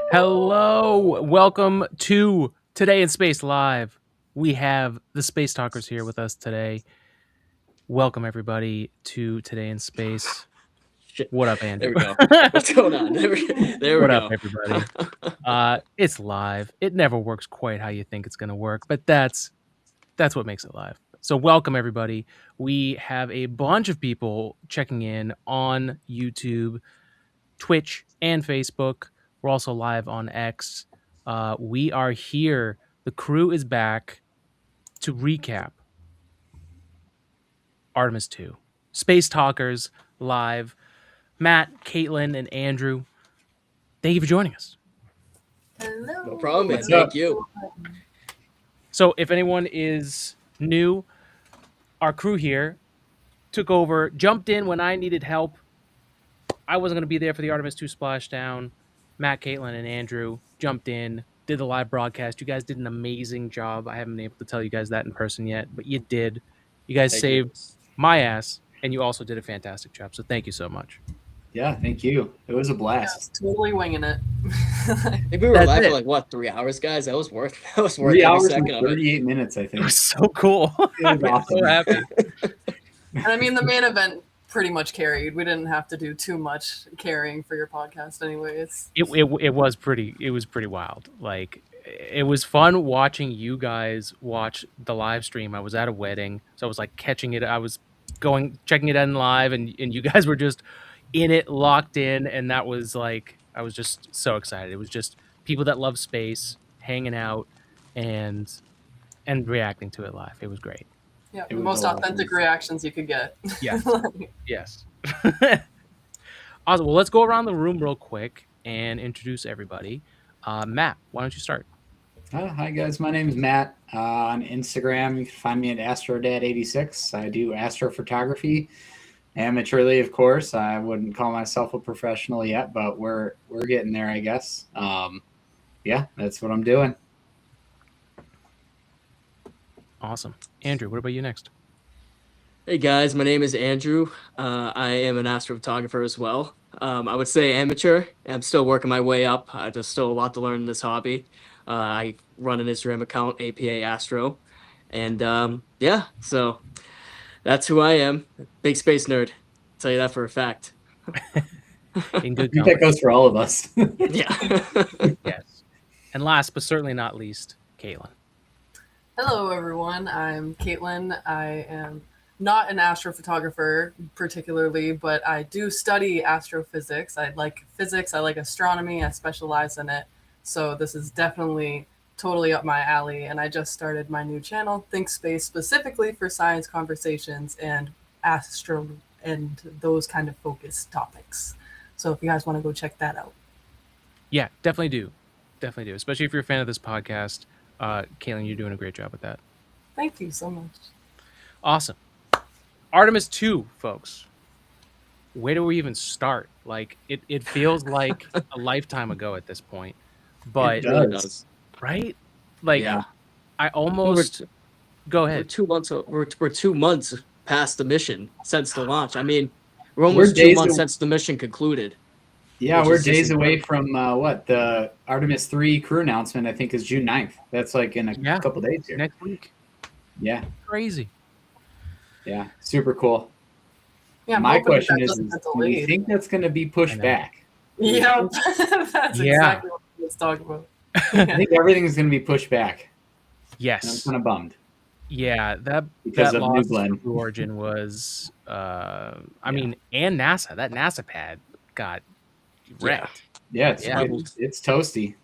Hello, welcome to Today in Space Live. We have the Space Talkers here with us today. Welcome everybody to Today in Space. Shit. What up, Andrew? There we go. What's going on? There we What up, go. everybody? It's live. It never works quite how you think it's going to work, but that's what makes it live. So welcome everybody. We have a bunch of people checking in on YouTube, Twitch, and Facebook. We're also live on X. We are here. The crew is back to recap Artemis 2. Space Talkers live. Matt, Caitlin, and Andrew, thank you for joining us. Hello. No problem, man. Thank you. So if anyone is new, our crew here took over, jumped in when I needed help. I wasn't going to be there for the Artemis 2 splashdown. Matt, Caitlin, and Andrew jumped in, did the live broadcast. You guys did an amazing job. I haven't been able to tell you guys that in person yet, but you did. You guys saved my ass, and you also did a fantastic job. So thank you so much. Yeah, thank you. It was a blast. Yeah, totally winging it. Maybe we were live for like what, 3 hours, guys? That was worth 3 hours and 38 minutes, I think. It was so cool. It was awesome. So happy. And I mean, the main event pretty much carried. We didn't have to do too much carrying for your podcast, anyways. It was pretty wild. Like, it was fun watching you guys watch the live stream. I was at a wedding, so I was like catching it. I was checking it in live, and you guys were just in it, locked in, and that was like, I was just so excited. It was just people that love space hanging out and reacting to it live. It was great. Yeah, the most authentic reactions you could get. Yeah. Yes. Awesome. Well, let's go around the room real quick and introduce everybody. Matt, why don't you start? Hi, guys. My name is Matt. On Instagram, you can find me at AstroDad86. I do astrophotography. Amateurly, of course. I wouldn't call myself a professional yet, but we're getting there, I guess. Yeah, that's what I'm doing. Awesome. Andrew, what about you next? Hey guys, my name is Andrew. I am an astrophotographer as well. I would say amateur. I'm still working my way up. There's still a lot to learn in this hobby. I run an Instagram account, APA Astro. And yeah, so that's who I am. Big space nerd. I'll tell you that for a fact. In good company. That goes for all of us. Yeah. Yes. And last but certainly not least, Caitlin. Hello, everyone. I'm Caitlin. I am not an astrophotographer particularly, but I do study astrophysics. I like physics. I like astronomy. I specialize in it. So this is definitely totally up my alley. And I just started my new channel, Think Space, specifically for science conversations and astro and those kind of focused topics. So if you guys want to go check that out. Yeah, definitely do. Definitely do. Especially if you're a fan of this podcast. Caitlin, you're doing a great job with that. Thank you so much. Awesome. Artemis 2, folks. Where do we even start? Like, it feels like a lifetime ago at this point. But it does. Right? Like, yeah. I almost go ahead. We're 2 months past the mission since the launch. I mean, we're almost 2 months since the mission concluded. Yeah, we're days away from the Artemis 3 crew announcement, I think, is June 9th. That's like in a couple days here. Next week. Yeah. Crazy. Yeah, super cool. Yeah, my question is do you think that's going to be pushed back? Yeah, that's exactly what let's talk about. I think everything is going to be pushed back. Yes. I'm kind of bummed. Yeah, that loss of Blue Origin was, I mean, and NASA. That NASA pad got wrecked. Yeah, it's toasty.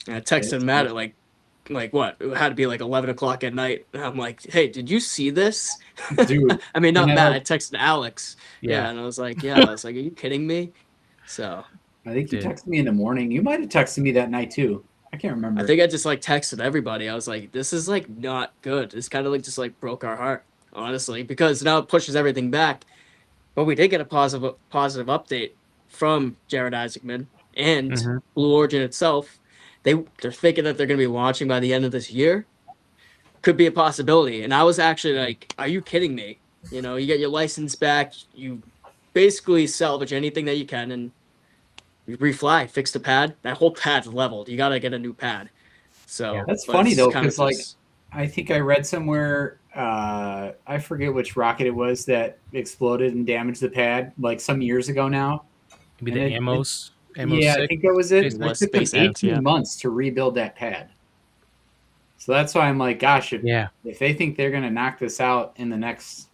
I texted Matt at like what? It had to be like 11 o'clock at night. And I'm like, hey, did you see this? Dude. I mean, not Matt. I texted Alex. Yeah. And I was like, I was like, are you kidding me? So. I think you texted me in the morning. You might have texted me that night too. I can't remember. I think I just like texted everybody. I was like, this is like not good. It's kind of like just like broke our heart, honestly, because now it pushes everything back. But we did get a positive update from Jared Isaacman and Blue Origin itself. They're thinking that they're going to be launching by the end of this year. Could be a possibility. And I was actually like, are you kidding me? You know, you get your license back. You basically salvage anything that you can. And You refly, fix the pad. That whole pad's leveled. You gotta get a new pad. So Yeah. That's but funny it's though, kind of because like just I think I read somewhere, I forget which rocket it was that exploded and damaged the pad like some years ago now. Maybe And the it Amos yeah, I 6 think that was it. it And it SpaceX. was took them SpaceX. 18 Yeah. months to rebuild that pad. So that's why I'm like, gosh, Yeah. if they think they're going to knock this out in the next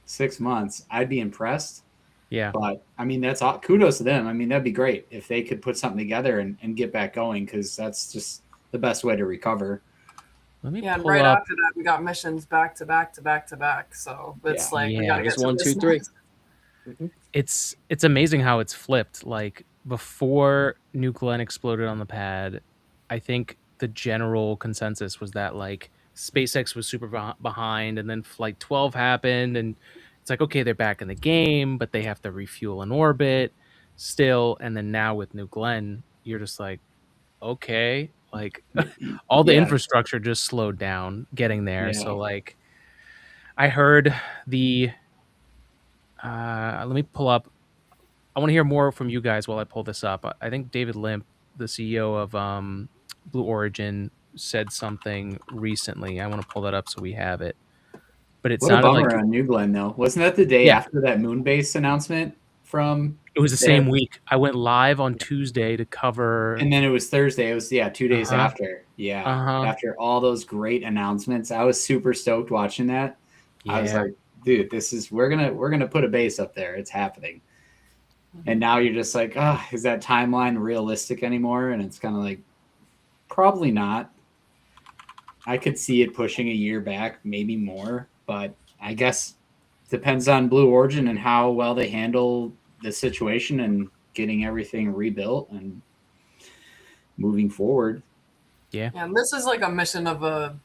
6 months, I'd be impressed. Yeah. But I mean, that's all, kudos to them. I mean, that'd be great if they could put something together and get back going, because that's just the best way to recover. Let me Yeah, and pull right up. after that, we got missions back to back to back to back. So it's Yeah. like we Yeah. got to Here's get to 1, this 2, 3. next. Mhm. It's amazing how it's flipped. Like before New Glenn exploded on the pad, I think the general consensus was that like SpaceX was super behind, and then Flight 12 happened, and it's like, okay, they're back in the game, but they have to refuel in orbit still. And then now with New Glenn, you're just like, okay, like all the Yeah. infrastructure just slowed down getting there. Yeah. So like I heard the let me pull up. I want to hear more from you guys while I pull this up. I think David Limp, the CEO of Blue Origin, said something recently. I want to pull that up so we have it. But it What a sounded like, bummer on New Glenn, though. Wasn't that the day yeah, after that moon base announcement from it was the there? same week. I went live on Tuesday to cover. And then it was Thursday. It was, yeah, 2 days Uh-huh. after. Yeah. Uh-huh. After all those great announcements. I was super stoked watching that. I was Yeah. like, dude, this is we're gonna put a base up there. It's happening. And now you're just like, oh, is that timeline realistic anymore? And it's kind of like, probably not. I could see it pushing a year back, maybe more, but I guess depends on Blue Origin and how well they handle the situation and getting everything rebuilt and moving forward. Yeah. And this is like a mission of a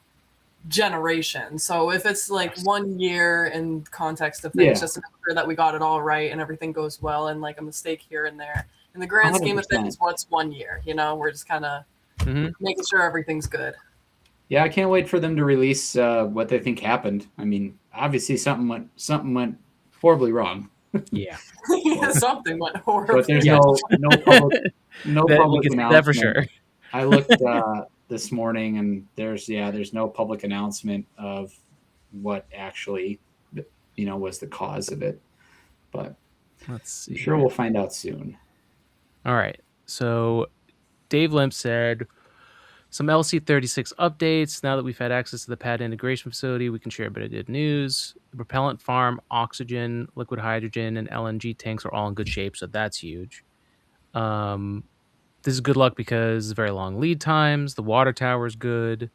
generation. So if it's like 1 year in context of things, Yeah. just to make sure that we got it all right and everything goes well, and like a mistake here and there. In the grand scheme of 100%. things, what's 1 year? You know, we're just kind of Mhm. making sure everything's good. Yeah, I can't wait for them to release what they think happened. I mean, obviously something went horribly wrong, Yeah. Something went but horribly. there's Yes. no public You public can say that for announcement. sure. I looked this morning, and there's no public announcement of what actually was the cause of it, but Let's see. I'm sure we'll find out soon. All right. So Dave Limp said some LC-36 updates. Now that we've had access to the pad integration facility, we can share a bit of good news. The propellant farm, oxygen, liquid hydrogen, and LNG tanks are all in good shape, so that's huge. This is good luck because very long lead times. The water tower is good.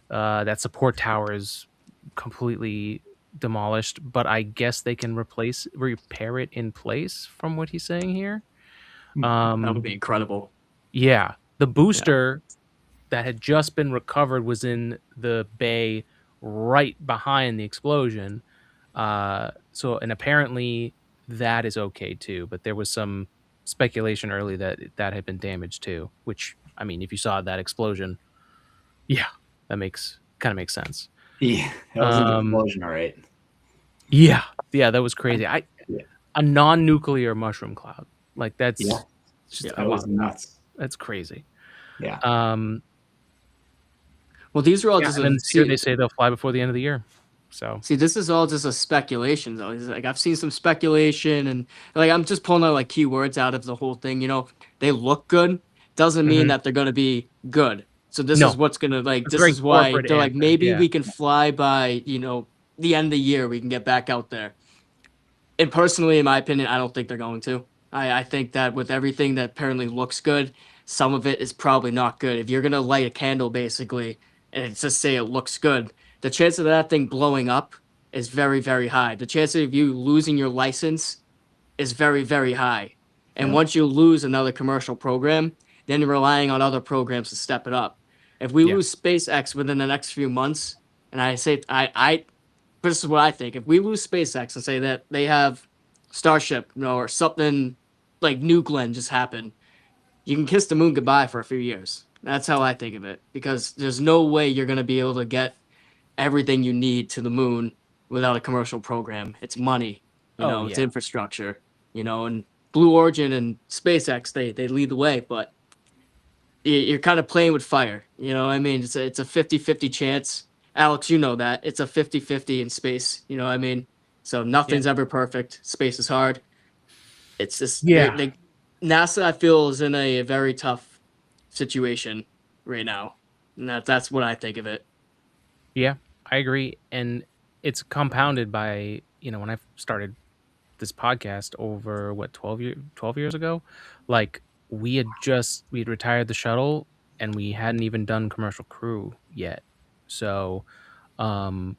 That support tower is completely demolished, but I guess they can repair it in place from what he's saying here. That would be incredible. Yeah, the booster that had just been recovered was in the bay right behind the explosion. And apparently that is okay too, but there was some speculation early that had been damaged too, which, I mean, if you saw that explosion, yeah, that kind of makes sense. Yeah, that was an explosion, all right. Yeah, that was crazy. Yeah. A non-nuclear mushroom cloud, like that's just That was nuts. That's crazy. Yeah. Well, these are all Yeah, just and then this year they say they'll fly before the end of the year. So see, this is all just a speculation, though. It's like I've seen some speculation, and like I'm just pulling out like keywords out of the whole thing. You know, they look good, doesn't mean that they're gonna be good. So this No. is what's gonna like. It's This very is why corporate they're like answer, maybe yeah. we can fly by the end of the year. We can get back out there. And personally, in my opinion, I don't think they're going to. I think that with everything that apparently looks good, some of it is probably not good. If you're gonna light a candle, basically, and it's just say it looks good, the chance of that thing blowing up is very, very high. The chance of you losing your license is very, very high. And Yeah. once you lose another commercial program, then you're relying on other programs to step it up. If we Yeah. lose SpaceX within the next few months, and I say this is what I think. If we lose SpaceX and say that they have Starship, or something like New Glenn just happened, you can kiss the moon goodbye for a few years. That's how I think of it, because there's no way you're going to be able to get everything you need to the moon without a commercial program. It's money, it's infrastructure, and Blue Origin and SpaceX, they lead the way, but you're kind of playing with fire. You know what I mean? It's a 50-50 chance. Alex, you know that. It's a 50-50 in space. You know what I mean? So nothing's ever perfect. Space is hard. It's just Yeah. NASA, I feel, is in a very tough situation right now. And that's what I think of it. Yeah, I agree. And it's compounded by, when I started this podcast over 12 years ago, like we had retired the shuttle and we hadn't even done commercial crew yet. So, um,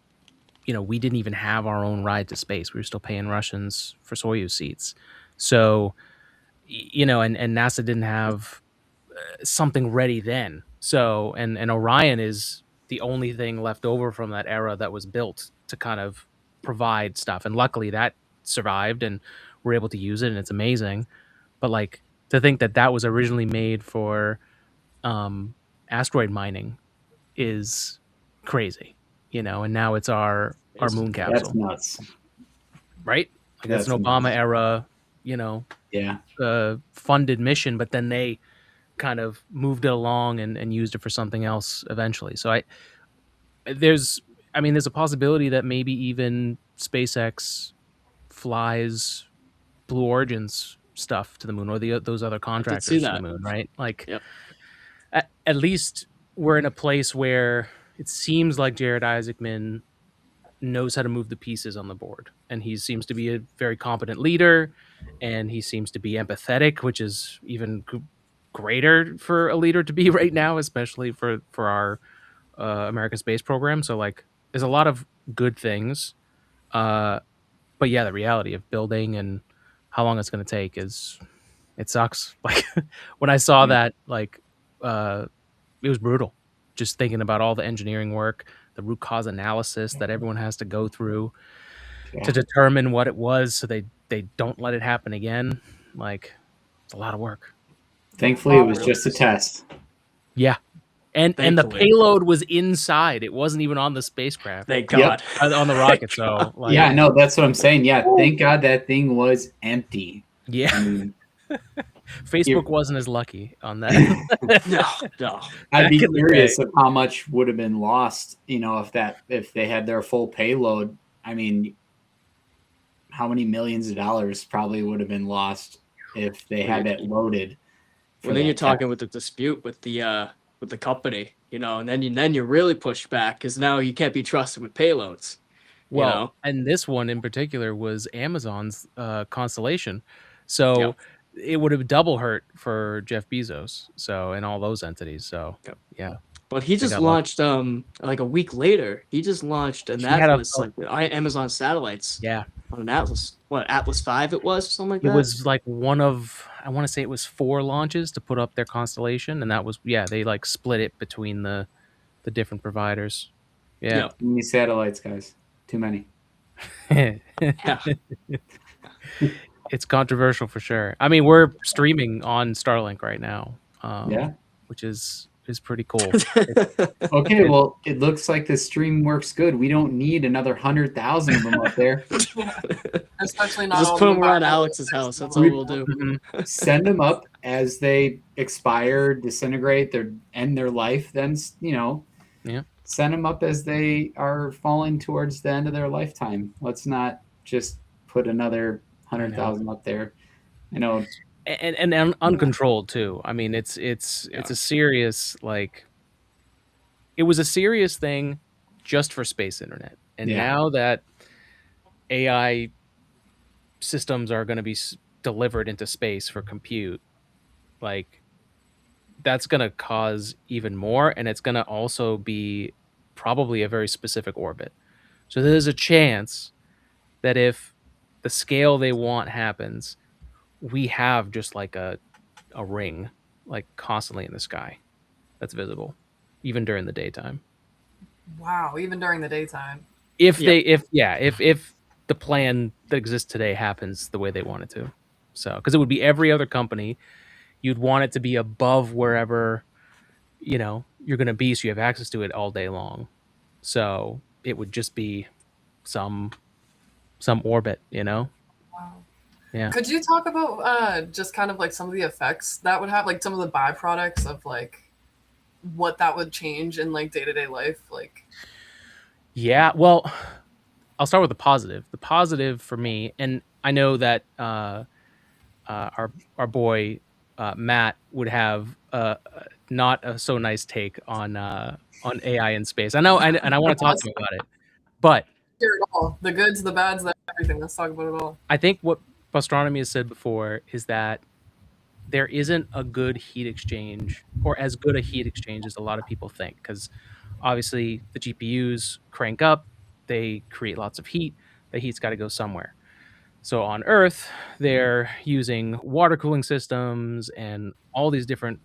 we didn't even have our own ride to space. We were still paying Russians for Soyuz seats. So, and NASA didn't have something ready then. So, and Orion is the only thing left over from that era that was built to kind of provide stuff. And luckily that survived and we're able to use it and it's amazing. But like to think that that was originally made for asteroid mining is crazy, and now it's our moon That's capsule, nuts. right? Like it's That's an Obama nuts. era, Yeah. funded mission, but then they kind of moved it along and used it for something else eventually. So there's a possibility that maybe even SpaceX flies Blue Origin's stuff to the moon or those other I could see contractors to the that. moon, right? Like Yep. at least we're in a place where it seems like Jared Isaacman knows how to move the pieces on the board, and he seems to be a very competent leader, and he seems to be empathetic, which is even greater for a leader to be right now, especially for our American space program. So like there's a lot of good things, but yeah, the reality of building and how long it's going to take it sucks. Like when I saw that, like it was brutal, just thinking about all the engineering work, the root cause analysis that everyone has to go through to determine what it was so they don't let it happen again. Like it's a lot of work. Thankfully, it was just a test. Yeah. And the Thankfully. payload was inside. It wasn't even on the spacecraft. Thank God. On the rocket. So like, Yeah, no, that's what I'm saying. Yeah, thank God that thing was empty. yeah. I mean, Facebook wasn't as lucky on that. No. I'd be Back in the curious day. of how much would have been lost, if they had their full payload. I mean, how many millions of dollars probably would have been lost if they had it loaded. Well, then you're talking with the dispute with the company, and then you're really pushed back because now you can't be trusted with payloads. Well, and this one in particular was Amazon's Constellation, so it would have double hurt for Jeff Bezos. So and all those entities. So yeah. But he just launched like a week later. He just launched, and that was like Amazon satellites. Yeah. On an Atlas, Atlas 5 it was, something like that. It was like one of, I want to say it was 4 launches to put up their constellation, and that was they like split it between the different providers. Yeah. Too many satellites, guys. Too many. It's controversial for sure. I mean, we're streaming on Starlink right now. Which is pretty cool. Okay, well, it looks like the stream works good. We don't need another 100,000 of them up there. Especially not just all put of them around Alex's house. That's all we'll do. Send them up as they expire, disintegrate, end their life. Then send them up as they are falling towards the end of their lifetime. Let's not just put another 100,000 up there. I know. And uncontrolled too. I mean, it's a serious, like, it was a serious thing just for space internet, and now that AI systems are going to be delivered into space for compute, like, that's going to cause even more, and it's going to also be probably a very specific orbit. So there's a chance that if the scale they want happens, we have just like a ring like constantly in the sky that's visible even during the daytime. Wow, even during the daytime. If the plan that exists today happens the way they want it to. So because it would be every other company, you'd want it to be above wherever you're going to be, so you have access to it all day long. So it would just be some orbit. Wow. Yeah. Could you talk about just kind of like some of the effects that would have, like some of the byproducts of like what that would change in like day-to-day life? Like, Yeah. Well, I'll start with the positive. The positive for me, and I know that our boy Matt would have not a so nice take on AI in space. I know, and I want to talk to him about it. But hear it all. The goods, the bads, the everything. Let's talk about it all. I think what Astronomy has said before is that there isn't a good heat exchange, or as good a heat exchange as a lot of people think, because obviously the GPUs crank up, they create lots of heat. The heat's got to go somewhere. So on Earth, they're using water cooling systems and all these different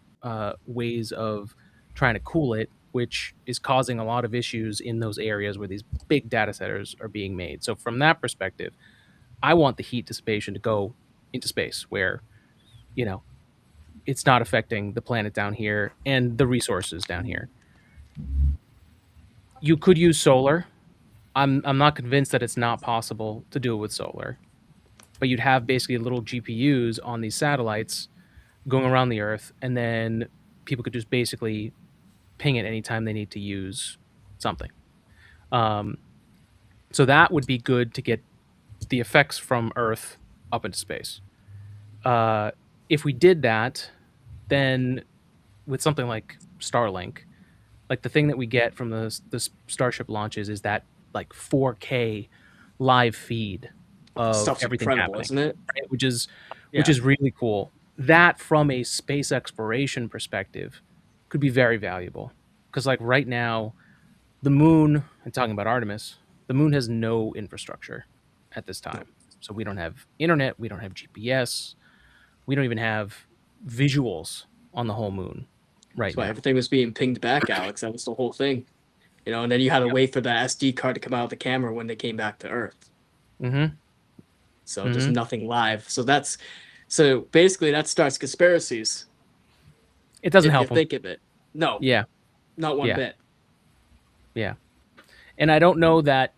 ways of trying to cool it, which is causing a lot of issues in those areas where these big data centers are being made. So from that perspective, I want the heat dissipation to go into space where, you know, it's not affecting the planet down here and the resources down here. You could use solar. I'm not convinced that it's not possible to do it with solar, but you'd have basically little GPUs on these satellites going around the Earth, and then people could just basically ping it anytime they need to use something. Um, so that would be good to get the effects from Earth up into space. If we did that, then with something like Starlink, like the thing that we get from the Starship launches is that like 4K live feed of Stuff's everything incredible, happening, isn't it? right? Which is Yeah. really cool. That from a space exploration perspective could be very valuable, because like right now, the moon, and talking about Artemis, the moon has no infrastructure at this time. So we don't have internet, we don't have GPS, we don't even have visuals on the whole moon right That's why now. everything was being pinged back, Alex. That was the whole thing. You know, and then you had to Yep. wait for the SD card to come out of the camera when they came back to Earth. Mm-hmm. So there's nothing live. So basically that starts conspiracies. It doesn't If you help them. think of it. No, Yeah, not one Yeah. bit. yeah. And I don't know that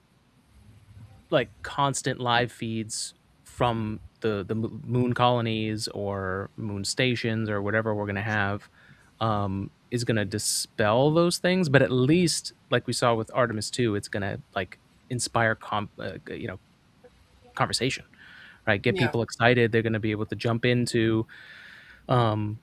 like constant live feeds from the moon colonies or moon stations or whatever we're gonna have is gonna dispel those things. But at least, like we saw with Artemis 2, it's gonna like inspire conversation, right? Get Yeah. people excited. They're gonna be able to jump into um,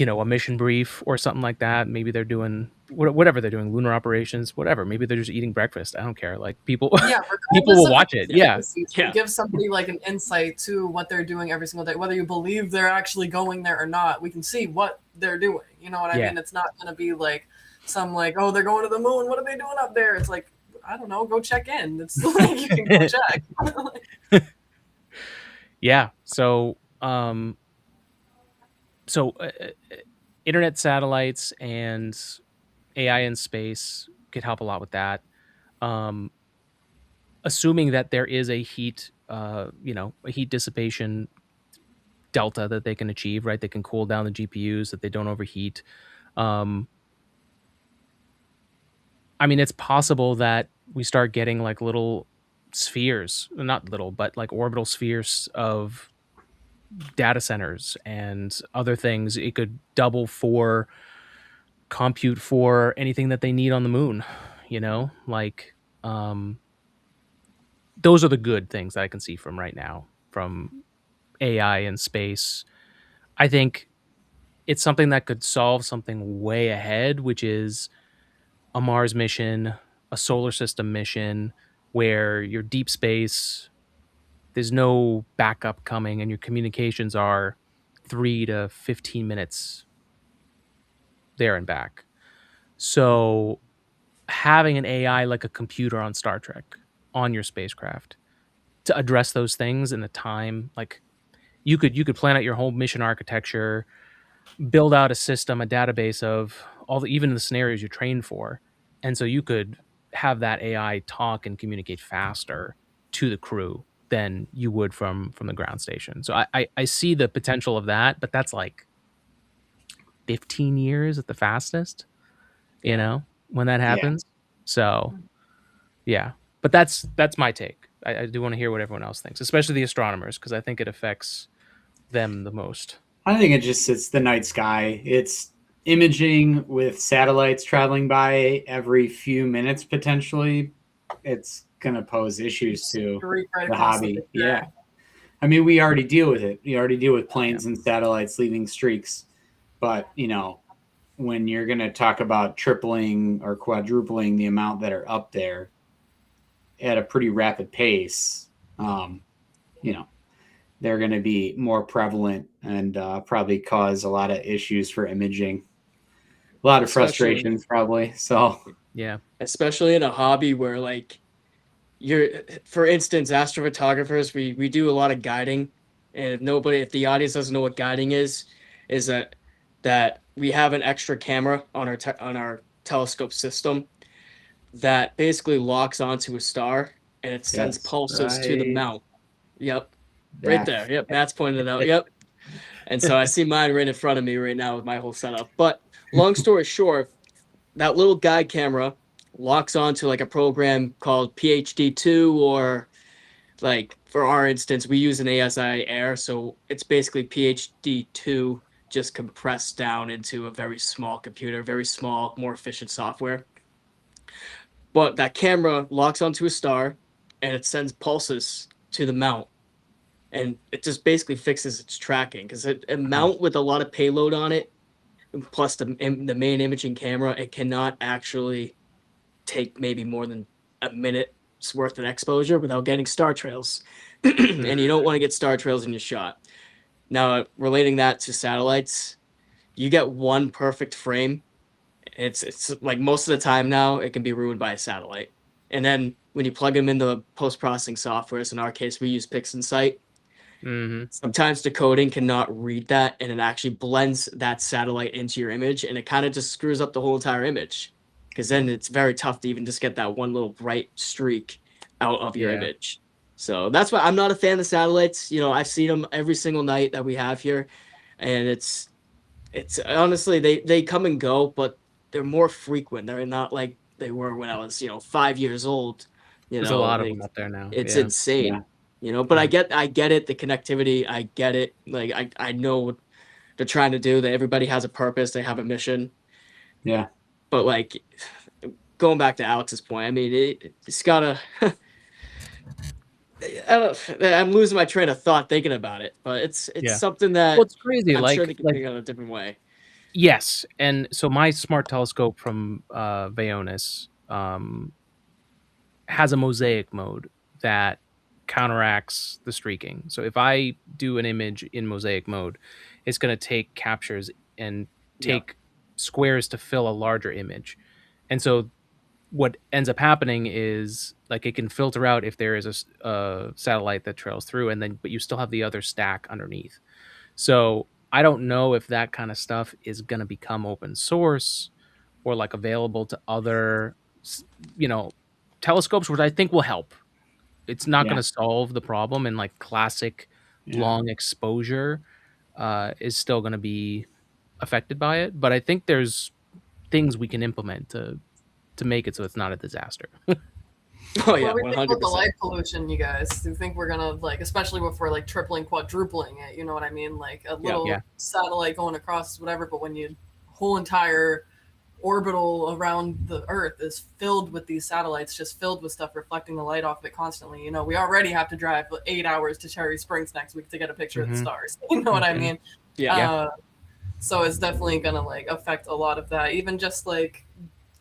a mission brief or something like that. Maybe they're doing whatever they're doing, lunar operations, whatever. Maybe they're just eating breakfast. I don't care. Like people, Yeah, people regardless will of watch the it. Yeah, consistency, Yeah. give somebody like an insight to what they're doing every single day, whether you believe they're actually going there or not. We can see what they're doing. You know what I Yeah. mean? It's not going to be like some like, oh, they're going to the moon. What are they doing up there? It's like, I don't know. Go check in. It's like you can go check. yeah. So, internet satellites and AI in space could help a lot with that. Assuming that there is a heat, a heat dissipation delta that they can achieve, right? They can cool down the GPUs, that they don't overheat. I mean, it's possible that we start getting like little spheres, not little, but like orbital spheres of data centers and other things. It could double for compute for anything that they need on the moon, like those are the good things that I can see from right now from AI and space. I think it's something that could solve something way ahead, which is a Mars mission, a solar system mission, where your deep space, there's no backup coming, and your communications are 3 to 15 minutes there and back. So having an AI like a computer on Star Trek on your spacecraft to address those things in a time, like you could plan out your whole mission architecture, build out a system, a database of even the scenarios you trained for, and so you could have that AI talk and communicate faster to the crew than you would from the ground station. So I see the potential of that, but that's like 15 years at the fastest, when that happens. So yeah, but that's my take. I do want to hear what everyone else thinks, especially the astronomers, because I think it affects them the most. I think it's the night sky. It's imaging with satellites traveling by every few minutes potentially. It's going to pose issues to Streak right the across the hobby. picture. Yeah. I mean, we already deal with it. We already deal with planes and satellites leaving streaks. But, when you're going to talk about tripling or quadrupling the amount that are up there at a pretty rapid pace, they're going to be more prevalent and probably cause a lot of issues for imaging. A lot of frustrations, probably. So, yeah. Especially in a hobby where, like, for instance, astrophotographers, we do a lot of guiding, and if the audience doesn't know what guiding is that we have an extra camera on our telescope system that basically locks onto a star and it sends pulses to the mount. Yep. Right there. Yep. Matt's pointed it out. Yep. And so I see mine right in front of me right now with my whole setup. But long story short, that little guide camera locks onto like a program called PhD2, or like for our instance, we use an ASI Air. So it's basically PhD2 just compressed down into a very small computer, very small, more efficient software. But that camera locks onto a star and it sends pulses to the mount. And it just basically fixes its tracking, because a mount with a lot of payload on it, plus the main imaging camera, it cannot actually take maybe more than a minute's worth of exposure without getting star trails. And you don't want to get star trails in your shot. Now, relating that to satellites, you get one perfect frame. It's like most of the time now, it can be ruined by a satellite. And then when you plug them into post-processing software, so in our case, we use PixInsight, sometimes decoding cannot read that, and it actually blends that satellite into your image, and it kind of just screws up the whole entire image, because then it's very tough to even just get that one little bright streak out of your image. So that's why I'm not a fan of satellites. I've seen them every single night that we have here, and it's honestly, they come and go, but they're more frequent. They're not like they were when I was 5 years old. There's a lot of them up there now. It's insane. But I get it, the connectivity, I get it. Like I know what they're trying to do, that everybody has a purpose, they have a mission. Yeah. But like, going back to Alex's point, I mean, it's gotta I'm losing my train of thought thinking about it, but it's something that it's crazy. I'm like, sure they can think of a different way. Yes, and so my smart telescope from Vaonis has a mosaic mode that counteracts the streaking. So if I do an image in mosaic mode, it's going to take captures and take squares to fill a larger image. And so what ends up happening is, like, it can filter out if there is a satellite that trails through, but you still have the other stack underneath. So I don't know if that kind of stuff is going to become open source or like available to other, telescopes, which I think will help. It's not going to solve the problem, and like classic long exposure is still going to be affected by it. But I think there's things we can implement to make it so it's not a disaster. Oh yeah, what do we 100%. think about the light pollution, you guys? Do you think we're gonna, like, especially if we're like tripling, quadrupling it? You know what I mean? Like a little satellite going across whatever, but when you whole entire orbital around the Earth is filled with these satellites, just filled with stuff reflecting the light off of it constantly. We already have to drive 8 hours to Cherry Springs next week to get a picture of the stars. You know what I mean? So it's definitely gonna like affect a lot of that, even just like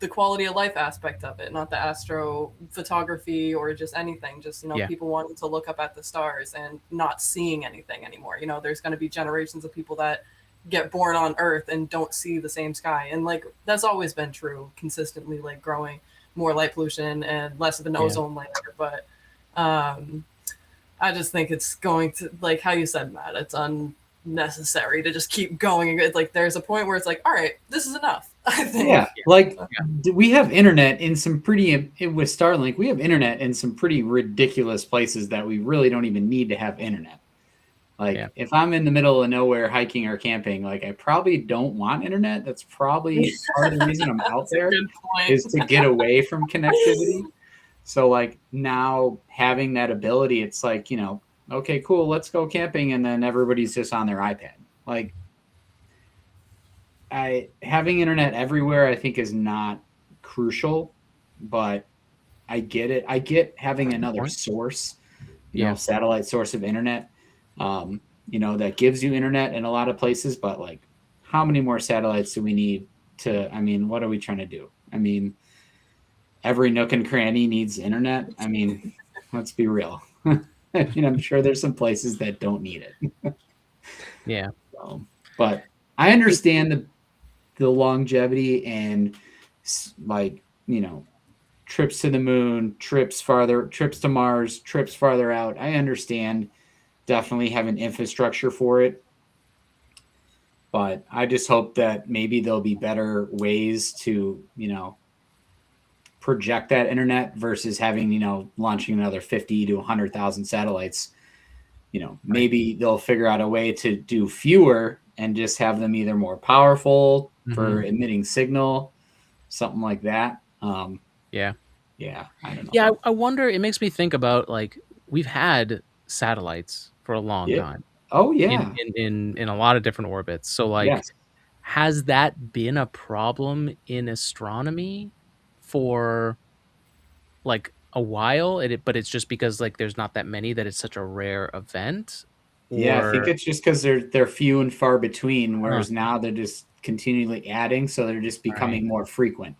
the quality of life aspect of it, not the astrophotography or just anything, just people wanting to look up at the stars and not seeing anything anymore. There's going to be generations of people that get born on Earth and don't see the same sky, and like that's always been true consistently, like growing more light pollution and less of an ozone layer. But I just think it's going to, like how you said, Matt, it's unnecessary to just keep going. It's like there's a point where it's like, all right, this is enough. I think. We have internet in some pretty, with Starlink, we have internet in some pretty ridiculous places that we really don't even need to have internet. If I'm in the middle of nowhere hiking or camping, like I probably don't want internet. That's probably part of the reason I'm out there, is to get away from connectivity. So like now having that ability, it's like, okay, cool, let's go camping, and then everybody's just on their iPad. Like I having internet everywhere I think is not crucial, but I get it. I get having another point. source, Yeah. satellite source of internet, that gives you internet in a lot of places, but like how many more satellites do we need to, I mean, what are we trying to do? I mean, every nook and cranny needs internet. I mean, let's be real. I'm sure there's some places that don't need it. Yeah. But I understand the longevity and like, trips to the moon, trips to Mars, trips farther out. I understand definitely having infrastructure for it. But I just hope that maybe there'll be better ways to, project that internet versus having, launching another 50 to 100,000 satellites. Maybe they'll figure out a way to do fewer and just have them either more powerful for emitting signal, something like that. Yeah. Yeah, I don't know. Yeah, I wonder. It makes me think about like we've had satellites for a long Yeah. time Oh in yeah. in a lot of different orbits. So like, Yes. has that been a problem in astronomy for like a while? But it's just because like there's not that many that it's such a rare event, Yeah, I think or it's just because they're few and far between, Huh. whereas now they're just continually adding, so they're just Right. becoming more frequent.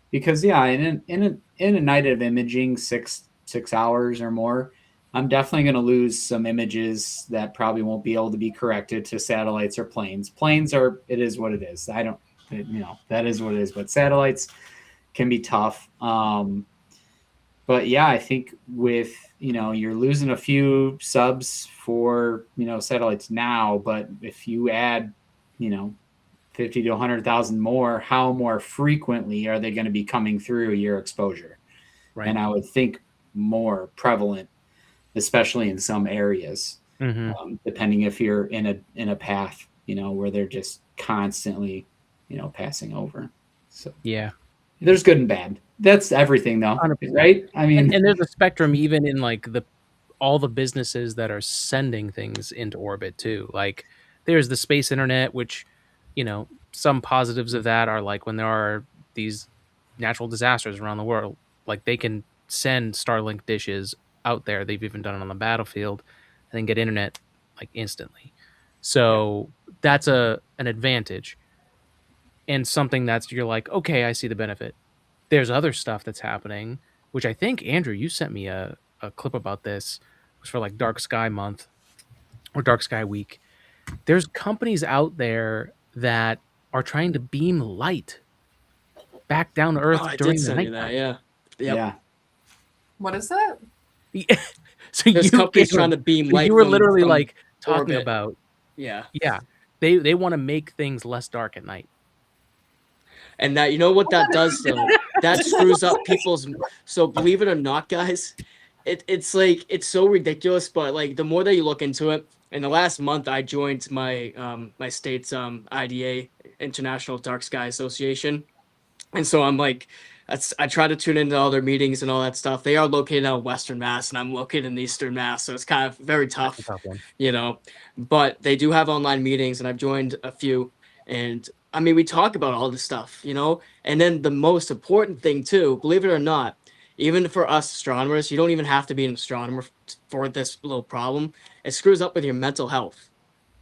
Because yeah, in a night of imaging, 6 hours or more, I'm definitely going to lose some images that probably won't be able to be corrected to satellites or planes. Planes are, it is what it is. I don't, that is what it is. But satellites can be tough. But yeah, I think with, you're losing a few subs for, satellites now, but if you add, 50 to 100,000 more, how more frequently are they going to be coming through your exposure? Right. And I would think more prevalent, especially in some areas, depending if you're in a path, where they're just constantly, passing over. So Yeah. there's good and bad. That's everything, though, 100%. right? I mean, And there's a spectrum even in like all the businesses that are sending things into orbit too. Like there's the space internet, which, some positives of that are like when there are these natural disasters around the world, like they can send Starlink dishes out there. They've even done it on the battlefield and then get internet like instantly. So that's an advantage and something that's you're like, okay, I see the benefit. There's other stuff that's happening, which I think Andrew, you sent me a clip about this. It was for like Dark Sky Month or Dark Sky Week. There's companies out there that are trying to beam light back down to Oh, Earth I did during the send you that. nighttime. Yeah. Yep. yeah. What is that? So There's companies trying to beam light you were from, literally like talking orbit. about, Yeah. they want to make things less dark at night. And that, you know what that does though? That screws up people's. So believe it or not, guys, it's like it's so ridiculous. But like the more that you look into it, in the last month, I joined my state's IDA, International Dark Sky Association, and so I'm like, I try to tune into all their meetings and all that stuff. They are located out in Western Mass, and I'm located in Eastern Mass, so it's kind of very That's a tough, tough one. But they do have online meetings, and I've joined a few, and I mean, we talk about all this stuff, and then the most important thing too, believe it or not, even for us astronomers, you don't even have to be an astronomer for this little problem. It screws up with your mental health.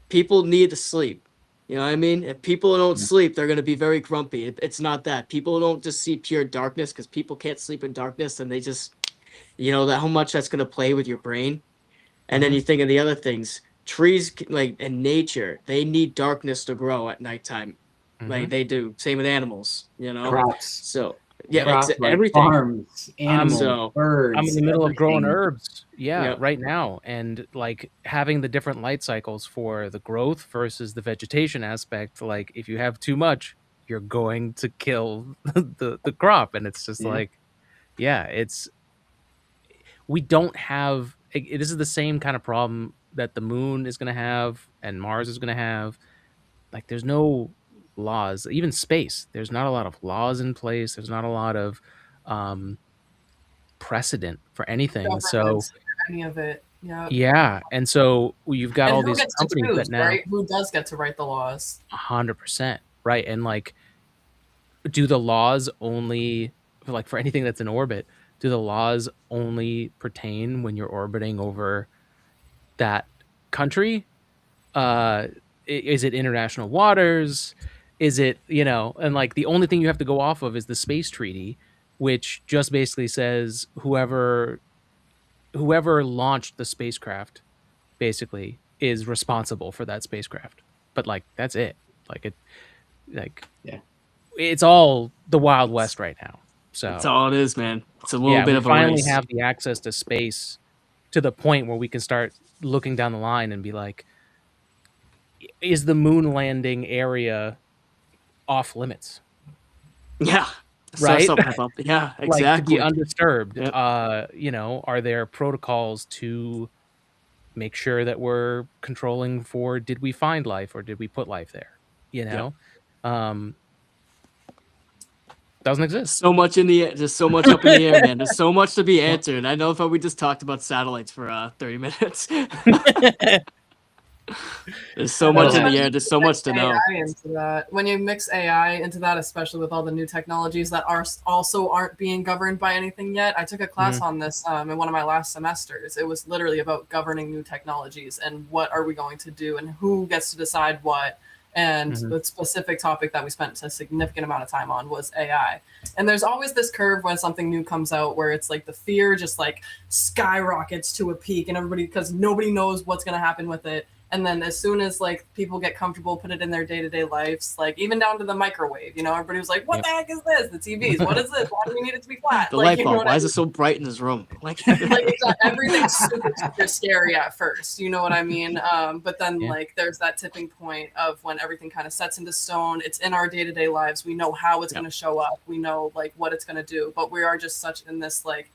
People need to sleep. You know what I mean? If people don't sleep, they're going to be very grumpy. It's not that. People don't just see pure darkness because people can't sleep in darkness, and they just, that how much that's going to play with your brain. And then you think of the other things. Trees, like in nature, they need darkness to grow at nighttime. Like they do. Same with animals, Crops. So, yeah, Crops, like everything. farms, animals, So, birds. I'm in the middle of growing everything. herbs, Yep. right now, and like having the different light cycles for the growth versus the vegetation aspect. Like if you have too much, you're going to kill the crop, and it's just Yeah. like, it's we don't have. This is the same kind of problem that the moon is going to have and Mars is going to have. Like there's no laws, even space. There's not a lot of laws in place. There's not a lot of um, precedent for anything. So governments, any of it. Yeah. yeah, and so you've got And all who these gets to companies choose, that now right? Who does get to write the laws? 100%, right? And like, do the laws only, like, for anything that's in orbit, do the laws only pertain when you're orbiting over that country? Is it international waters? Is it, and like the only thing you have to go off of is the space treaty, which just basically says whoever launched the spacecraft basically is responsible for that spacecraft. But like that's it. Like it like Yeah. it's all the Wild West right now. That's So all it is, man. It's a little yeah, bit we of a finally race. have the access to space to the point where we can start looking down the line and be like, is the moon landing area off limits? Yeah. Start Right? something about yeah, Like to be exactly. undisturbed. Yep. Are there protocols to make sure that we're controlling for, did we find life or did we put life there? Um doesn't exist. So much in the air, just so much up in the air, man. There's so much to be answered. I know if we just talked about satellites for 30 minutes. There's so much in the air. There's so much to know. AI into that. When you mix AI into that, especially with all the new technologies that aren't being governed by anything yet. I took a class on this in one of my last semesters. It was literally about governing new technologies and what are we going to do and who gets to decide what. And the specific topic that we spent a significant amount of time on was AI. And there's always this curve when something new comes out where it's like the fear just like skyrockets to a peak and everybody, because nobody knows what's going to happen with it. And then as soon as like people get comfortable, put it in their day-to-day lives, like even down to the microwave, everybody was like, what the heck is this? The TVs, what is this? Why do we need it to be flat? The like, light bulb. Why is it so bright in this room? Like everything's super, super scary at first. You know what I mean? But then like there's that tipping point of when everything kind of sets into stone. It's in our day-to-day lives. We know how it's going to show up. We know like what it's going to do. But we are just such in this like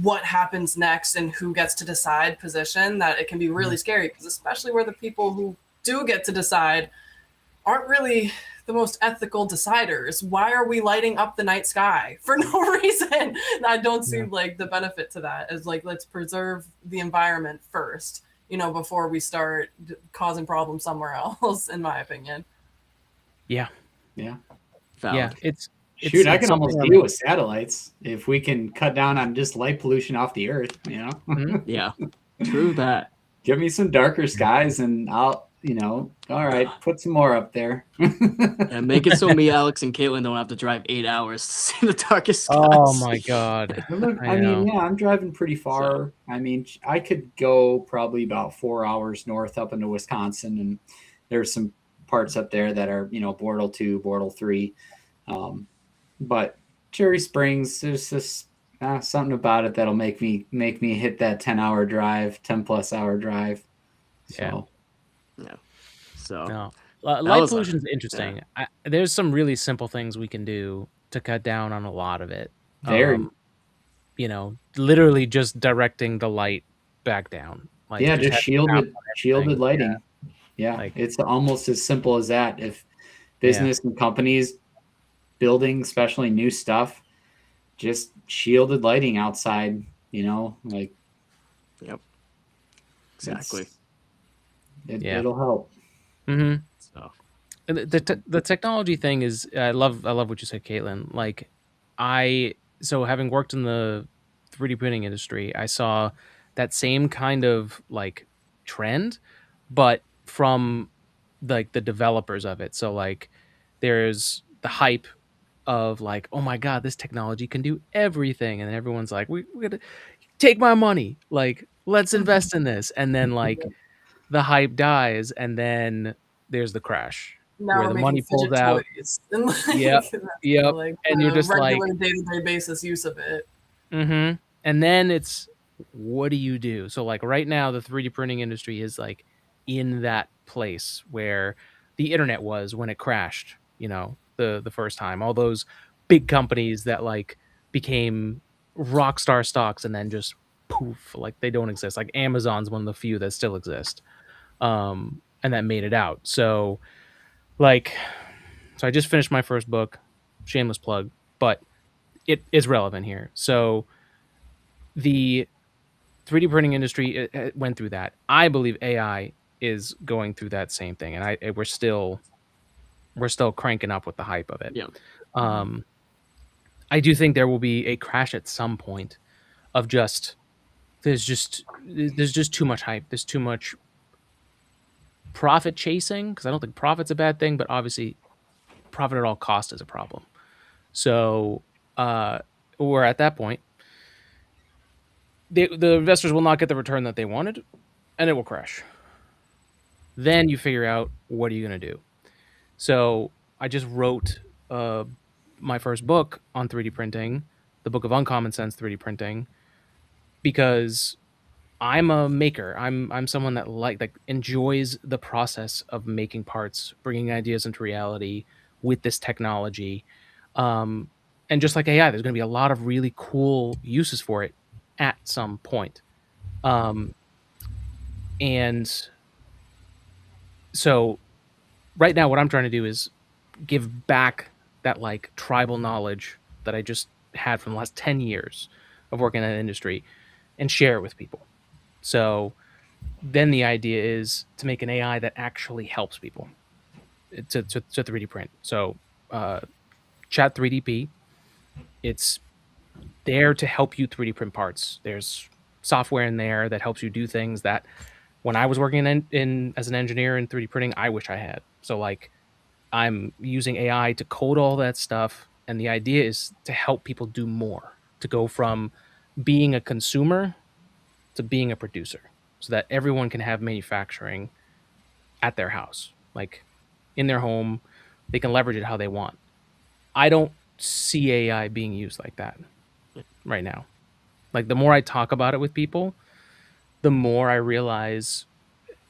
what happens next and who gets to decide position that it can be really scary, because especially where the people who do get to decide aren't really the most ethical deciders. Why are we lighting up the night sky for no reason? I don't see like the benefit to that as like, let's preserve the environment first, before we start causing problems somewhere else, in my opinion. Yeah. Valid. It's Shoot, I can almost deal with satellites if we can cut down on just light pollution off the Earth, Yeah, true that. Give me some darker skies and I'll, all right, put some more up there. And make it so me, Alex, and Caitlin don't have to drive 8 hours to see the darkest skies. Oh my God. I'm driving pretty far. So, I could go probably about 4 hours north up into Wisconsin, and there's some parts up there that are, Bortle 2, Bortle 3. But Cherry Springs, there's just something about it that'll make me hit that 10 plus hour drive. So. Yeah. So no. Light pollution is interesting. Yeah. There's some really simple things we can do to cut down on a lot of it. Literally just directing the light back down. Like just shielded lighting. Yeah, it's almost as simple as that. If business and companies building, especially new stuff, just shielded lighting outside, like. Yep. Exactly. It'll help. Mm-hmm. So the technology thing is, I love what you said, Caitlin. Like, so having worked in the 3D printing industry, I saw that same kind of like trend, but from like the developers of it. So like, there's the hype of like, oh my God, this technology can do everything, and everyone's like, we're gonna take my money, like let's invest in this, and then like the hype dies, and then there's the crash now where the money pulls out. Yep. Like, and you're just regular like day-to-day basis use of it. Mm-hmm. And then it's, what do you do? So like right now, the 3D printing industry is like in that place where the internet was when it crashed, the first time. All those big companies that like became rock star stocks and then just poof, like they don't exist. Like Amazon's one of the few that still exist, and that made it out. So I just finished my first book, shameless plug, but it is relevant here. So the 3D printing industry went through that. I believe AI is going through that same thing, and we're still cranking up with the hype of it. Yeah. I do think there will be a crash at some point of just there's just too much hype. There's too much profit chasing, because I don't think profit's a bad thing, but obviously profit at all cost is a problem. So we're at that point. The investors will not get the return that they wanted, and it will crash. Then you figure out, what are you going to do? So I just wrote my first book on 3D printing, the book of uncommon sense 3D printing, because I'm a maker. I'm someone that like enjoys the process of making parts, bringing ideas into reality with this technology. And just like AI, there's going to be a lot of really cool uses for it at some point. And so right now what I'm trying to do is give back that like tribal knowledge that I just had from the last 10 years of working in that industry and share it with people. So then the idea is to make an AI that actually helps people to 3D print. So Chat 3DP, it's there to help you 3D print parts. There's software in there that helps you do things that when I was working in as an engineer in 3D printing, I wish I had. So like I'm using AI to code all that stuff, and the idea is to help people do more, to go from being a consumer to being a producer, so that everyone can have manufacturing at their house, like in their home. They can leverage it how they want. I don't see AI being used like that right now. Like the more I talk about it with people, the more I realize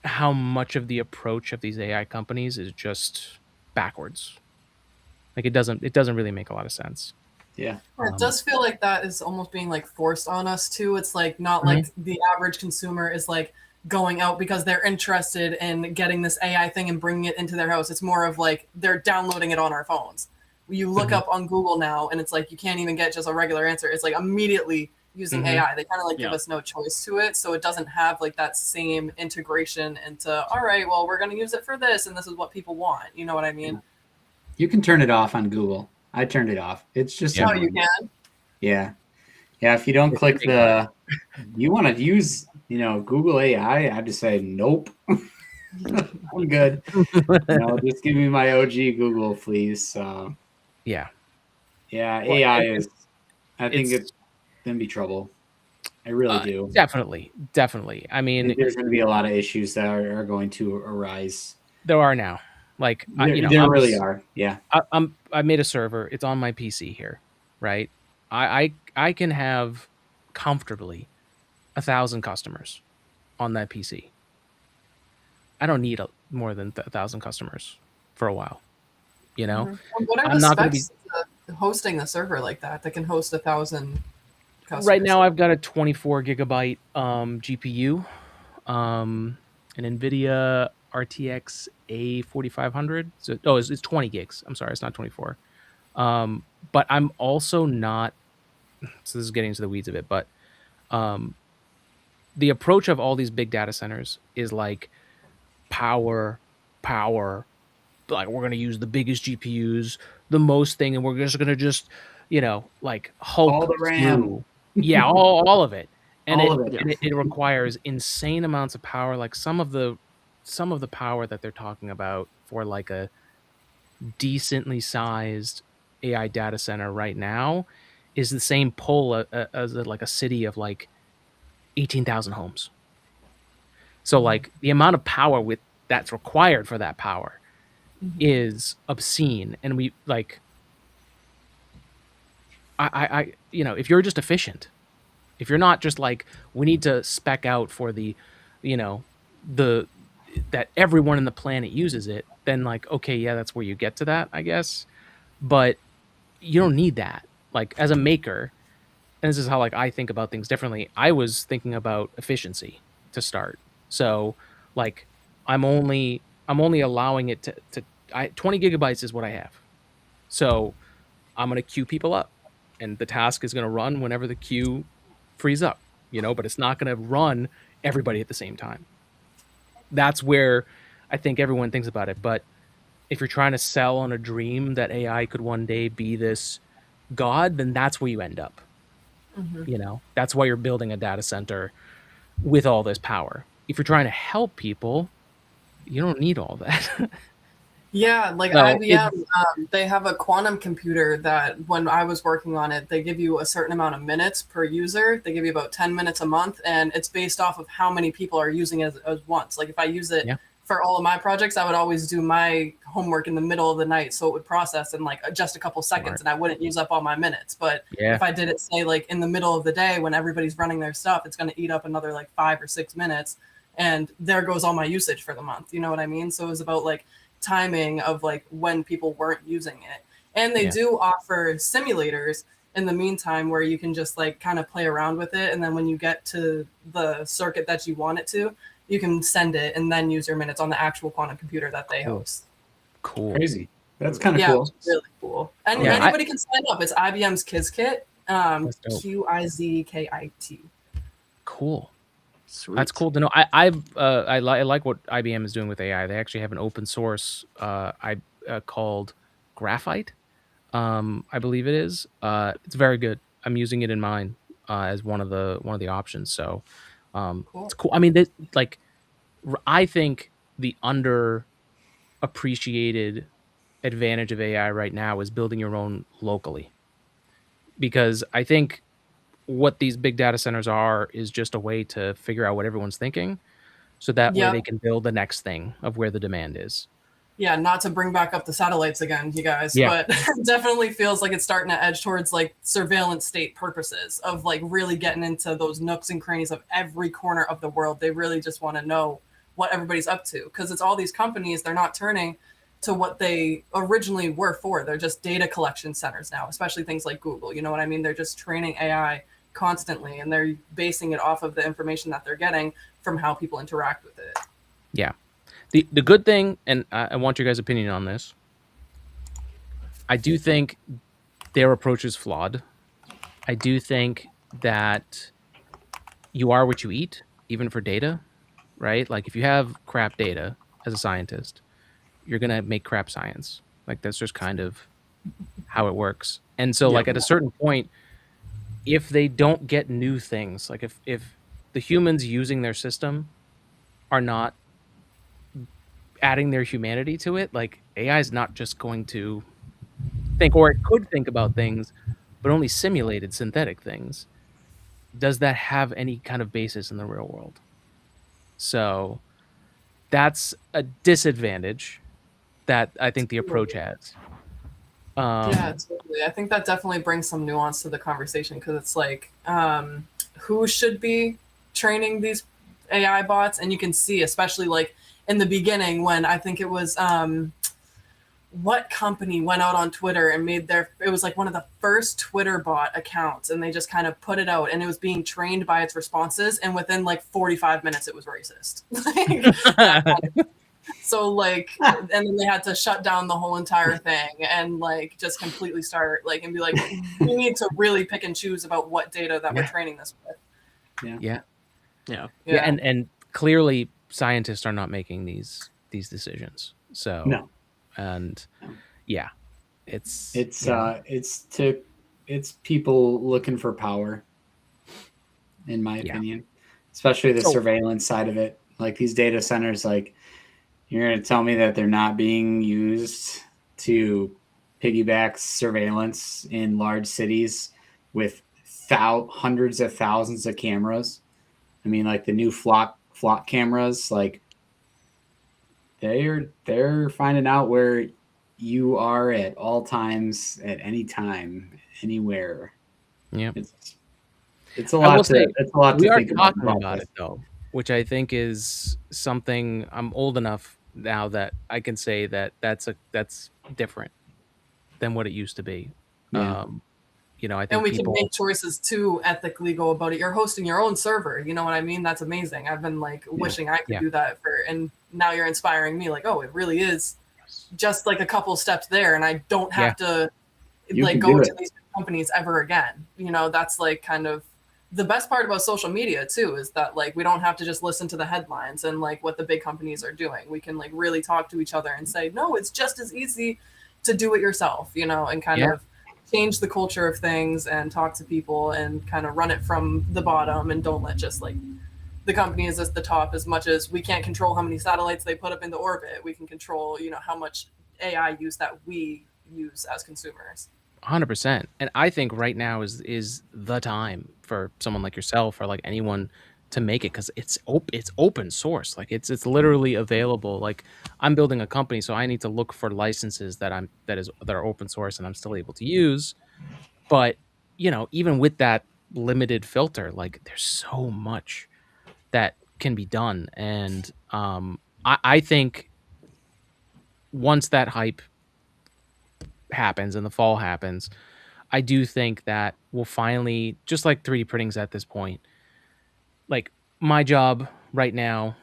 how much of the approach of these AI companies is just backwards. Like it doesn't really make a lot of sense. Yeah. It does feel like that is almost being like forced on us too. It's like not Mhm. like the average consumer is like going out because they're interested in getting this AI thing and bringing it into their house. It's more of like they're downloading it on our phones. You look Mhm. up on Google now and it's like you can't even get just a regular answer. It's like immediately using Mhm. AI. They kind of like give Yeah. us no choice to it. So it doesn't have like that same integration into, all right, well, we're going to use it for this and this is what people want. You know what I mean? You can turn it off on Google. I turned it off. It's just Yeah. Oh, you annoying. can? Yeah. Yeah. If you don't click the, you want to use, Google AI, I just say, nope. I'm good. Just give me my OG Google, please. So, Yeah. yeah, Well, AI is, I think it's it's going to be trouble. I really do. definitely. I I mean, think there's going to be a lot of issues that are going to arise. there are now. Like There really are. Yeah. I made a server. It's on my PC here, right? I can have comfortably 1,000 customers on that PC. I don't need more than 1,000 customers for a while. And what are I'm the not going to be. specs to hosting a server like that can host 1,000 customers? Right now, I've got a 24 gigabyte GPU, an NVIDIA RTX A4500. So, it's 20 gigs. I'm sorry, it's not 24. But I'm also not. So this is getting into the weeds of it, but the approach of all these big data centers is like power. Like we're gonna use the biggest GPUs, the most thing, and we're just gonna like Hulk All the RAM. through. Yeah, all of it. And All it of it. and it requires insane amounts of power. Like some of the power that they're talking about for like a decently sized AI data center right now is the same pull as like a city of like 18,000 homes. So like the amount of power that's required for that power is obscene. And we like I if you're just efficient, if you're not just like we need to spec out for the the that everyone in the planet uses it, then like okay, yeah, that's where you get to that, I guess. But you don't need that. Like as a maker, and this is how like I think about things differently. I was thinking about efficiency to start. So like I'm only allowing it to 20 gigabytes is what I have. So I'm going to queue people up, and the task is going to run whenever the queue freeze up, but it's not going to run everybody at the same time. That's where I think everyone thinks about it. But if you're trying to sell on a dream that AI could one day be this god, then that's where you end up. That's why you're building a data center with all this power. If you're trying to help people, you don't need all that. Yeah, like So IBM, they have a quantum computer that when I was working on it, they give you a certain amount of minutes per user. They give you about 10 minutes a month, and it's based off of how many people are using it as once. Like if I use it for all of my projects, I would always do my homework in the middle of the night, so it would process in like just a couple seconds, and I wouldn't use up all my minutes. But if I did it, say, like in the middle of the day when everybody's running their stuff, it's going to eat up another like 5 or 6 minutes, and there goes all my usage for the month. You know what I mean? So it was about like timing of like when people weren't using it. And they do offer simulators in the meantime where you can just like kind of play around with it, and then when you get to the circuit that you want it to, you can send it and then use your minutes on the actual quantum computer that they host. Cool. Crazy. That's kind of cool. It's really cool. And anybody can sign up. It's IBM's Qiskit, Qiskit. Cool. Sweet. That's cool to know. I like what IBM is doing with AI. They actually have an open source called Graphite, I believe it is. It's very good. I'm using it in mine as one of the options. So Cool. it's cool. I mean, I think the underappreciated advantage of AI right now is building your own locally, because I think what these big data centers are is just a way to figure out what everyone's thinking, so that way they can build the next thing of where the demand is. Yeah, not to bring back up the satellites again, you guys, but it definitely feels like it's starting to edge towards like surveillance state purposes of like really getting into those nooks and crannies of every corner of the world. They really just want to know what everybody's up to, because it's all these companies, they're not turning to what they originally were for. They're just data collection centers now, especially things like Google. You know what I mean? They're just training AI constantly, and they're basing it off of the information that they're getting from how people interact with it. Yeah. The good thing, and I want your guys' opinion on this, I do think their approach is flawed. I do think that you are what you eat, even for data, right? Like if you have crap data as a scientist, you're going to make crap science. Like that's just kind of how it works. And so like at a certain point, if they don't get new things, like if the humans using their system are not adding their humanity to it, like AI is not just going to think, or it could think about things, but only simulated synthetic things. Does that have any kind of basis in the real world? So that's a disadvantage that I think the approach has. Yeah, totally. I think that definitely brings some nuance to the conversation, because it's like, who should be training these AI bots? And you can see, especially like in the beginning, when I think it was what company went out on Twitter and made it was like one of the first Twitter bot accounts, and they just kind of put it out, and it was being trained by its responses, and within like 45 minutes it was racist. So like, and then they had to shut down the whole entire thing and like just completely start like and be like, we need to really pick and choose about what data that we're training this with. Yeah. And clearly scientists are not making these decisions. So No. And yeah, it's people looking for power, in my opinion, especially the surveillance side of it. Like these data centers, like you're going to tell me that they're not being used to piggyback surveillance in large cities with hundreds of thousands of cameras. I mean, like the new flock cameras, like they're finding out where you are at all times, at any time, anywhere. Yeah, it's a lot to we think are talking about it though, which I think is something. I'm old enough now that I can say that that's different than what it used to be. Yeah. I think and we can make choices to ethically go about it. You're hosting your own server. You know what I mean? That's amazing. I've been like wishing I could do that and now you're inspiring me like, oh, it really is just like a couple steps there. And I don't have to like go to these companies ever again. That's like kind of the best part about social media too is that like we don't have to just listen to the headlines and like what the big companies are doing. We can like really talk to each other and say, no, it's just as easy to do it yourself, you know, and kind of change the culture of things and talk to people and kind of run it from the bottom, and don't let just like the companies at the top. As much as we can't control how many satellites they put up into orbit, we can control, you know, how much AI use that we use as consumers. 100%. And I think right now is the time for someone like yourself or like anyone to make it, because it's open source. Like it's literally available. Like I'm building a company, so I need to look for licenses that are open source and I'm still able to use. But you know, even with that limited filter, like there's so much that can be done. And I think once that hype happens and the fall happens, I do think that we'll finally, just like 3D printing's at this point, like my job right now,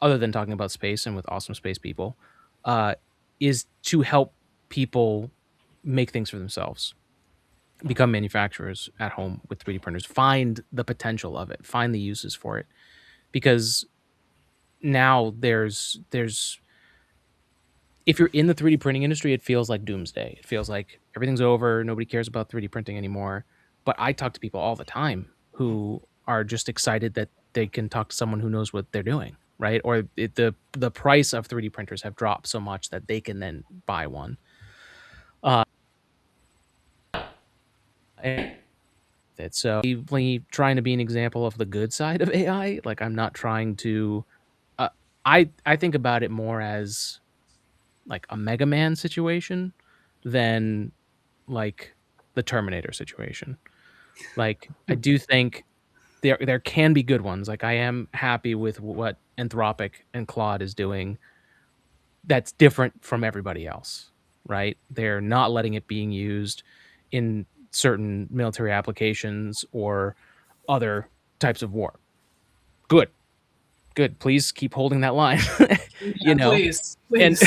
other than talking about space and with awesome space people, is to help people make things for themselves, become manufacturers at home with 3D printers, find the potential of it, find the uses for it. Because now there's if you're in the 3D printing industry, it feels like doomsday. It feels like everything's over, nobody cares about 3D printing anymore. But I talk to people all the time who are just excited that they can talk to someone who knows what they're doing, right? Or the price of 3D printers have dropped so much that they can then buy one. And it's so trying to be an example of the good side of AI. Like I'm not trying to. I think about it more as like a Mega Man situation than like the Terminator situation. Like I do think there can be good ones. Like I am happy with what Anthropic and Claude is doing. That's different from everybody else, right? They're not letting it being used in certain military applications or other types of war. Good. Please keep holding that line. You know, Please. and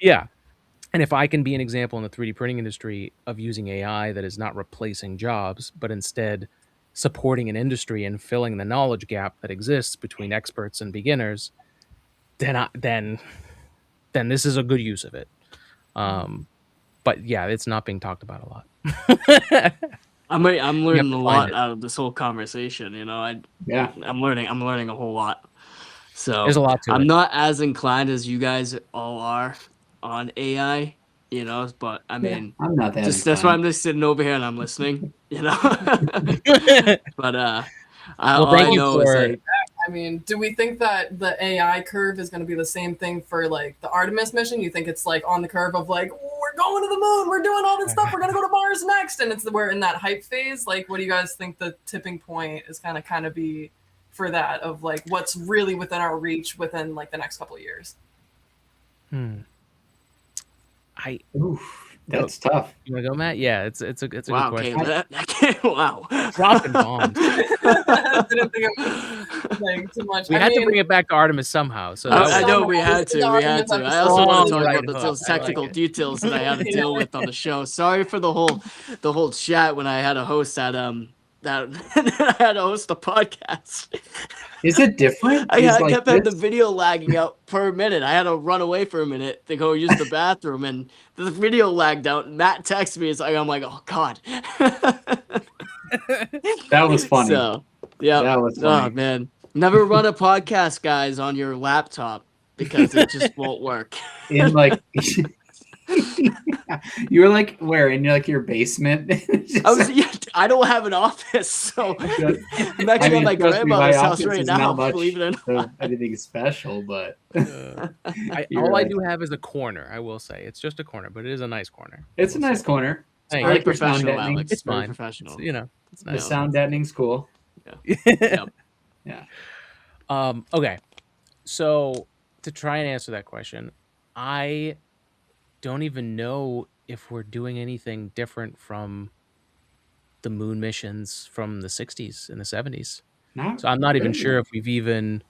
yeah. And if I can be an example in the 3D printing industry of using AI that is not replacing jobs, but instead supporting an industry and filling the knowledge gap that exists between experts and beginners, then this is a good use of it. But yeah, it's not being talked about a lot. I'm learning a lot it. out of this whole conversation. You know, I'm learning a whole lot. So There's a lot to I'm it. not as inclined as you guys all are on AI, you know, but I mean, I'm not that that's why I'm just sitting over here and I'm listening, you know. But all thank I you know is for. like, I mean, do we think that the AI curve is going to be the same thing for like the Artemis mission? You think it's like on the curve of like, we're going to the moon, we're doing all this stuff, we're going to go to Mars next, and we're in that hype phase? Like, what do you guys think the tipping point is going to kind of be for that, of like what's really within our reach within like the next couple of years? That's tough. You want to go, Matt? Yeah, it's a good wow, question. okay, wow, Dropping bombs. I didn't think it was like too much. We had to bring it back to Artemis somehow. So I know we had to. I also want to talk right about hook. those technical like details that I had to deal with on the show. Sorry for the whole chat when I had a host that I had to host a podcast. Is it different? I kept having the video lagging out per minute. I had to run away for a minute to go use the bathroom, and the video lagged out. And Matt texted me. I'm like, oh god. That was funny. So yeah, that was funny. Oh man, never run a podcast, guys, on your laptop because it just won't work. In like. You were like where in your basement? I don't have an office, so I'm actually at my grandmother's house right now. Believe it or not, anything special, but all I do have is a corner. I will say it's just a corner, but it is a nice corner. It's a nice corner. It's very professional, Alex. It's very fine. professional. It's nice. The sound deadening's cool. Yeah. Yeah. Okay, so to try and answer that question, I don't even know if we're doing anything different from the moon missions from the 60s and the 70s. So I'm not even sure if we've even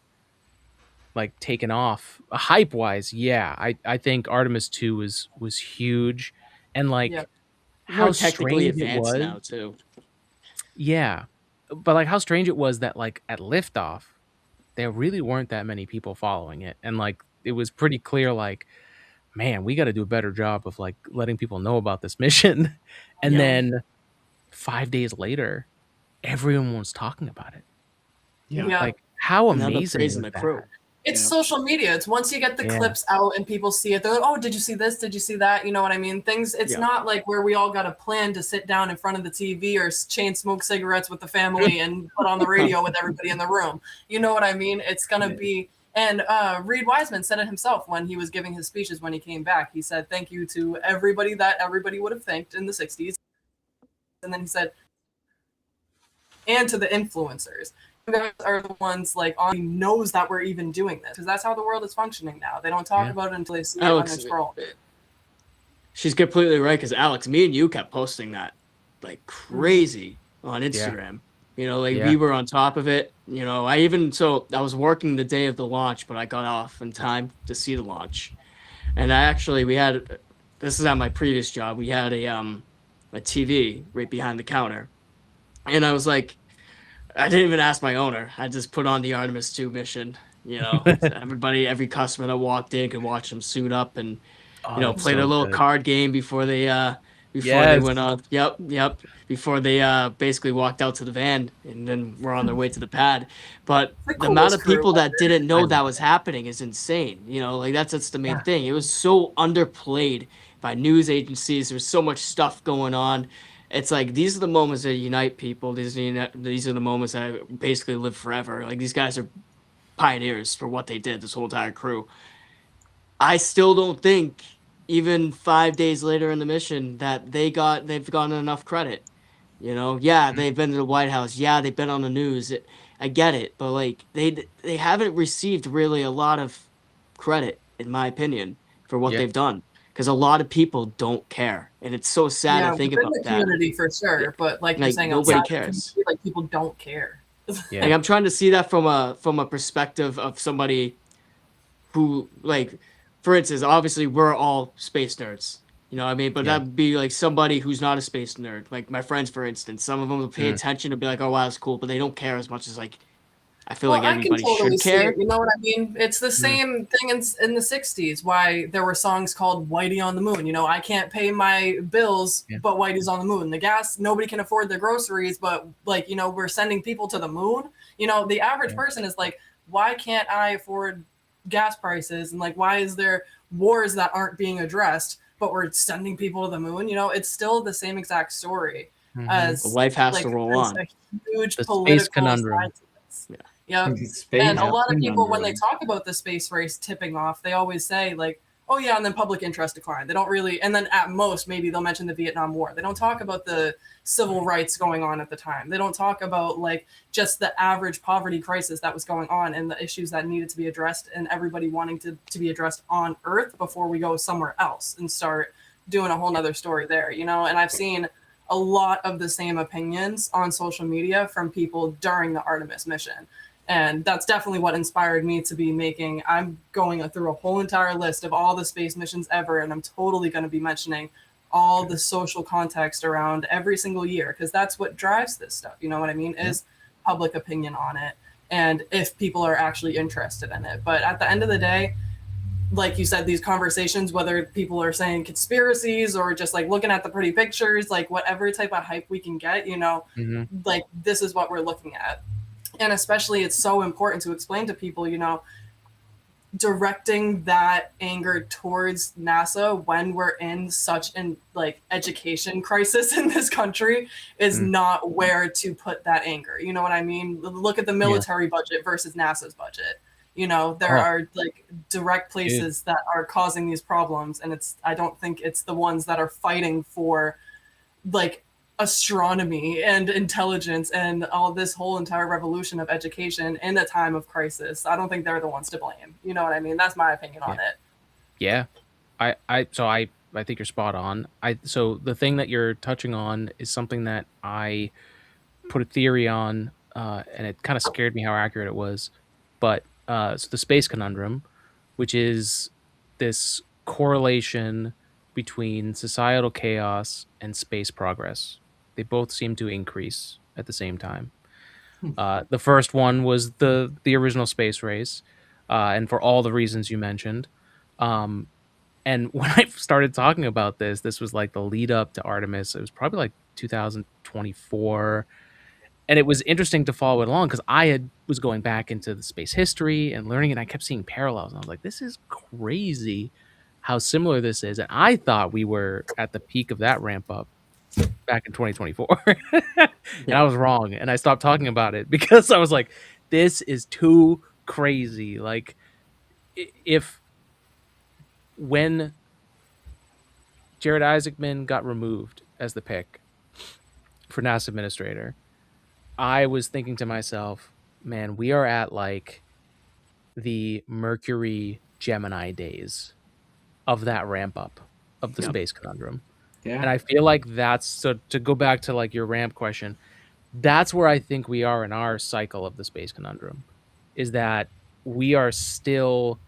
like taken off hype wise. Yeah, I think Artemis 2 was huge, and like how technically strange it advanced was now too. Yeah, but like how strange it was that like at liftoff, there really weren't that many people following it, and like it was pretty clear like, man, we got to do a better job of like letting people know about this mission. And Yeah. then 5 days later, everyone was talking about it. Yeah. Like how And now they're amazing praising was the crew. that? It's Yeah. social media. It's once you get the Yeah. clips out and people see it, they're like, oh, did you see this? Did you see that? You know what I mean? Things, it's Yeah. not like where we all got a plan to sit down in front of the TV or chain smoke cigarettes with the family and put on the radio with everybody in the room. You know what I mean? It's going to be, and Reed Wiseman said it himself when he was giving his speeches when he came back. He said, thank you to everybody that everybody would have thanked in the 60s. And then he said, and to the influencers. You guys are the ones like on knows that we're even doing this because that's how the world is functioning now. They don't talk about it until they see it on their scroll. She's completely right because Alex, me and you kept posting that like crazy on Instagram. You know, like we were on top of it. You know, I was working the day of the launch, but I got off in time to see the launch. And this is at my previous job. We had a TV right behind the counter, and I was like, I didn't even ask my owner. I just put on the Artemis 2 mission. You know, every customer that walked in could watch them suit up and play their little card game before they went on. Yep. Before they basically walked out to the van and then were on their way to the pad. But the amount of people that didn't know that was happening is insane. You know, like that's the main thing. It was so underplayed by news agencies. There was so much stuff going on. It's like these are the moments that unite people. These are the moments that basically live forever. Like these guys are pioneers for what they did. This whole entire crew. I still don't think even 5 days later in the mission that they've gotten enough credit. You know, they've been to the White House. Yeah, they've been on the news. I get it, but like they haven't received really a lot of credit, in my opinion, for what they've done. Because a lot of people don't care, and it's so sad to think about the that. Community for sure, but like you're saying, nobody cares. Like people don't care. Yeah. Like I'm trying to see that from a perspective of somebody who, like, for instance, obviously we're all space nerds, you know what I mean? But that'd be like somebody who's not a space nerd, like my friends, for instance. Some of them will pay attention and be like, "Oh wow, that's cool," but they don't care as much as like I feel like everybody should care. You know what I mean? It's the same thing in the 60s, why there were songs called Whitey on the Moon. You know, I can't pay my bills, but Whitey's on the moon. The gas, nobody can afford their groceries, but like, you know, we're sending people to the moon. You know, the average person is like, why can't I afford gas prices? And like, why is there wars that aren't being addressed, but we're sending people to the moon? You know, it's still the same exact story as life has to roll on. A huge the political space conundrum. Yeah. And a lot of people, when they talk about the space race tipping off, they always say like, oh yeah, and then public interest declined. They don't really, and then at most, maybe they'll mention the Vietnam War. They don't talk about the civil rights going on at the time. They don't talk about like just the average poverty crisis that was going on and the issues that needed to be addressed and everybody wanting to be addressed on Earth before we go somewhere else and start doing a whole nother story there, you know? And I've seen a lot of the same opinions on social media from people during the Artemis mission. And that's definitely what inspired me to be I'm going through a whole entire list of all the space missions ever. And I'm totally going to be mentioning all the social context around every single year, because that's what drives this stuff. You know what I mean? Is public opinion on it. And if people are actually interested in it. But at the end of the day, like you said, these conversations, whether people are saying conspiracies or just like looking at the pretty pictures, like whatever type of hype we can get, you know, like this is what we're looking at. And especially it's so important to explain to people, you know, directing that anger towards NASA when we're in such an like education crisis in this country is not where to put that anger. You know what I mean? Look at the military budget versus NASA's budget. You know, there are like direct places that are causing these problems. And I don't think it's the ones that are fighting for like astronomy and intelligence and all this whole entire revolution of education in a time of crisis. I don't think they're the ones to blame. You know what I mean? That's my opinion on it. Yeah. I think you're spot on. So the thing that you're touching on is something that I put a theory on, and it kind of scared me how accurate it was. But so the space conundrum, which is this correlation between societal chaos and space progress. They both seem to increase at the same time. The first one was the original space race, and for all the reasons you mentioned. And when I started talking about this was like the lead up to Artemis. It was probably like 2024, and it was interesting to follow it along because was going back into the space history and learning, and I kept seeing parallels. And I was like, this is crazy how similar this is. And I thought we were at the peak of that ramp up back in 2024. And I was wrong, and I stopped talking about it because I was like, this is too crazy. Like, if when Jared Isaacman got removed as the pick for NASA administrator, I was thinking to myself, man, we are at like the Mercury Gemini days of that ramp up of the space conundrum. Yeah. And I feel like that's, so to go back to like your ramp question, that's where I think we are in our cycle of the space conundrum, is that we are still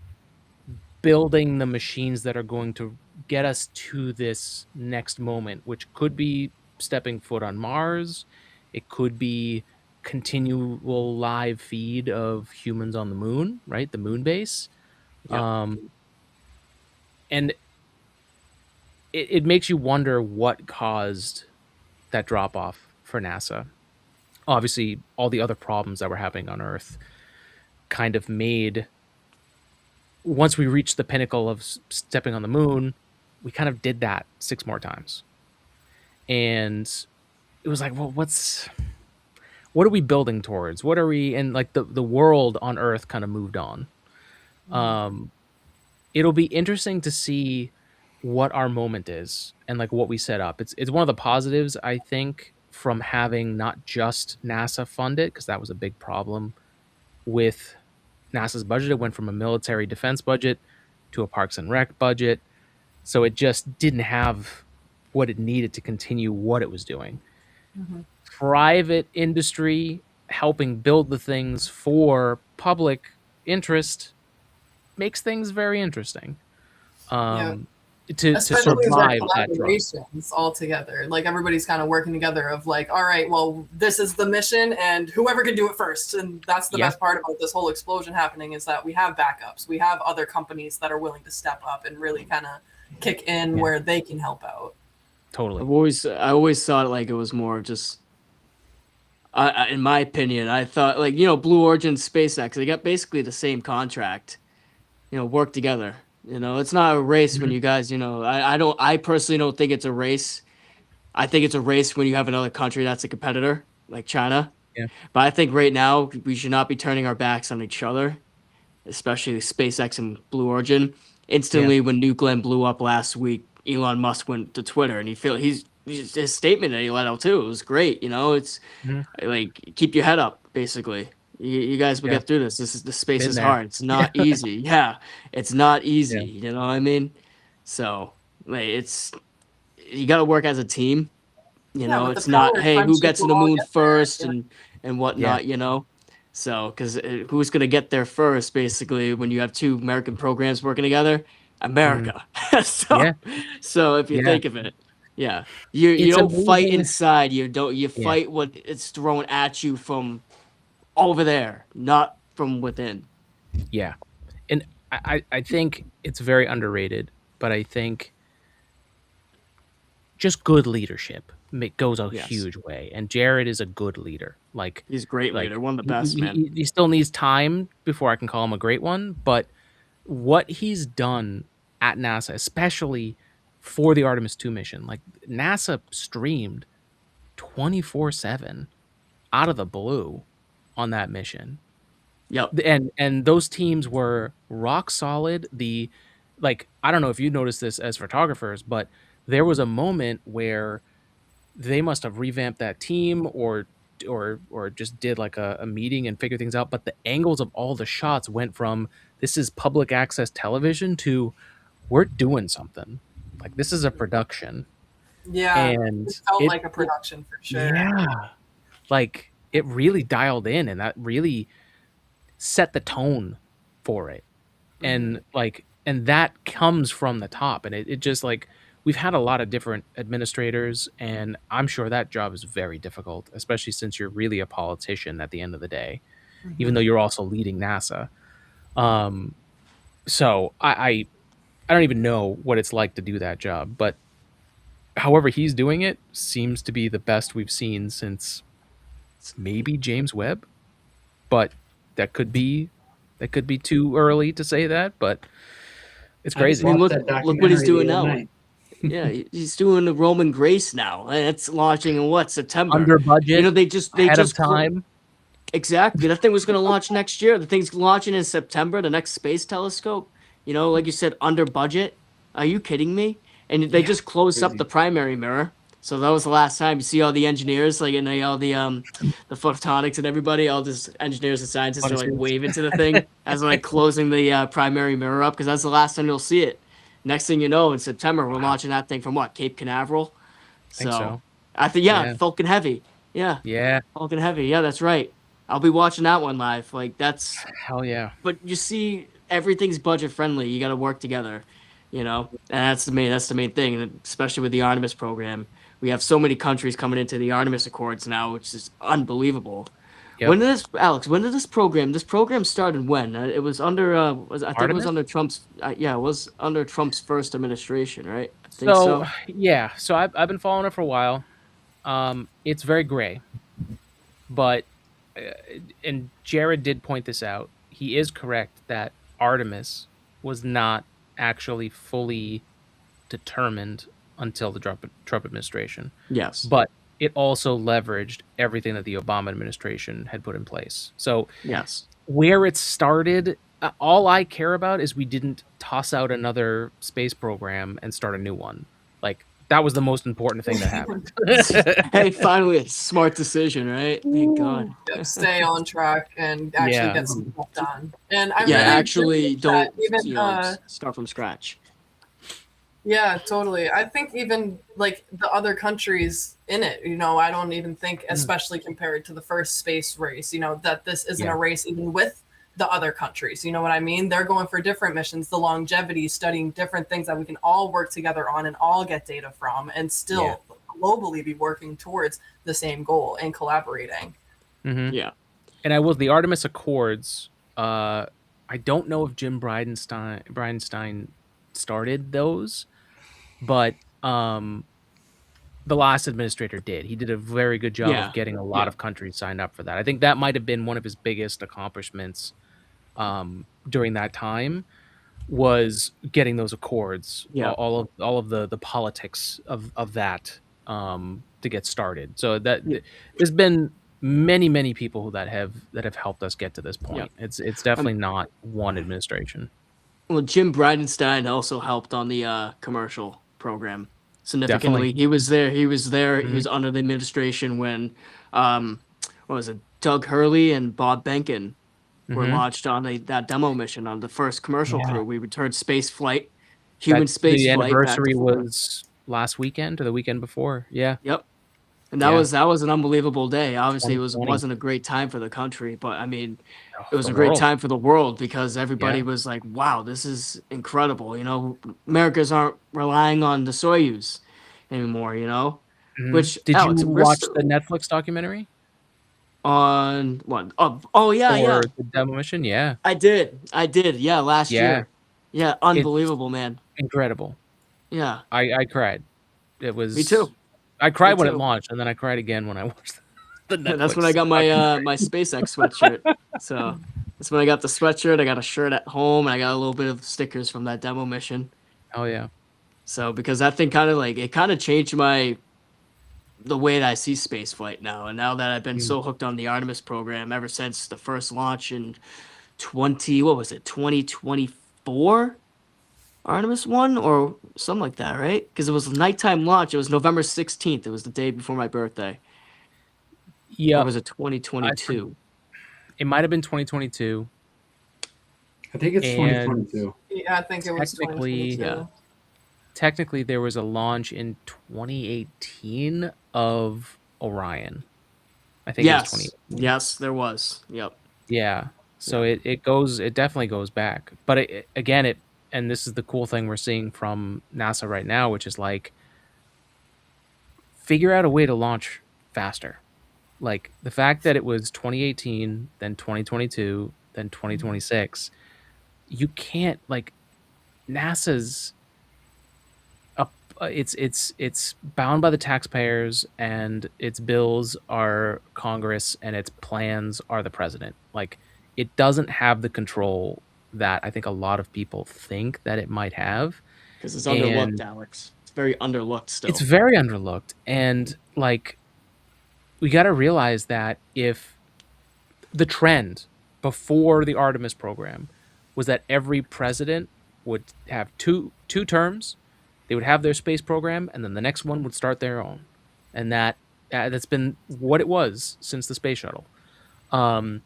building the machines that are going to get us to this next moment, which could be stepping foot on Mars. It could be continual live feed of humans on the moon, right? The moon base. Yep. And it makes you wonder what caused that drop off for NASA. Obviously, all the other problems that were happening on Earth kind of made, once we reached the pinnacle of stepping on the moon, we kind of did that 6 more times. And it was like, well, what are we building towards? What are we, and like the world on Earth kind of moved on. It'll be interesting to see what our moment is and like what we set up. It's one of the positives, I think, from having not just NASA fund it, because that was a big problem with NASA's budget. It went from a military defense budget to a Parks and Rec budget. So it just didn't have what it needed to continue what it was doing. Private industry helping build the things for public interest makes things very interesting. To Especially as our survive that drop. collaborations all together. Like everybody's kind of working together of like, all right, well, this is the mission and whoever can do it first. And that's the best part about this whole explosion happening, is that we have backups. We have other companies that are willing to step up and really kind of kick in where they can help out. Totally. I always thought like it was more just, in my opinion, I thought like, Blue Origin, SpaceX, they got basically the same contract, work together. It's not a race when you guys, I personally don't think it's a race. I think it's a race when you have another country that's a competitor, like China. Yeah. But I think right now we should not be turning our backs on each other, especially SpaceX and Blue Origin. Instantly, when New Glenn blew up last week, Elon Musk went to Twitter, and his statement that he let out too, it was great. It's like, keep your head up, basically. You guys will get through this. The space is hard. It's not easy. It's not easy. You know what I mean? So like, you got to work as a team. It's not, hey, who gets to the moon first and whatnot. So because who's gonna get there first? Basically, when you have 2 American programs working together, America. So if you think of it, you don't fight inside. You fight what it's thrown at you from over there, not from within. Yeah. And I think it's very underrated, but I think just good leadership goes a huge way. And Jared is a good leader. Like, he's a great leader, one of the best, man. He still needs time before I can call him a great one, but what he's done at NASA, especially for the Artemis 2 mission, like NASA streamed 24/7 out of the blue on that mission. Yep. And those teams were rock solid. I don't know if you noticed this as photographers, but there was a moment where they must have revamped that team or just did like a meeting and figured things out. But the angles of all the shots went from, this is public access television, to we're doing something. Like, this is a production. Yeah. And it felt like a production for sure. Yeah. Like, it really dialed in, and that really set the tone for it. And like, and that comes from the top, and it just like, we've had a lot of different administrators, and I'm sure that job is very difficult, especially since you're really a politician at the end of the day, even though you're also leading NASA. Um, so I don't even know what it's like to do that job, but however he's doing it seems to be the best we've seen since maybe James Webb. But that could be too early to say that, but it's I just crazy. I mean, watched look that look what he's documentary doing the other now. night. Yeah, he's doing the Roman Grace now, and it's launching in what, September? Under budget, You know, they just ahead of time. exactly. That thing was going to launch next year. The thing's launching in September. The next space telescope. You know, like you said, under budget. Are you kidding me? And they Yeah, just closed up crazy. the primary mirror. So that was the last time you see all the engineers, like, and all the photonics and everybody, all this engineers and scientists are like Honestly, waving to the thing as they're like closing the primary mirror up because that's the last time you'll see it. Next thing you know, in September, we're wow, launching that thing from what, Cape Canaveral? I think So so. I think, yeah, Yeah, Falcon Heavy. Yeah, yeah, Falcon Heavy. Yeah, that's right. I'll be watching that one live. Like that's, hell yeah. but you see, everything's budget friendly. You got to work together, you know, and that's the main thing. And especially with the Artemis program, we have so many countries coming into the Artemis Accords now, which is unbelievable. Yep. When did this program started? When it was under I think it was Artemis. under Trump's yeah, it was under Trump's first administration, right? I think So so. yeah, so I've been following it for a while. It's very gray, but uh, and Jared did point this out. He is correct that Artemis was not actually fully determined until the Trump administration, Yes. but it also leveraged everything that the Obama administration had put in place. So Yes. where it started, all I care about is we didn't toss out another space program and start a new one. Like that was the most important thing that happened. Hey, finally, a smart decision, right? Thank God. Stay on track and actually Yeah. get some stuff done. And I Yeah, really actually, appreciate that don't even start from scratch. yeah, totally. I think even like the other countries in it, I don't even think, especially compared to the first space race, that this isn't Yeah. a race even with the other countries. You know what I mean? They're going for different missions, the longevity, studying different things that we can all work together on and all get data from and still globally be working towards the same goal and collaborating. Mhm. Yeah. And I will the Artemis Accords. I don't know if Jim Bridenstine started those, but the last administrator did. He did a very good job Yeah. of getting a lot Yeah. of countries signed up for that. I think that might have been one of his biggest accomplishments during that time was getting those accords. Yeah. All of the politics of that to get started. So that there's been many people that have helped us get to this point. It's definitely not one administration. Well, Jim Bridenstine also helped on the commercial program significantly. Definitely. He was there. He was there. He Mhm. was under the administration when, what was it? Doug Hurley and Bob Behnken were Mhm. launched on that demo mission on the first commercial Yeah. crew. We returned space flight, human space The flight back to anniversary Florida. was last weekend or the weekend before. Yeah. Yep. And that Yeah. was an unbelievable day. Obviously, 2020. wasn't a great time for the country, but I mean, Oh, it was the a great world. time for the world because everybody Yeah. was like, "Wow, this is incredible!" You know, Americans aren't relying on the Soyuz anymore. You know, Mhm. which Did you Alex, watch the Netflix documentary on what? Oh yeah, yeah, for the demo mission? Yeah. I did, Yeah, last Yeah. year. Yeah, It's unbelievable, man. incredible. Yeah, I cried. It me too. was I Me cried when it too. launched, and then I cried again when I watched the That's when I Netflix got my documentary. my SpaceX sweatshirt. So that's when I got the sweatshirt. I got a shirt at home, and I got a little bit of stickers from that demo mission. Oh yeah. So because that thing kind of changed the way that I see space flight now. And now that I've been so hooked on the Artemis program ever since the first launch in 2024 Artemis 1 or something like that, right? Because it was a nighttime launch. It was November 16th. It was the day before my birthday. Or Yep. was it 2022? It might have been 2022. I think it's And 2022. Yeah, I think it was Technically, 2022. yeah. Technically, there was a launch in 2018 of Orion. I think it was 2018. Yes, there was. Yep. Yeah. So it definitely goes back. But again, and this is the cool thing we're seeing from NASA right now, which is like figure out a way to launch faster. Like the fact that it was 2018, then 2022, then 2026, you can't like NASA's up. It's bound by the taxpayers, and its bills are Congress, and its plans are the president. Like it doesn't have the control that I think a lot of people think that it might have. Because it's And underlooked, Alex. It's very underlooked still. it's very underlooked, and like we got to realize that if the trend before the Artemis program was that every president would have two terms, they would have their space program, and then the next one would start their own, and that's been what it was since the space shuttle. And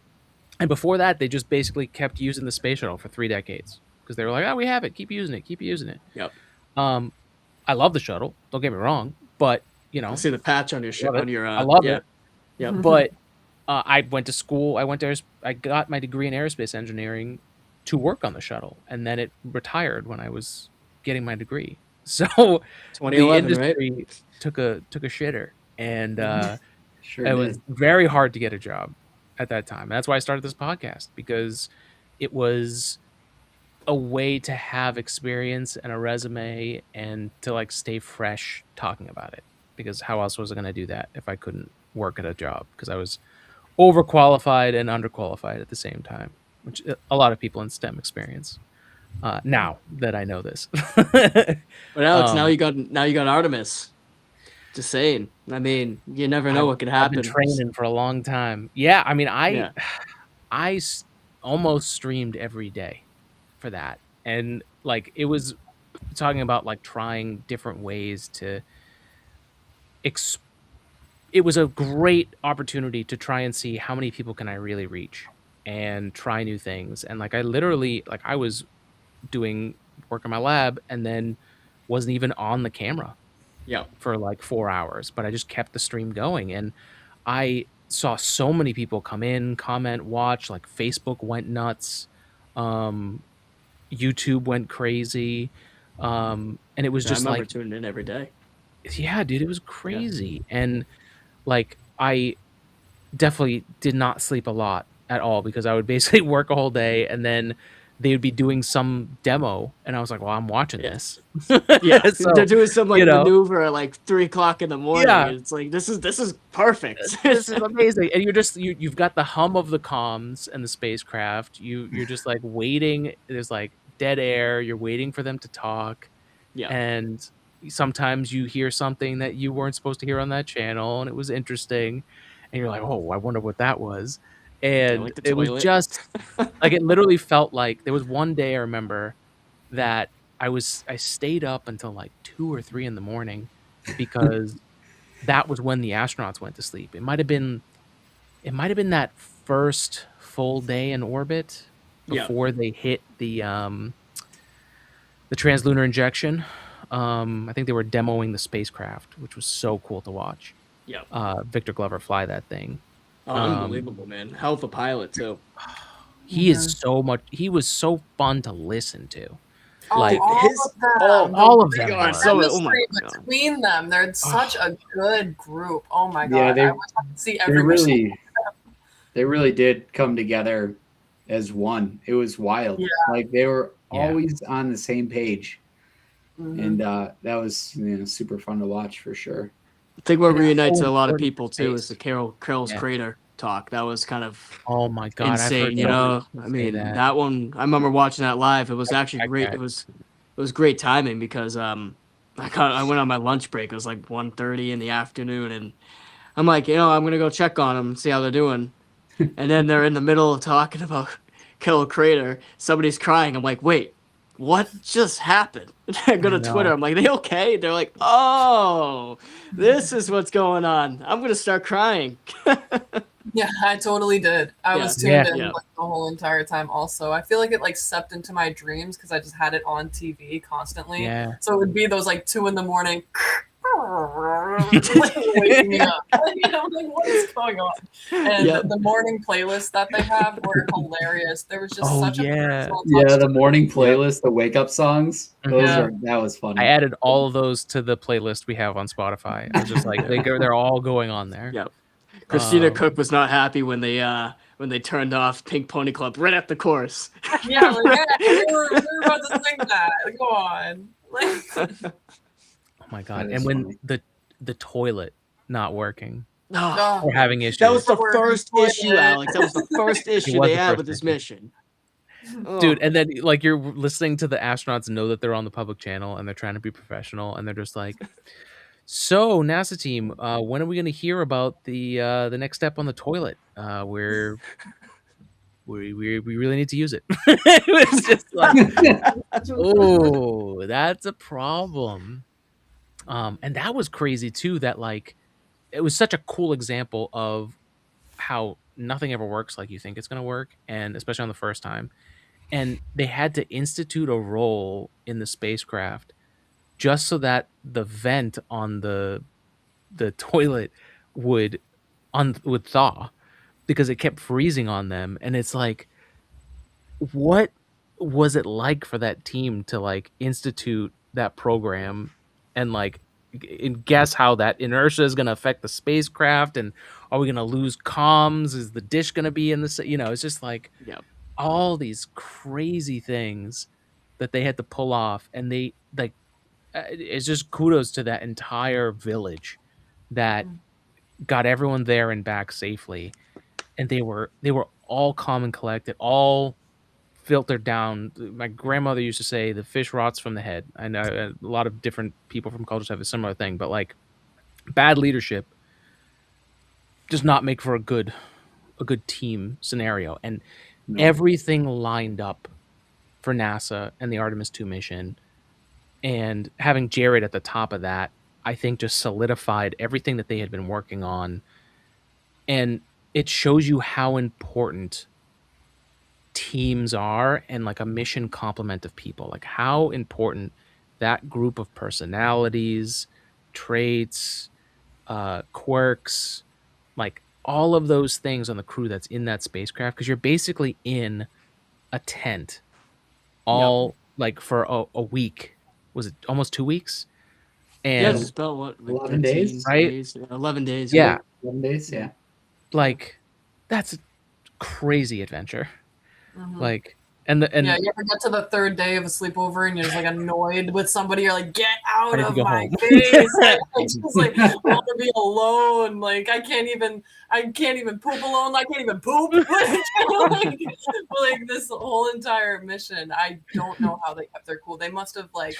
before that, they just basically kept using the space shuttle for 3 decades because they were like, "Oh, we have it. Keep using it. Keep using it." Yep. I love the shuttle. Don't get me wrong, but I see the patch on your love it. on your. I love yeah. it. Yep. But I went to school. I got my degree in aerospace engineering to work on the shuttle, and then it retired when I was getting my degree. So the 2011, industry right? took a shitter, and Sure it did. was very hard to get a job at that time. And that's why I started this podcast, because it was a way to have experience and a resume and to like stay fresh talking about it, because how else was I going to do that if I couldn't work at a job, because I was overqualified and underqualified at the same time, which a lot of people in STEM experience now that I know this. But Alex, Um, now you got Artemis. Just saying. I mean, you never know what could I've happen. been training for a long time. Yeah, I mean, Yeah. almost streamed every day for that, and like it was talking about like trying different ways to it was a great opportunity to try and see how many people can I really reach and try new things. And like I literally, like I was doing work in my lab and then wasn't even on the camera Yeah. for like 4 hours, but I just kept the stream going. And I saw so many people come in, comment, watch. Like Facebook went nuts, YouTube went crazy, and it was I just remember like, tuning in every day. yeah, dude, it was crazy. And like I definitely did not sleep a lot at all, because I would basically work a whole day and then they would be doing some demo and I was like, well, I'm watching Yeah. this. Yeah, So, they're doing some like you know, maneuver at like 3:00 in the morning. yeah, And it's like this is perfect. this is amazing. And you've got the hum of the comms and the spacecraft. You're just like waiting. There's like dead air. You're waiting for them to talk. Yeah. And sometimes you hear something that you weren't supposed to hear on that channel, and it was interesting. And you're like, oh, I wonder what that was. And like the it was toilet. just like, it literally felt like there was one day I remember that I stayed up until like 2 or 3 in the morning, because that was when the astronauts went to sleep. It might have been that first full day in orbit Yeah. before they hit the translunar injection. I think they were demoing the spacecraft, which was so cool to watch. Yeah. Victor Glover fly that thing. Oh, unbelievable, man. Hell of a pilot too. He is so much. He was so fun to listen to. Oh, Like all all of them. of them. God, were. so oh my Chemistry God. between them. They're such a good group. Oh my Yeah, god. I wish I could see They every really did come together as one. It was wild. Yeah. Like they were Yeah. always on the same page. Mhm. And that was super fun to watch for sure. I think what Yeah, reunites so a lot of important people too space. is the Carol's Yeah. Crater talk. That was kind of Oh my god! I've heard insane, you so many know. people I say mean, that. that one I remember watching that live. It was actually I great. bet. It was great timing because I went on my lunch break. It was like 1:30 in the afternoon, and I'm like, I'm gonna go check on them and see how they're doing. And then they're in the middle of talking about Carol Crater. Somebody's crying. I'm like, wait, what just happened? I go to Twitter. know. I'm like, they okay? They're like, oh, this is what's going on. I'm gonna start crying. Yeah, I totally did. I Yeah. was tuned Yeah. in Yeah. like the whole entire time also. I feel like it like stepped into my dreams because I just had it on TV constantly. Yeah. So it would be those like 2 in the morning like, waking me up. I'm like, what is going on? And Yep. the morning playlists that they have were hilarious. There was just Oh, such a yeah. personal touch Yeah, to the it. morning playlist, the wake up songs. Those Yeah. are that was funny. I added all of those to the playlist we have on Spotify. I was just like, they're all going on there. Yep. Christina Um, Cook was not happy when they turned off Pink Pony Club right at the chorus. Yeah, like, yeah, we were about to sing that. Go on. Like, Oh my god! That And is when funny. the toilet not working Oh, or having issues, that was the We're first toilet. issue, Alex. That was the first issue was they the had first with this issue. mission. Oh. dude. And then like you're listening to the astronauts know that they're on the public channel and they're trying to be professional, and they're just like, "So NASA team, when are we going to hear about the next step on the toilet? We really need to use it." It was just like, oh, that's a problem. And that was crazy too. That like it was such a cool example of how nothing ever works like you think it's going to work, and especially on the first time. And they had to institute a role in the spacecraft just so that the vent on the toilet would would thaw because it kept freezing on them. And it's like, what was it like for that team to like institute that program and like and guess how that inertia is going to affect the spacecraft, and are we going to lose comms, is the dish going to be in the it's just like Yep. all these crazy things that they had to pull off. And they like it's just kudos to that entire village that got everyone there and back safely. And they were all calm and collected, all filtered down. My grandmother used to say the fish rots from the head. I know a lot of different people from cultures have a similar thing, but like bad leadership does not make for a good team scenario. And No. everything lined up for NASA and the Artemis 2 mission, and having Jared at the top of that, I think just solidified everything that they had been working on. And it shows you how important teams are, and like a mission complement of people, like how important that group of personalities, traits, quirks, like all of those things on the crew that's in that spacecraft, because you're basically in a tent all like for a week. Was it almost 2 weeks? Yeah, And it's about what, like 11 13 days? Right? 11 days. yeah, 11 days, yeah. like that's a crazy adventure. Mhm. Like, and yeah, you ever get to the third day of a sleepover and you're just like annoyed with somebody? You're like, get out Ready to of go my home. face! Like, I just like I want to be alone. Like I can't even poop alone. I can't even poop. like this whole entire mission. I don't know how they kept their cool. They must have like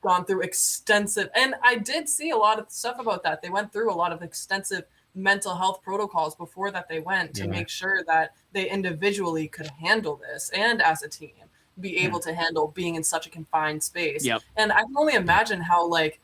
gone through extensive, and I did see a lot of stuff about that. They went through a lot of extensive mental health protocols before that they went to Yeah. make sure that they individually could handle this and as a team be able to handle being in such a confined space. Yep. And I can only imagine how like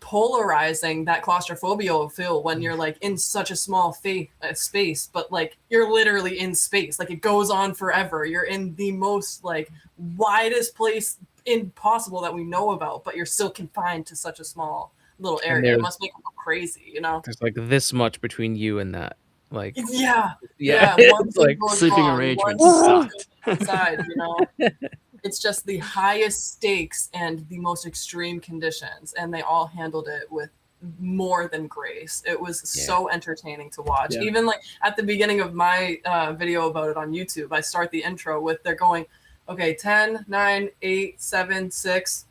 polarizing that claustrophobia will feel when you're like in such a small space, but like you're literally in space, like it goes on forever. You're in the most like widest place impossible that we know about, but you're still confined to such a small little area. It must make them go crazy, you know? there's like this much between you and that. Like, Yeah. yeah, One it's thing like goes sleeping wrong, arrangements one thing sucked. goes inside, you know? It's just the highest stakes and the most extreme conditions, and they all handled it with more than grace. It was so entertaining to watch. Yeah. Even like at the beginning of my video about it on YouTube, I start the intro with they're going, okay, 10, 9, 8, 7, 6.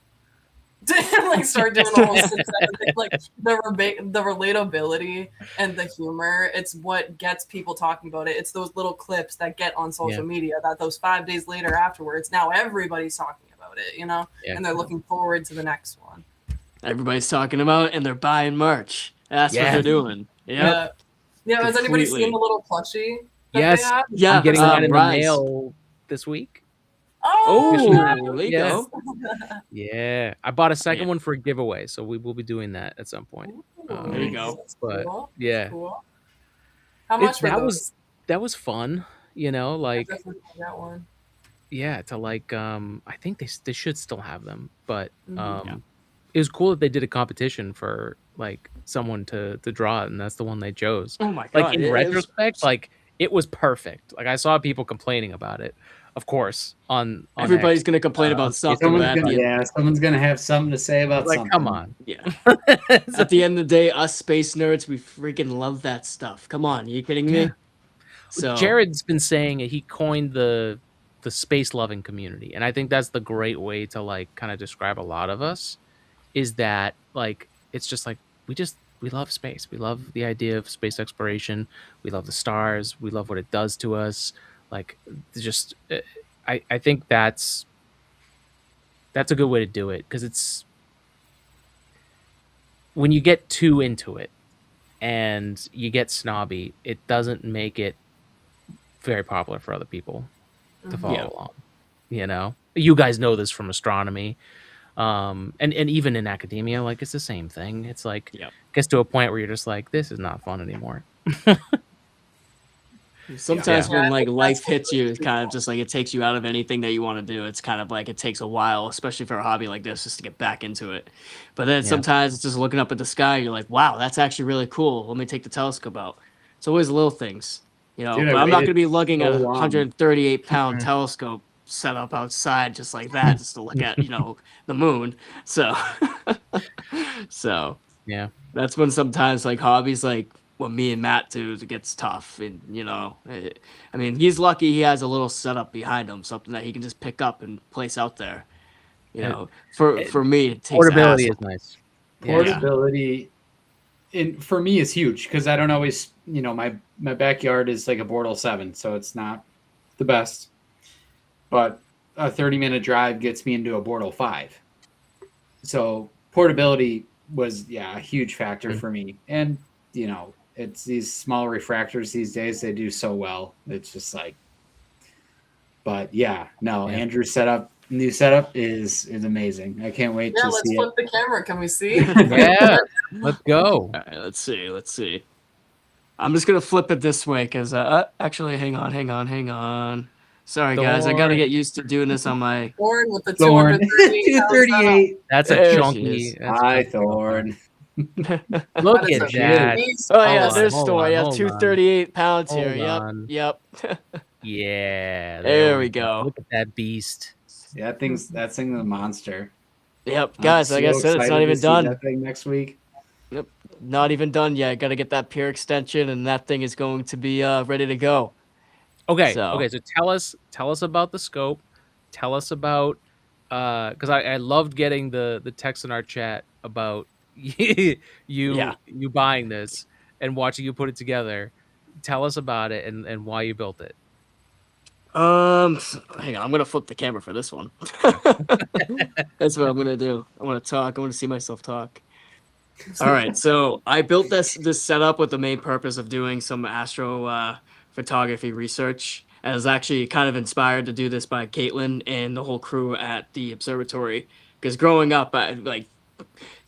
Like start doing the whole 6, 7, like the relatability and the humor. It's what gets people talking about it. It's those little clips that get on social media that those 5 days later afterwards, now everybody's talking about it, you know, and they're looking forward to the next one. Everybody's talking about it, and they're buying merch. That's what they're doing. Yep. Yeah. Has anybody Completely. seen the little plushie that Yes. they have? Yeah. I'm getting mine in the Rise. mail this week. Oh, nice. there you Yes. go. Yeah, I bought a second Yeah. one for a giveaway, so we will be doing that at some point. There you go. That's But cool. yeah, Cool. How much for that those? was fun. You know, like Definitely that one. yeah, to like I think they should still have them, but Mhm. Yeah. it was cool that they did a competition for like someone to draw it, and that's the one they chose. Oh my Like god! in It was, retrospect, like it was perfect. Like I saw people complaining about it, of course, on everybody's X. gonna complain about something, but at the end, Someone's gonna have something to say about Like, something. come on. yeah, at the end of the day, us space nerds, we freaking love that stuff. Come on, you kidding me? Yeah. So Jared's been saying he coined the space loving community, and I think that's the great way to like kind of describe a lot of us. Is that like it's just like we love space. We love the idea of space exploration. We love the stars. We love what it does to us. Like just I think that's a good way to do it, because it's when you get too into it and you get snobby, it doesn't make it very popular for other people to follow Yeah. along. You know, you guys know this from astronomy, and even in academia, like it's the same thing. It's like Yep. gets to a point where you're just like, this is not fun anymore. sometimes Yeah. when I like think life that's hits you, it's what kind of just like it takes you out of anything that you want to do. It's kind of like it takes a while, especially for a hobby like this, just to get back into it. But then Yeah. sometimes it's just looking up at the sky. You're like, wow, that's actually really cool. Let me take the telescope out. It's always little things, you know. Dude, I but I'm not waited going to be lugging so a long. 138-pound telescope set up outside just like that, just to look at the moon. So, so Yeah. that's when sometimes like hobbies like what me and Matt do, it gets tough. And I mean, he's lucky he has a little setup behind him, something that he can just pick up and place out there. For me, it takes Portability hassle. is nice. Yeah. Portability, for me, is huge because I don't always, my backyard is like a Bortle 7, so it's not the best. But a 30-minute drive gets me into a Bortle 5. So portability was, a huge factor for me. And, it's these small refractors these days, they do so well. It's just like, but Andrew's new setup is amazing. I can't wait to let's see flip the camera. Can we see? Yeah. Let's go. All right, let's see. I'm just gonna flip it this way because actually, hang on. Sorry, guys, I gotta Thorn. get used to doing this on my. Thorn with the Thorn. 238. That's a There she chunky. is. That's Hi, chunky. Thorn. Look That is at a that. beast. Oh yeah, Hold on, there's hold Story. on, Yeah, hold on. 238 pounds here. Hold Yep. on. Yeah. There we go. Look at that beast. Yeah, that thing's a monster. Yep, guys. I'm Like I so said, it's excited not to even see done. That thing next week. Not even done yet. Got to get that peer extension, and that thing is going to be ready to go. Okay. So- Okay. So tell us about the scope. Tell us about because I loved getting the text in our chat about you buying this and watching you put it together. Tell us about it and why you built it. Hang on. I'm gonna flip the camera for this one. That's what I'm gonna do. I want to talk. I want to see myself talk. All right, so I built this setup with the main purpose of doing some astro photography research. I was actually kind of inspired to do this by Caitlin and the whole crew at the observatory. Because growing up,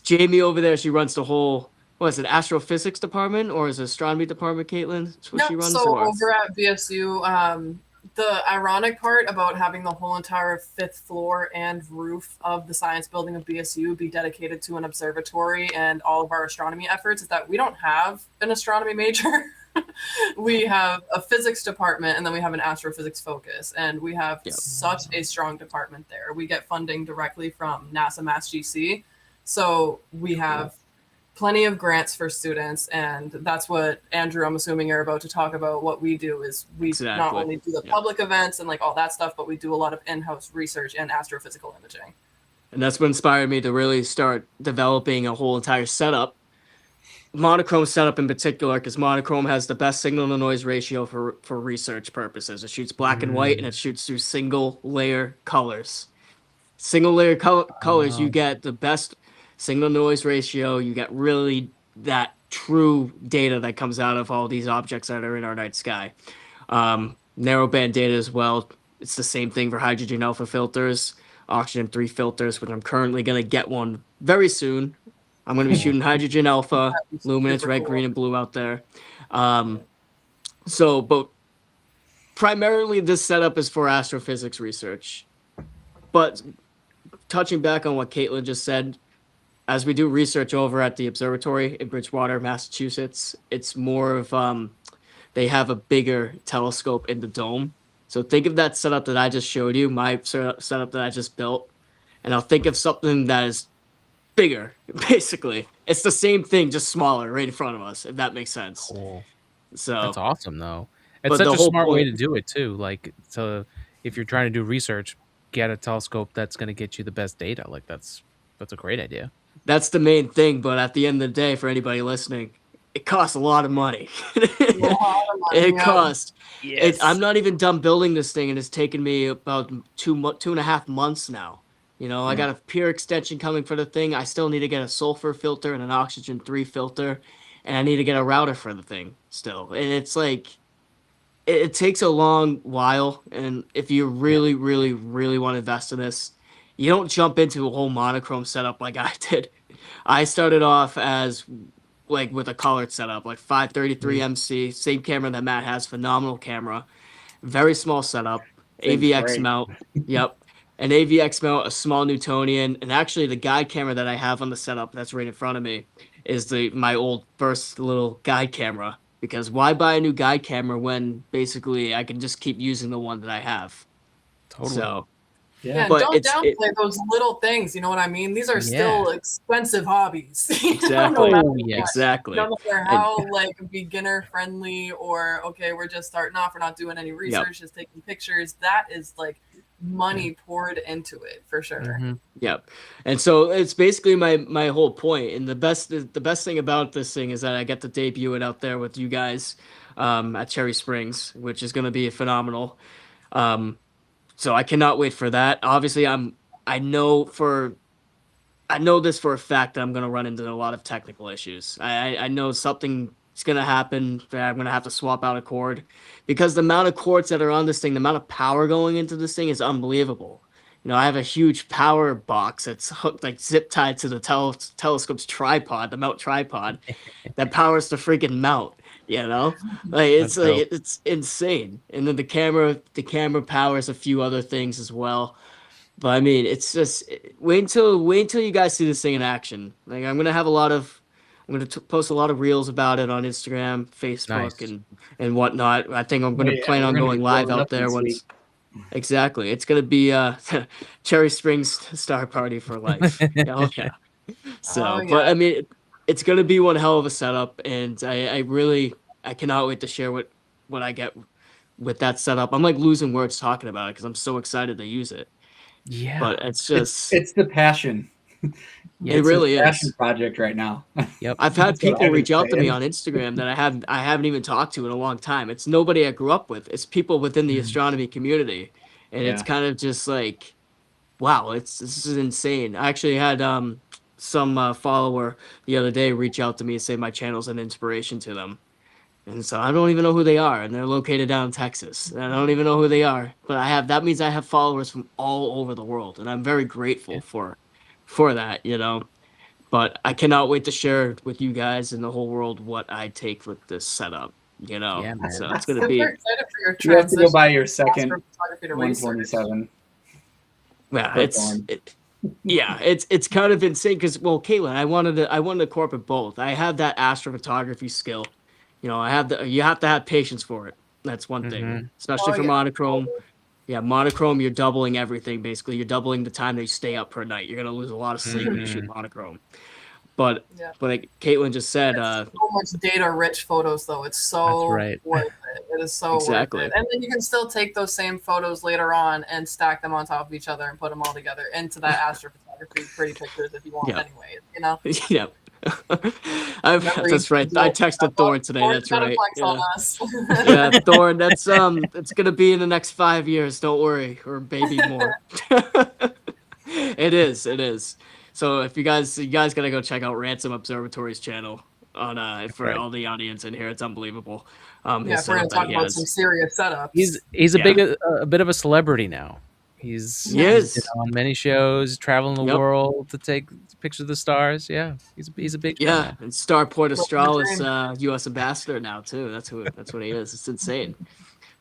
Jamie over there, she runs the whole astrophysics department, or is it astronomy department? Caitlin, that's what she runs. So or? over at BSU, the ironic part about having the whole entire 5th floor and roof of the science building of BSU be dedicated to an observatory and all of our astronomy efforts is that we don't have an astronomy major. We have a physics department, and then we have an astrophysics focus, and we have such a strong department there. We get funding directly from NASA Mass GC, so we have plenty of grants for students, and that's what Andrew, I'm assuming you're about to talk about. What we do is we not only do the public events and like all that stuff, but we do a lot of in-house research and astrophysical imaging. And that's what inspired me to really start developing a whole entire setup. Monochrome setup in particular, because monochrome has the best signal to noise ratio for research purposes. It shoots black and white, and it shoots through single layer colors. Single layer colors, you get the best signal noise ratio. You get really that true data that comes out of all these objects that are in our night sky. Narrowband data as well. It's the same thing for hydrogen alpha filters, oxygen 3 filters, which I'm currently going to get one very soon. I'm going to be shooting hydrogen alpha, luminance, red, green, and blue out there. But primarily this setup is for astrophysics research. But touching back on what Caitlin just said, as we do research over at the observatory in Bridgewater, Massachusetts, it's more of they have a bigger telescope in the dome. So think of that setup that I just showed you, my setup that I just built, and I'll think of something that is bigger. Basically, it's the same thing, just smaller, right in front of us. If that makes sense. Cool. So That's awesome, though. It's but such the a whole smart way point, to do it too. Like, so if you're trying to do research, get a telescope that's going to get you the best data. Like, that's a great idea. that's the main thing. But at the end of the day, for anybody listening, it costs a lot of money. It Yeah. costs. I'm not even done building this thing, and it's taken me about 2.5 months now. You know, I got a peer extension coming for the thing. I still need to get a sulfur filter and an oxygen 3 filter, and I need to get a router for the thing still. And it's like, it takes a long while. And if you really, really, really want to invest in this, you don't jump into a whole monochrome setup like I did. I started off as like with a colored setup, like 533 MC, same camera that Matt has, phenomenal camera, very small setup, Thing's AVX great. mount, yep, an AVX mount, a small Newtonian, and actually the guide camera that I have on the setup that's right in front of me is my old first little guide camera, because why buy a new guide camera when basically I can just keep using the one that I have. Totally. So Yeah, But don't it's- downplay those little things. You know what I mean? These are still expensive hobbies. Exactly. Oh, yeah. Exactly. No matter how like beginner friendly or okay, we're just starting off, we're not doing any research, just taking pictures. That is like money poured into it for sure. Mhm. Yep. And so it's basically my whole point. And the best thing about this thing is that I get to debut it out there with you guys at Cherry Springs, which is going to be phenomenal. So I cannot wait for that. Obviously, I know this for a fact that I'm going to run into a lot of technical issues. I know something is going to happen that I'm going to have to swap out a cord, because the amount of cords that are on this thing, the amount of power going into this thing is unbelievable. You know, I have a huge power box that's hooked, like zip tied to the telescope's tripod, the mount tripod, that powers the freaking mount. You know, like That's dope. it's insane. And then the camera powers a few other things as well. But I mean, it's just wait until you guys see this thing in action. Like I'm gonna post a lot of reels about it on Instagram, Facebook, Nice. and whatnot. I think I'm gonna Yeah, plan we're on gonna going be live blowing out up there this once. week. Exactly, it's gonna be Cherry Springs Star Party for life. Oh yeah. So, Oh, but yeah. I mean, it's gonna be one hell of a setup, and I cannot wait to share what I get with that setup. I'm like losing words talking about it because I'm so excited to use it. Yeah. But it's just It's the passion. Yeah, it It's really his passion is. project right now. Yep. I've had That's what people I've been reach out to me saying. on Instagram that I haven't even talked to in a long time. It's nobody I grew up with. It's people within the Mhm. astronomy community, and it's Yeah. kind of just like, wow, this is insane. I actually had some follower the other day reach out to me and say my channel's an inspiration to them. And so I don't even know who they are, and they're located down in Texas. And I don't even know who they are, but that means I have followers from all over the world, and I'm very grateful Yeah. for that, you know. But I cannot wait to share with you guys and the whole world what I take with this setup, you know. Yeah, man. So I'm it's gonna super be excited for your You have to transition go buy your from second astrophotography to research. 127. yeah, for it's Thorn. it's kind of insane because Caitlin, I wanted to incorporate both. I have that astrophotography skill. You know, you have to have patience for it. That's one thing, Mhm. especially Oh, for yeah. monochrome. Yeah, monochrome, you're doubling everything basically. You're doubling the time that you stay up per night. You're gonna lose a lot of sleep when you shoot monochrome. But Yeah. like Caitlin just said, It's so much data-rich photos, though. It's so right. worth it. It is so Exactly. worth it. And then you can still take those same photos later on and stack them on top of each other and put them all together into that astrophotography pretty pictures if you want. Yeah. Anyway, you know. yeah. That's right. I texted Thorn today. Thorn's That's gonna right. flex Yeah. on us. Yeah, Thorn. That's it's gonna be in the next 5 years. Don't worry, or maybe more. It is. So if you guys gotta go check out Ransom Observatory's channel on for right. all the audience in here. It's unbelievable. Yeah, His if we're setup gonna that talk he about has. some serious setups. He's Yeah. a bit of a celebrity now. He's He he's is. been on many shows, traveling the Yep. world to take pictures of the stars. Yeah, he's a big show Yeah, now. and Starport Australis dream. U.S. ambassador now too. That's what he is. It's insane.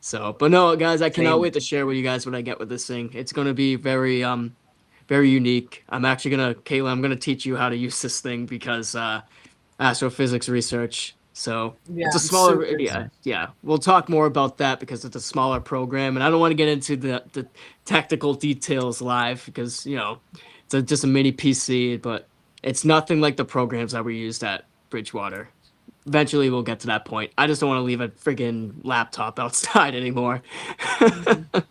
So, but no, guys, I cannot Same. wait to share with you guys what I get with this thing. It's going to be very very unique. I'm actually gonna, Kayla, I'm gonna teach you how to use this thing because astrophysics research. So Yeah, it's a I'm smaller, super yeah, excited. yeah. We'll talk more about that because it's a smaller program, and I don't want to get into the technical details live because it's just a mini PC, but it's nothing like the programs that we used at Bridgewater. Eventually, we'll get to that point. I just don't want to leave a friggin' laptop outside anymore. Mhm.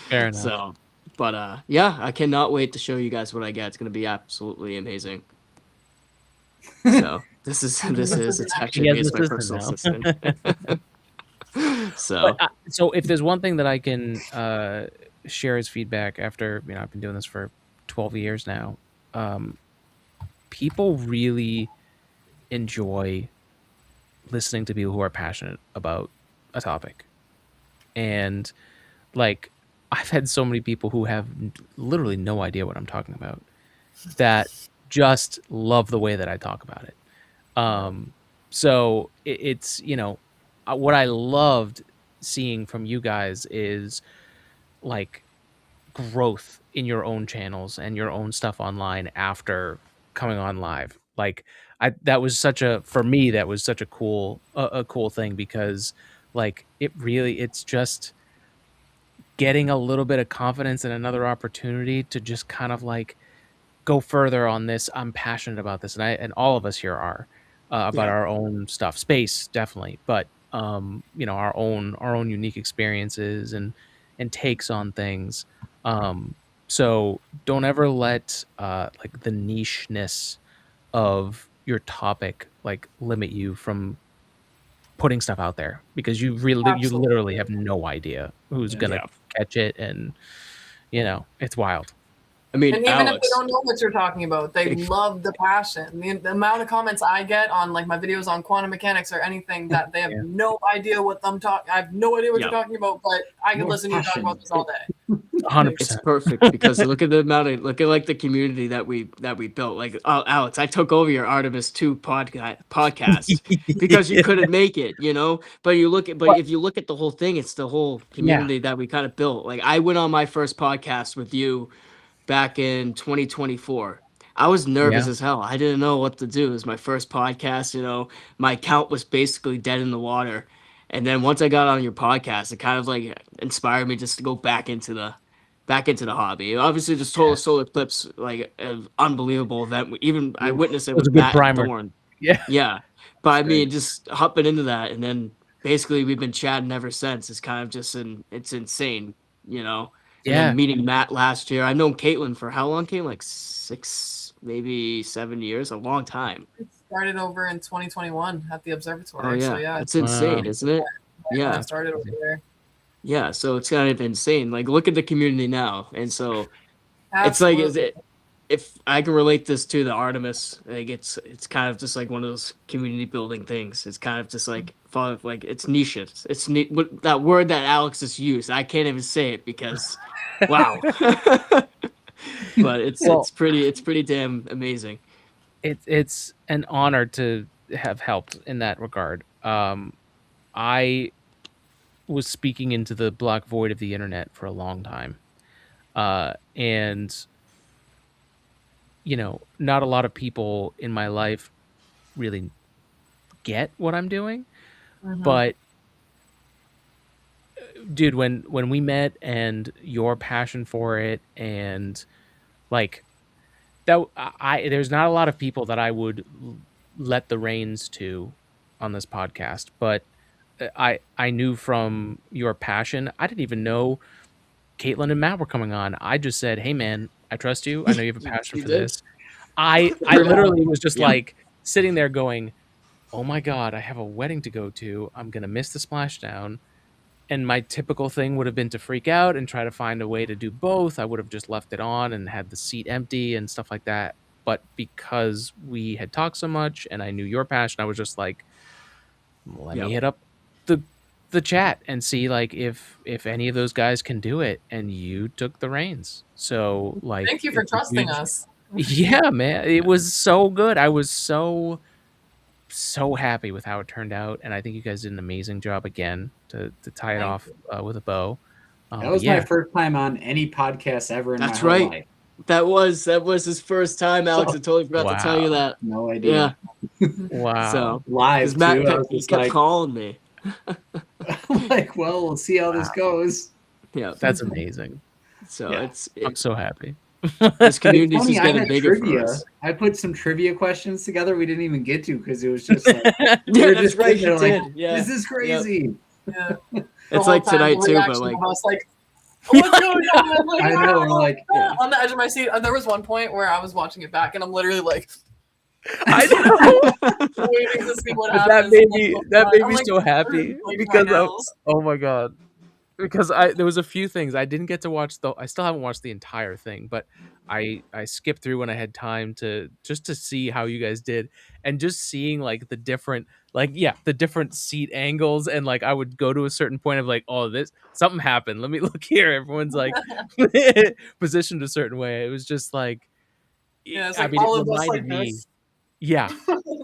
Fair enough. So, but yeah, I cannot wait to show you guys what I get. It's gonna be absolutely amazing. So it's actually He has me. an It's my assistant personal now. assistant. But So so if there's one thing that I can share as feedback after I've been doing this for 12 years now, um, people really enjoy listening to people who are passionate about a topic, and like I've had so many people who have literally no idea what I'm talking about that just love the way that I talk about it. So it's what I loved seeing from you guys is like growth in your own channels and your own stuff online after coming on live. Like that was such a for me that was such a cool thing because like it's just getting a little bit of confidence and another opportunity to just kind of like go further on this. I'm passionate about this, and all of us here are about yeah, our own stuff. Space definitely, but our own unique experiences and takes on things. Um, so don't ever let like the nicheness of your topic like limit you from putting stuff out there because you literally have Absolutely. no idea who's Yeah. gonna yeah. catch it, and it's wild. I mean, And even if they Alex. don't know what you're talking about, they love the passion. The amount of comments I get on like my videos on quantum mechanics or anything that they have Yeah. no idea what I'm talking. I have no idea what Yeah. you're talking about, but I can More listen to you talk passion. about this all day. 'It's 100%. perfect because look at the amount of look at like the community that we built. Like, oh, Alex, I took over your Artemis 2 podcast because you couldn't make it, But What? if you look at the whole thing, it's the whole Yeah. community that we kind of built. Like, I went on my first podcast with you back in 2024. I was nervous Yeah. as hell. I didn't know what to do. It was my first podcast. My account was basically dead in the water. And then once I got on your podcast, it kind of like inspired me just to go back into the hobby. Obviously, just total Yeah. solar eclipse, like an unbelievable event. Even I Oof. witnessed it That was with a good Matt and primer. Thorn. Yeah. Yeah, but That's I mean, great. just hopping into that, and then basically we've been chatting ever since. It's kind of it's insane, you know. And then Yeah. meeting Matt last year, I've known Caitlin for how long? Caitlin, like 6, maybe 7 years, a long time. It started over in 2021 at the Oh observatory. So yeah, yeah, that's Wow. insane, isn't it? right when I Yeah, That's started over crazy. there. yeah. So it's kind of insane. Like, look at the community now, and so it's like, is Absolutely. it? If I can relate this to the Artemis, like it's kind of just like one of those community building things. It's kind of just like like it's niche. It's neat. That word that Alex just used. I can't even say it because, wow. But it's Well, it's pretty damn amazing. it's an honor to have helped in that regard. I was speaking into the black void of the internet for a long time. And not a lot of people in my life really get what I'm doing, Mhm. but dude, when we met and your passion for it and like that I there's not a lot of people that I would let the reins to on this podcast, but I knew from your passion. I didn't even know Caitlin and Matt were coming on. I just said, "Hey man, I trust you. I know you have a passion You for did? this." I Yeah. literally was just Yeah. like sitting there going, "Oh my god, I have a wedding to go to. I'm going to miss the splashdown." And my typical thing would have been to freak out and try to find a way to do both. I would have just left it on and had the seat empty and stuff like that. But because we had talked so much and I knew your passion, I was just like, let me Yep. hit up the chat and see like if any of those guys can do it. And you took the reins. So like Thank you for it's a trusting huge us. yeah, man. It was so good. I was so happy with how it turned out, and I think you guys did an amazing job again to tie it Thank off you. with a bow. That But was my yeah, first time on any podcast ever in my That's whole right. life. That was his first time, Alex. I totally forgot to tell you Wow. that. No idea. Yeah. Wow. So Live because Matt too. I was he just kept like, calling me. like, well, we'll see how this goes. Yeah. That's amazing. So Yeah. I'm so happy. this It's community's funny, just I getting had bigger for trivia. us. I put some trivia questions together we didn't even get to because it was just like, Yeah, we were that's just right. sitting You there like, did. Yeah. this is crazy. Yeah. The It's whole like time, tonight the too, but reaction like of us, like, what's going on? Like, I know, we're like, yeah. on the edge of my seat. There was one point where I was watching it back, and I'm literally like I know. waiting to see what But happens. that made I'm me like, so happy like my because nails. oh my god. Because there was a few things I didn't get to watch though. I still haven't watched the entire thing, but I skipped through when I had time to just to see how you guys did, and just seeing like the different the different seat angles, and like I would go to a certain point of like, oh, this something happened. Let me look here. Everyone's like positioned a certain way. It was just like Yeah, it's I like mean, it all of us reminded like me. this. Yeah,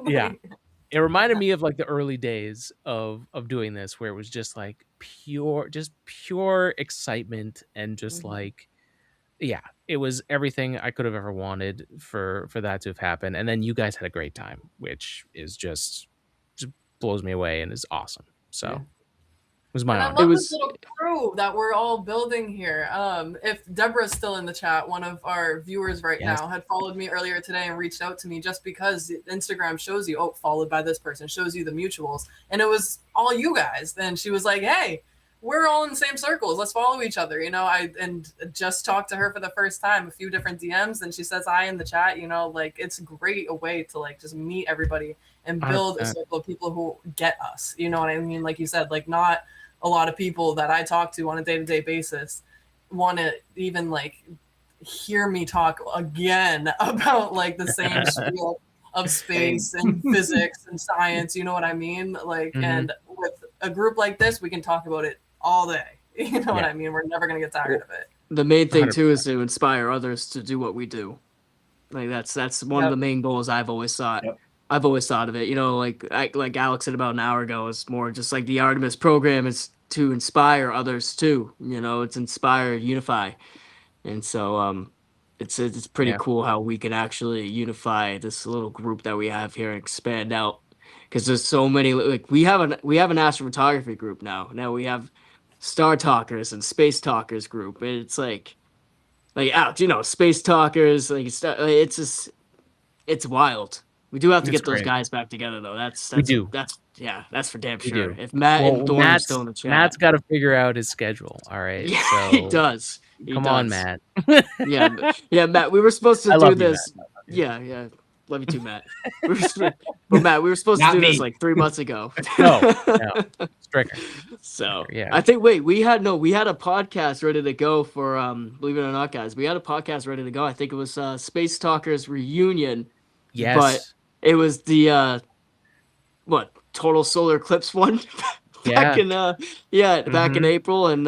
yeah. Like, It reminded me of like the early days of doing this, where it was just like pure excitement, and just mhm. like yeah, it was everything I could have ever wanted for that to have happened. And then you guys had a great time, which is just blows me away and is awesome. So Yeah. it was my And I honor. It love was this little crew that we're all building here. If Deborah's still in the chat, one of our viewers right Yes. now had followed me earlier today and reached out to me just because Instagram shows you, oh, followed by this person, shows you the mutuals. And it was all you guys. And she was like, hey, we're all in the same circles. Let's follow each other. I just talked to her for the first time, a few different DMs, and she says hi in the chat. Like it's great a way to like just meet everybody and build a 100%. circle of people who get us. You know what I mean? Like you said, like not a lot of people that I talk to on a day-to-day basis want to even like hear me talk again about like the same spiel of space and physics and science. You know what I mean? Like, Mhm. and with a group like this, we can talk about it all day. You know what Yeah. I mean? We're never gonna get tired of it. the main thing 100%. too is to inspire others to do what we do. Like that's one of Yep. the main goals I've always thought. Yep. I've always thought of it. Like Alex said about an hour ago, it's more just like the Artemis program is to inspire others too. It's inspire, unify, and so it's pretty Yeah. cool how we can actually unify this little group that we have here and expand out. Because there's so many, like we have an astrophotography group now. Now we have Star Talkers and Space Talkers group. And it's like Alex, Space Talkers, it's just it's wild. We do have to It's get those great. guys back together though. We do. That's for damn We sure. do. If Matt and Thorne are still in the Matt's chat. got to figure out his schedule. All right. Yeah, So he does. He come does. on, Matt. Yeah, yeah, Matt. We were supposed to I do love you, this. Matt. I love you. Yeah. Love you too, Matt. But Matt, we were supposed to Not do this me. like 3 months ago. No, Stricker. So Yeah. I think we had a podcast ready to go for believe it or not, guys. We had a podcast ready to go. I think it was Space Talkers reunion. Yes. But it was the total solar eclipse one back in back in April, and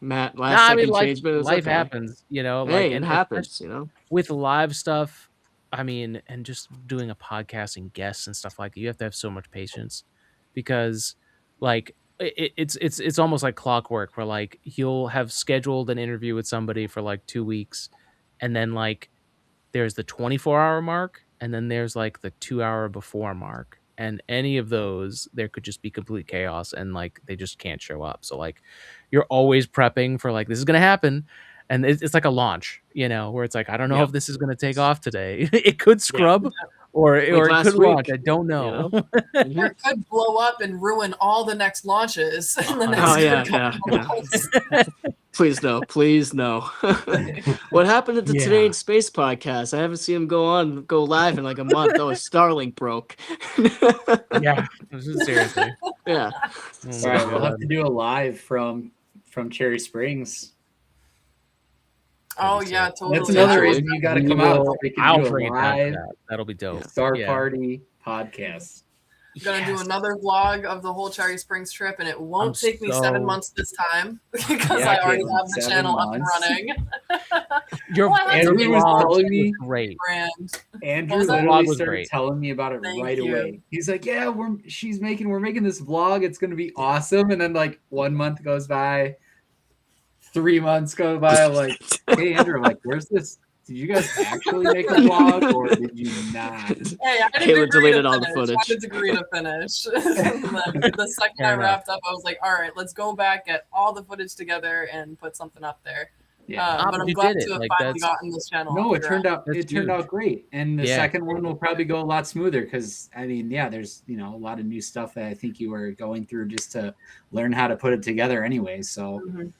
Matt last second changement. It was life okay. happens, Hey, it and happens, with live stuff. I mean, and just doing a podcast and guests and stuff like that, you have to have so much patience, because like it's almost like clockwork, where like you'll have scheduled an interview with somebody for like 2 weeks, and then like there's the 24-hour mark, and then there's like the 2-hour before mark, and any of those there could just be complete chaos, and like they just can't show up. So like you're always prepping for like this is gonna happen, and it's like a launch, where it's like I don't know Yep. if this is gonna take off today. It could scrub, or it last could week, launch. I don't know. Or it could blow up and ruin all the next launches in the next Oh, yeah, couple of months. Please no. What happened at the Yeah. Today in Space podcast? I haven't seen him go live in like a month. Oh, his Starlink broke. Yeah, seriously. Yeah. Oh All my right, we'll God. have to do a live from Cherry Springs. Oh That'd be yeah, sick. totally. That's another Yeah. reason you got to We come out. will- So we can I'll do a bring it down to live that. That'll be dope. Star Yeah. Party podcast. Gonna do another vlog of the whole Cherry Springs trip, and it won't I'm take me so- 7 months this time because Yeah, I already Caitlin, have the 7 channel up and months. running. Your Well, I had Andrew to was vlog telling was me- great. brand. Andrew was that? literally Vlog was started great. telling me about it Thank right you. away. He's like, "Yeah, we're making this vlog. It's gonna be awesome." And then like 1 month goes by, 3 months go by. I'm like, hey Andrew, I'm like, where's this? Did you guys actually make a vlog or did you not? Hey, I had a Caleb degree deleted to all the finish. I footage. had a degree to finish. And then the second Fair I enough. wrapped up, I was like, all right, let's go back, get all the footage together, and put something up there. Yeah. But but I'm you glad did it. to have Like, finally that's gotten this channel. No, off it the turned ground. out That's it turned huge. out great, and the Yeah. second one will probably go a lot smoother because I mean, yeah, there's a lot of new stuff that I think you were going through just to learn how to put it together anyway. So Mhm.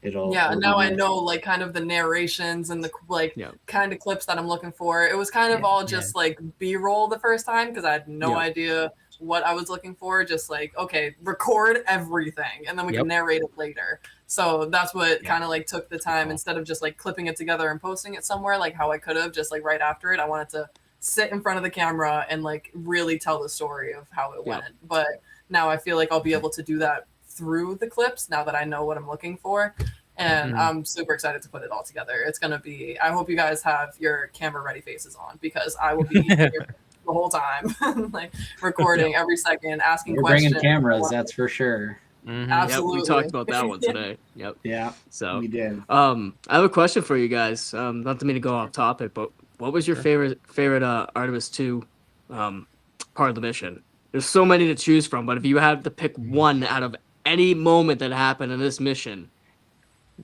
it'll Yeah, it'll now be I nice. know like kind of the narrations and the like Yeah. kind of clips that I'm looking for. It was kind of Yeah. all just like B-roll the first time because I had no Yeah. idea what I was looking for. Just like, okay, record everything and then we Yep. can narrate it later. So that's what Yeah. kind of like took the time Cool. instead of just like clipping it together and posting it somewhere like how I could have just like right after it. I wanted to sit in front of the camera and like really tell the story of how it Yeah. went. But now I feel like I'll be able to do that through the clips now that I know what I'm looking for. And Mhm. I'm super excited to put it all together. It's gonna be. I hope you guys have your camera ready faces on because I will be here the whole time, like recording every second, asking We're questions. bringing cameras, that's for sure. Mhm. Yep, Absolutely. we talked about that one today. Yep. Yeah, So, we did. I have a question for you guys. Not to mean to go off topic, but what was your Sure. favorite Artemis 2 part of the mission? There's so many to choose from, but if you had to pick one out of any moment that happened in this mission,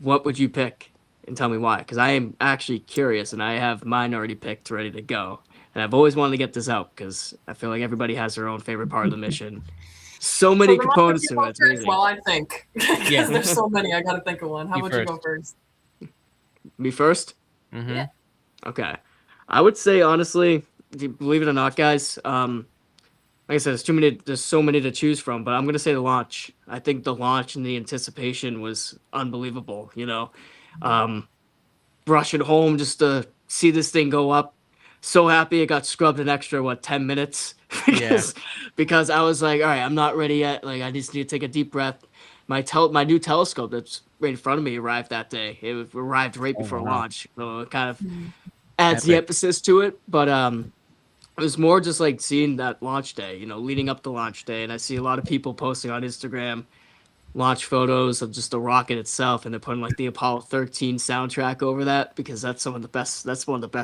what would you pick? And tell me why, because I am actually curious, and I have mine already picked, ready to go. And I've always wanted to get this out because I feel like everybody has their own favorite part of the mission. So many So components you to go it. It's first amazing. while I think, because Yeah. there's so many. I gotta think of one. How You about you go first? Me first? Mhm. Yeah. Okay. I would say honestly, believe it or not, guys, like I said, there's so many to choose from, but I'm gonna say the launch. I think the launch and the anticipation was unbelievable, rushing home just to see this thing go up. So happy it got scrubbed an extra 10 minutes because I was like, all right, I'm not ready yet. Like I just need to take a deep breath. My new telescope that's right in front of me arrived that day. It arrived right Oh, before wow. launch, so it kind of adds the Epic. emphasis to it. But it was more just like seeing that launch day, leading up to launch day, and I see a lot of people posting on Instagram launch photos of just the rocket itself, and they're putting like the Apollo 13 soundtrack over that because that's one of the best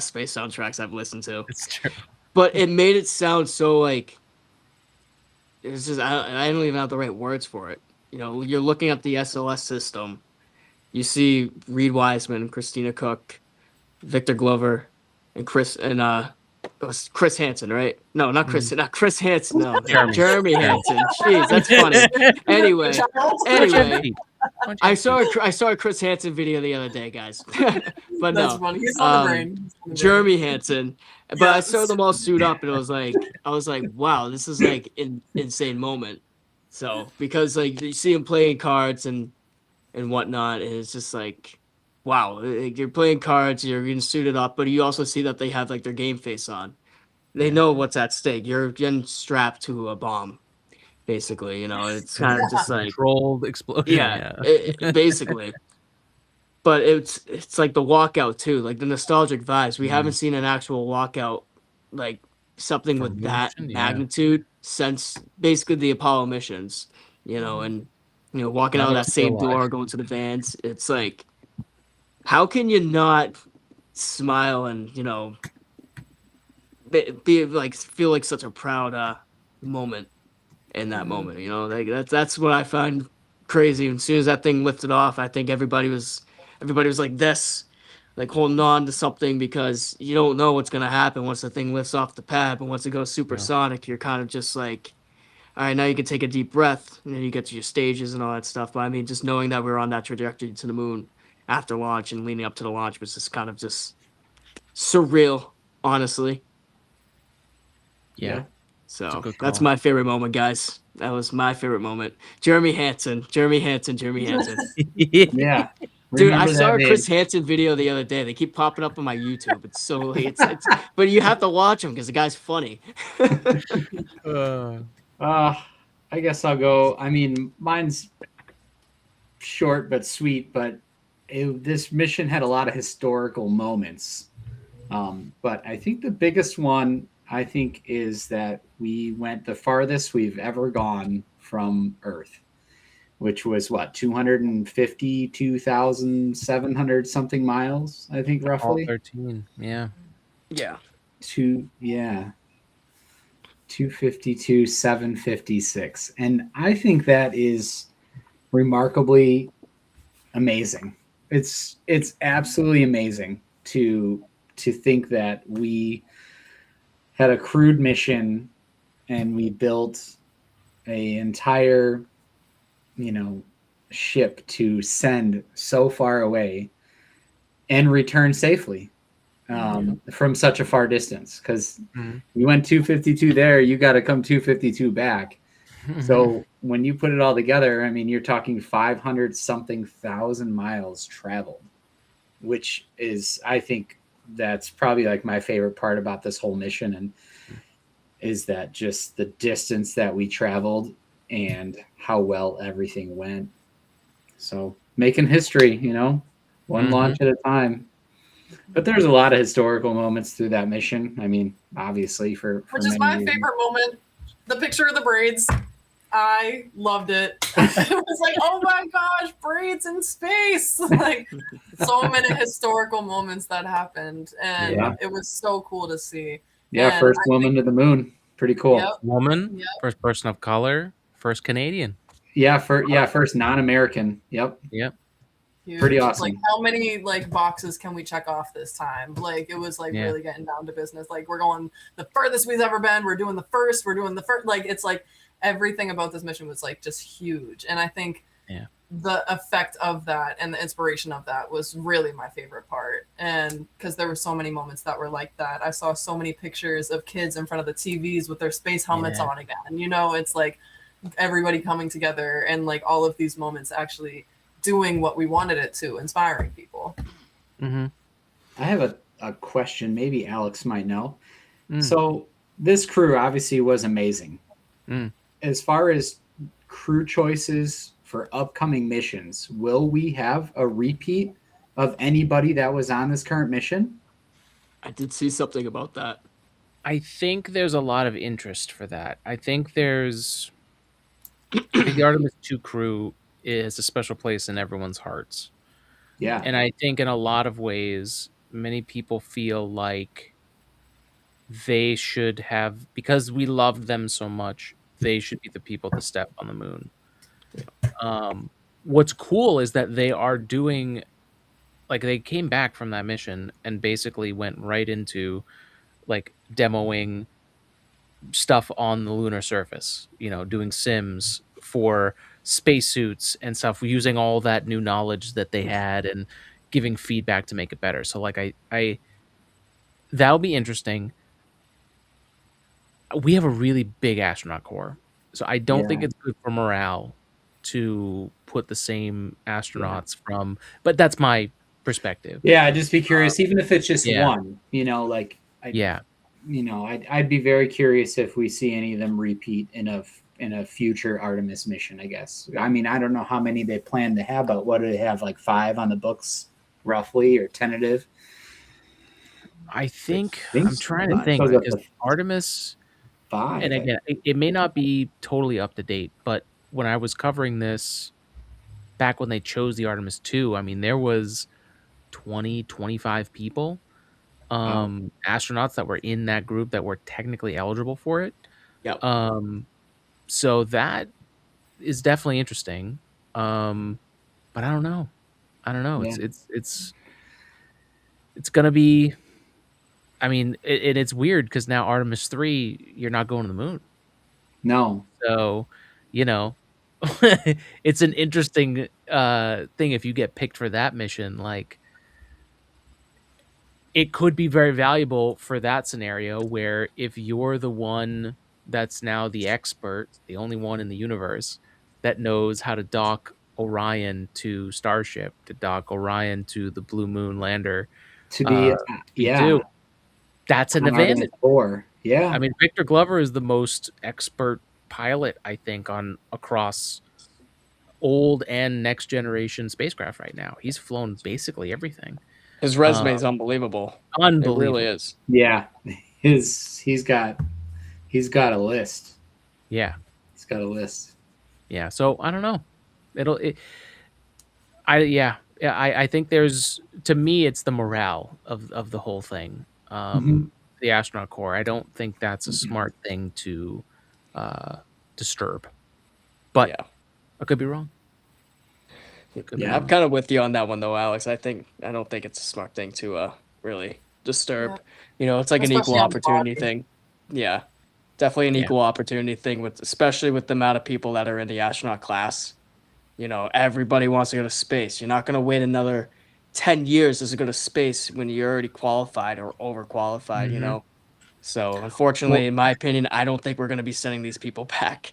space soundtracks I've listened to. It's true. But it made it sound so like it's just I don't even have the right words for it. You're looking at the SLS system, you see Reed Wiseman, Christina Cook, Victor Glover, and it was Chris Hansen, right? No, not Chris Hansen. No, Jeremy Hansen. Jeez, that's funny. Anyway, I saw a Chris Hansen video the other day, guys. But That's no, funny. He's on the brain. He's on the brain. Jeremy Hansen. But I saw Yes. them all suit up, and I was like, wow, this is like an insane moment. So because like you see him playing cards and whatnot, and it's just like, wow, like, you're playing cards, you're getting suited up, but you also see that they have like their game face on. They know what's at stake. You're getting strapped to a bomb, basically. It's kind of just like Controlled explosion. basically. But it's like the walkout too, like the nostalgic vibes. We haven't seen an actual walkout, like something with that Motion, yeah. magnitude since basically the Apollo missions. And walking That out of was that still same door, alive. going to the vans. It's like, how can you not smile and be like feel like such a proud moment in that moment? Like that's what I find crazy. And as soon as that thing lifted off, I think everybody was like this, like holding on to something because you don't know what's gonna happen once the thing lifts off the pad. But once it goes supersonic, you're kind of just like, all right, now you can take a deep breath, and then you get to your stages and all that stuff. But I mean, just knowing that we were on that trajectory to the moon after launch and leading up to the launch was just kind of just surreal, honestly. Yeah. So a good that's call. my favorite moment, guys. That was my favorite moment. Jeremy Hansen. Yeah. Dude, I Remember saw that a name. Chris Hansen video the other day. They keep popping up on my YouTube. It's so it's but you have to watch him because the guy's funny. I guess I'll go. I mean, mine's short but sweet, but this mission had a lot of historical moments. But I think the biggest one, is that we went the farthest we've ever gone from Earth. which was what, 252,700 something miles, I think, All roughly. 13. Yeah. Yeah. 252,756. And I think that is remarkably amazing. It's absolutely amazing to think that we had a crewed mission and we built a entire, ship to send so far away and return safely from such a far distance. Because you went 252 there, you got to come 252 back. So when you put it all together, I mean, you're talking 500 something thousand miles traveled, which is, I think that's probably like my favorite part about this whole mission, and is that just the distance that we traveled and how well everything went. So making history, one launch at a time. But there's a lot of historical moments through that mission. I mean, obviously for Which is many my reasons. favorite moment. The picture of the braids. I loved it. It was like, oh my gosh, braids in space. Like so many historical moments that happened. And it was so cool to see. Yeah, And first woman to the moon. Pretty cool. Yep. Woman, first person of color, first Canadian. Yeah, first non-American. Yep. Huge. Pretty awesome. Like how many boxes can we check off this time? Like it was really getting down to business. Like we're going the furthest we've ever been. We're doing the first. Like it's like everything about this mission was like just huge. And I think the effect of that and the inspiration of that was really my favorite part. And because there were so many moments that were like that. I saw so many pictures of kids in front of the TVs with their space helmets on again. It's like everybody coming together and like all of these moments actually doing what we wanted it to, inspiring people. I have a question. Maybe Alex might know. So this crew obviously was amazing. As far as crew choices for upcoming missions, will we have a repeat of anybody that was on this current mission? I did see something about that. I think there's a lot of interest for that. I think the Artemis 2 crew is a special place in everyone's hearts. Yeah. And I think in a lot of ways, many people feel like they should have, because we loved them so much, they should be the people to step on the moon. What's cool is that they are doing, like they came back from that mission and basically went right into like demoing stuff on the lunar surface, doing sims for spacesuits and stuff, using all that new knowledge that they had and giving feedback to make it better. So like I that'll be interesting. We have a really big astronaut corps, so I don't think it's good for morale to put the same astronauts from, but that's my perspective. Yeah, I'd just be curious, even if it's just one, I'd be very curious if we see any of them repeat in a future Artemis mission, I guess. I mean, I don't know how many they plan to have, but what do they have, like 5 on the books roughly, or tentative? I'm trying to think, because Artemis 5. And again, it may not be totally up to date, but when I was covering this back when they chose the Artemis 2, I mean, there was 20, 25 people, astronauts that were in that group that were technically eligible for it. Yep. So that is definitely interesting. But I don't know. Yeah. It's going to be, I mean, it's weird because now Artemis 3, you're not going to the moon. No. So, it's an interesting thing if you get picked for that mission. Like, it could be very valuable for that scenario where if you're the one that's now the expert, the only one in the universe that knows how to dock Orion to Starship, to dock Orion to the Blue Moon lander, that's an advantage. Yeah. I mean, Victor Glover is the most expert pilot, I think, across old and next generation spacecraft right now. He's flown basically everything. His resume is unbelievable. Unbelievable. It really is. Yeah. He's got a list. Yeah. He's got a list. Yeah. So I don't know. It'll. I think there's, to me, it's the morale of the whole thing. Mhm. The astronaut corps. I don't think that's a smart thing to disturb, but Yeah. I could be wrong. Could be Yeah. I'm wrong. kind of with you on that one though, Alex. I don't think it's a smart thing to really disturb. It's like an equal Especially on the opportunity body. thing. Yeah. Definitely an Yeah. equal opportunity thing especially with the amount of people that are in the astronaut class. Everybody wants to go to space. You're not going to wait another 10 years to go to space when you're already qualified or overqualified, Mhm. So, unfortunately, Well, in my opinion, I don't think we're going to be sending these people back.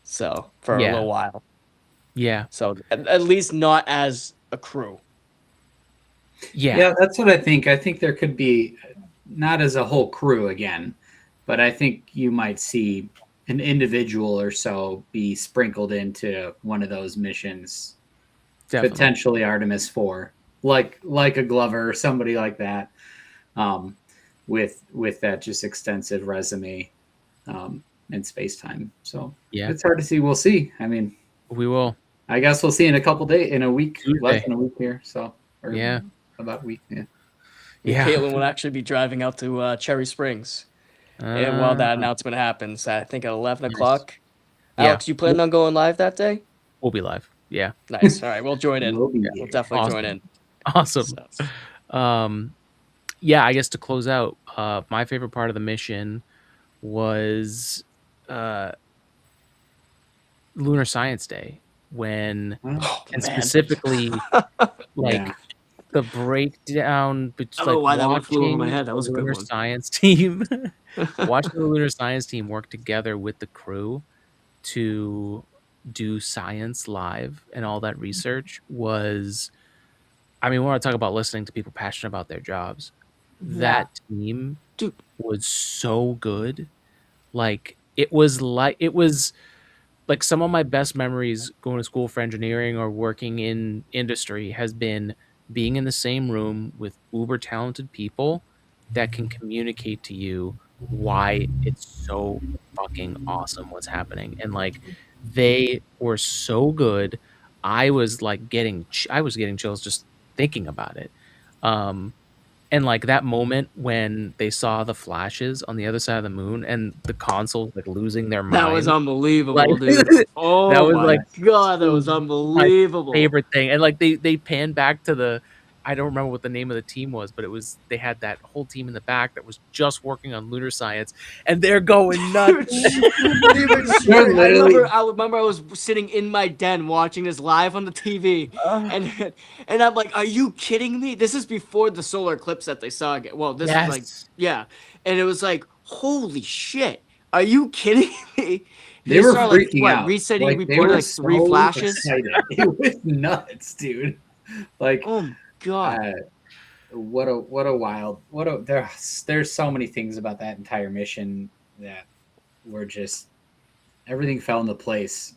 So, for a Yeah. little while. Yeah. So, at least not as a crew. Yeah. yeah, that's what I think. I think there could be not as a whole crew again, but I think you might see an individual or so be sprinkled into one of those missions, Definitely. potentially Artemis 4, like a Glover or somebody like that, with that just extensive resume in space time. So Yeah. it's hard to see. We'll see. I mean, We will. I guess we'll see in a couple days, in a week, less Tuesday. than a week here. So, or Yeah. about a week. Yeah. Yeah. Caitlin will actually be driving out to Cherry Springs. And while that announcement happens, I think at 11 Nice. o'clock. Yeah. Alex, you planning on going live that day? We'll be live. Yeah. Nice. All right, we'll join in. We'll be We'll here. definitely join in. Awesome. So, Yeah, I guess to close out, my favorite part of the mission was Lunar Science Day, when oh, and man. specifically like Yeah. the breakdown I don't know like why that one flew over watching my head. That was the a good lunar one. science team watching the lunar science team work together with the crew to do science live and all that research was, I mean, we want to talk about listening to people passionate about their jobs. That team Dude. was so good. It was like some of my best memories going to school for engineering or working in industry has been being in the same room with uber talented people that can communicate to you why it's so fucking awesome what's happening. And like, they were so good. I was getting chills just thinking about it. And like that moment when they saw the flashes on the other side of the moon and the consoles like losing their That was mind, like unbelievable, dude. that Oh was my like god, that was my unbelievable. favorite thing. And like they panned back to the, I don't remember what the name of the team was, but they had that whole team in the back that was just working on lunar science, and they're going nuts. I remember I was sitting in my den watching this live on the TV, and I'm like, "Are you kidding me?" This is before the solar eclipse that they saw again. Well, this is like, Yes. yeah, and it was like, "Holy shit! Are you kidding me?" They They were started like freaking out. resetting, Like, they reported were like 3 so flashes. excited. It was nuts, dude. Like, Oh my god! what a wild, there's so many things about that entire mission that were just, everything fell into place.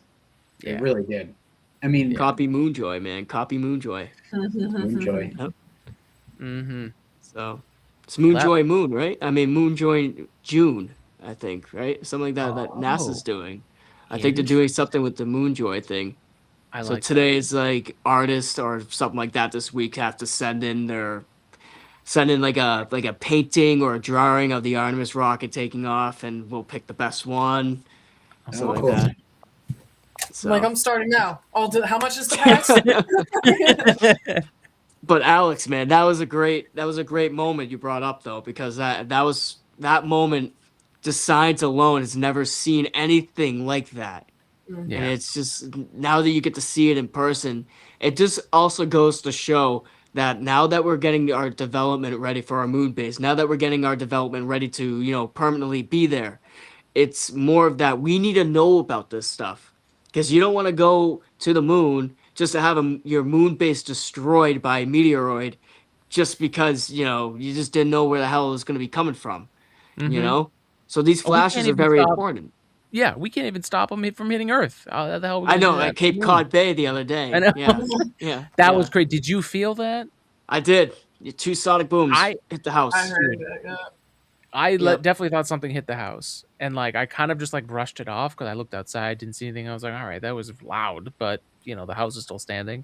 Yeah. It really did. I mean, Copy Moonjoy, man. Copy Moonjoy. enjoy. Mm-hmm. So it's Moonjoy Moon, right? I mean Moonjoy June, I think, right? Something like that that NASA's doing. I think they're doing something with the Moonjoy thing. I So like today is like artists or something like that this week have to send in like a painting or a drawing of the Artemis rocket taking off, and we'll pick the best one. Something cool. like that. So. Like, I'm starting now. How much is the price? But Alex, man, that was a great moment you brought up though, because that moment, the science alone has never seen anything like that. Yeah. And it's just, now that you get to see it in person, it just also goes to show that now that we're getting our development ready for our moon base, now that we're getting our development ready to, permanently be there, it's more of that we need to know about this stuff, because you don't want to go to the moon just to have your moon base destroyed by a meteoroid just because you just didn't know where the hell it was going to be coming from. So these flashes are very important. Yeah, we can't even stop them from hitting Earth. How the hell? I know at Cape Cod Bay the other day. I know. Yeah. That was great. Did you feel that? I did. 2 sonic booms hit the house. I heard it. Yeah. I Yep. definitely thought something hit the house, and like I kind of just like brushed it off because I looked outside, didn't see anything. I was like, all right, that was loud, but the house is still standing.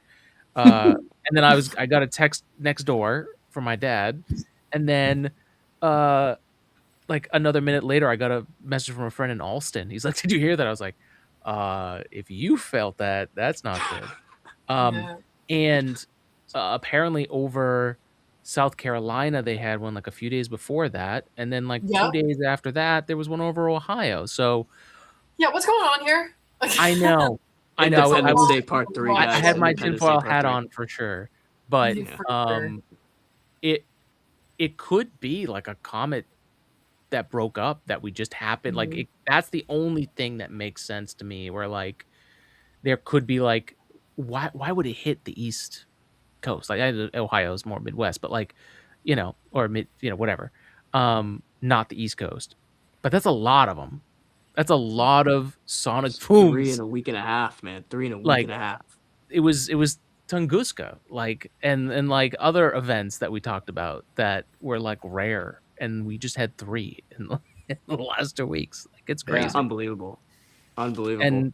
And then I got a text next door from my dad, and then uh like another minute later, I got a message from a friend in Alston. He's like, "Did you hear that?" I was like, if you felt that, that's not good." Um, Yeah. and apparently over South Carolina, they had one like a few days before that, and then like Yeah. 2 days after that, there was one over Ohio. So Yeah, what's going on here? I know, I know, Independence was Day Part 3, I guys. had my Independence Day tinfoil Part hat 3. on for sure, but For sure. it it could be like a comet that broke up that we just happened. Like Mhm. that's the only thing that makes sense to me. Where like there could be like why would it hit the East Coast? Like Ohio's more Midwest, but like or mid whatever. Not the East Coast, but that's a lot of them. That's a lot of sonic It's 3 in booms. a week and a half, man. 3 in a week Like and a half. it was Tunguska, like and like other events that we talked about that were like rare, and we just had three in the last 2 weeks. Like it's Yeah. crazy, Unbelievable. and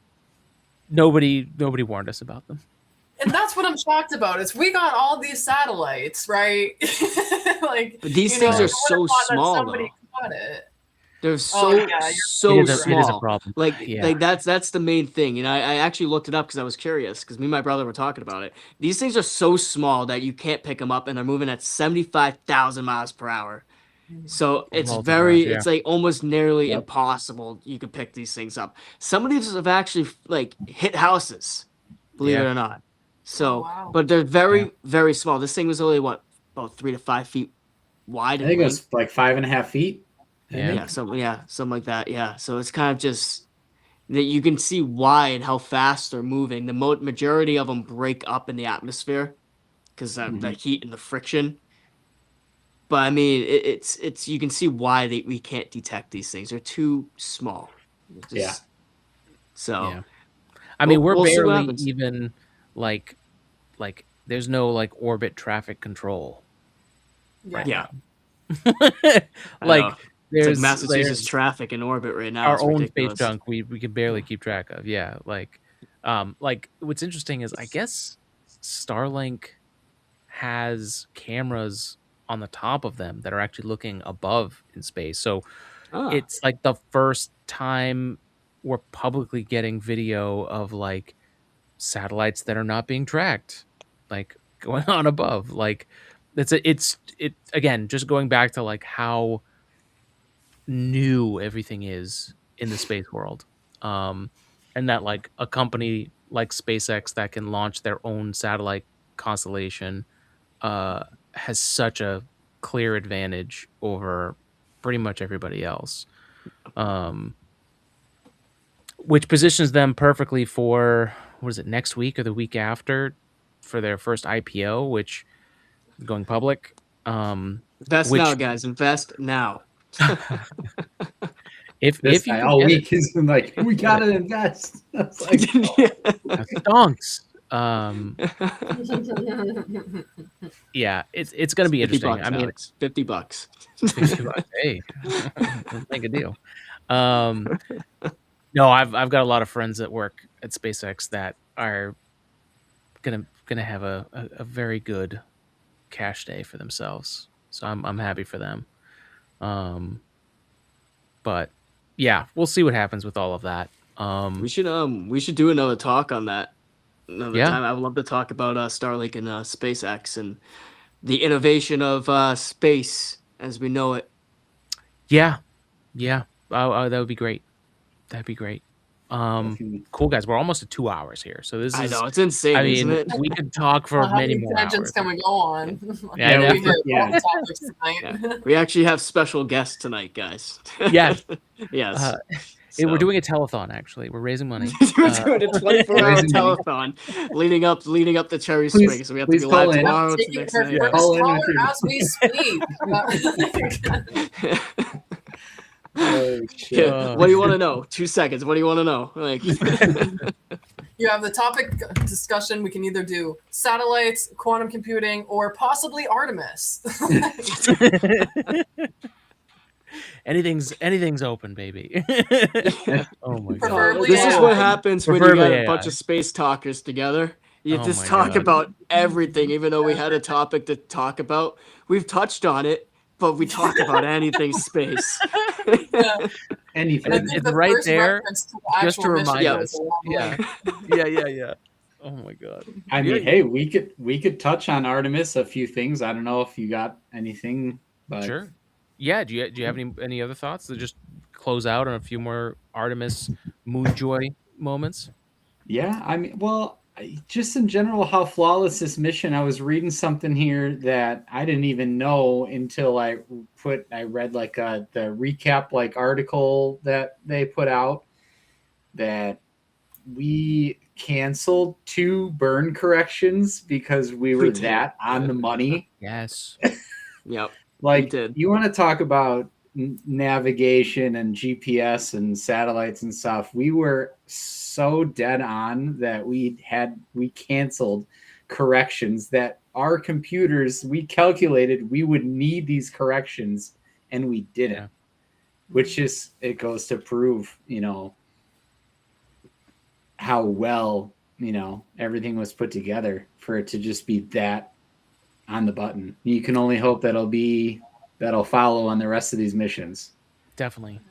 nobody warned us about them. And that's what I'm shocked about is we got all these satellites, right? Like, But these things you are would've so thought that small, somebody though. caught it. They're Oh, yeah, so It is a small. problem. Like, Yeah. like that's the main thing. I actually looked it up because I was curious because me and my brother were talking about it. These things are so small that you can't pick them up, and they're moving at 75,000 miles per hour. So it's Relative range, yeah. it's like almost nearly Yep. impossible you could pick these things up. Some of these have actually like hit houses, believe it Yeah. or not. So, Oh, wow. but they're very small. This thing was only about 3 to 5 feet wide I in think it length. was like 5.5 feet. I Yeah. think. Something like that. Yeah. So it's kind of just that you can see why and how fast they're moving. The majority of them break up in the atmosphere because of the heat and the friction. But I mean, it's you can see why we can't detect these things. They're too small. Yeah. So Yeah. I mean, we're we'll see what barely happens. even like there's no like orbit traffic control. Yeah. Yeah. I Like know. there's It's like Massachusetts there's traffic in orbit right now. our It's own ridiculous. space junk we can barely keep track of. Yeah. Like what's interesting is I guess Starlink has cameras on the top of them that are actually looking above in space. So Ah, it's like the first time we're publicly getting video of like satellites that are not being tracked, like going on above. Like it's again just going back to like how new everything is in the space world. And that like a company like SpaceX that can launch their own satellite constellation has such a clear advantage over pretty much everybody else, which positions them perfectly for what is it, next week or the week after, for their first IPO, which is going public. invest Which now, guys. Invest now. This if guy you all get week has been like, we gotta invest. That's like, it, stonks. Yeah, it's going to be 50 interesting. bucks, I mean, Alex. $50. $50, hey, let's make a deal. No, I've got a lot of friends that work at SpaceX that are gonna have a very good cash day for themselves. So I'm happy for them. But yeah, we'll see what happens with all of that. we should do another talk on that another Yeah. time. I would love to talk about Starlink and SpaceX and the innovation of space as we know it. Yeah. That would be great. That'd be great. Cool guys. We're almost at 2 hours here, so this I is. know it's insane, I isn't mean, it? we could talk for How many many more tangents hours. can we go on? Yeah, I know. We hit all Yeah. the topics tonight. Yeah. We actually have special guests tonight, guys. Yes. Yes. We're doing a telethon. Actually, we're raising money. We're doing a 24-hour Raising money. telethon leading up to Cherry Please- Springs. So we have to please be call live in. tomorrow. Taking next her night. first Call in caller with your- as we speak. oh, shit. Yeah, what do you want to know? 2 seconds. What do you want to know? Like, You have the topic discussion. We can either do satellites, quantum computing, or possibly Artemis. anything's open, baby. Oh my god. Preferably This is AI. what happens when you Preferably got a bunch AI. of space talkers together. You Oh just my talk God. about everything, even though we had a topic to talk about. We've touched on it, but we talk about anything space. Yeah. Anything. I It's think the right first there reference to the just to actual mission remind goes us. a long Yeah. way. Yeah. Oh my god. I Yeah, mean, hey, we could touch on Artemis a few things. I don't know if you got anything, but sure. Yeah. Do you have any other thoughts to just close out on a few more Artemis moon joy moments? yeah, I mean, well, just in general, how flawless this mission. I was reading something here that I didn't even know until I read like the recap like article that they put out that we canceled 2 burn corrections because we were We did. that on the money. Yes. Yep. Like, did. you want to talk about navigation and GPS and satellites and stuff. We were so dead on that we canceled corrections that our computers, we calculated we would need these corrections and we didn't. Yeah. Which is, it goes to prove, how well, everything was put together for it to just be that on the button. You can only hope that'll follow on the rest of these missions. Definitely.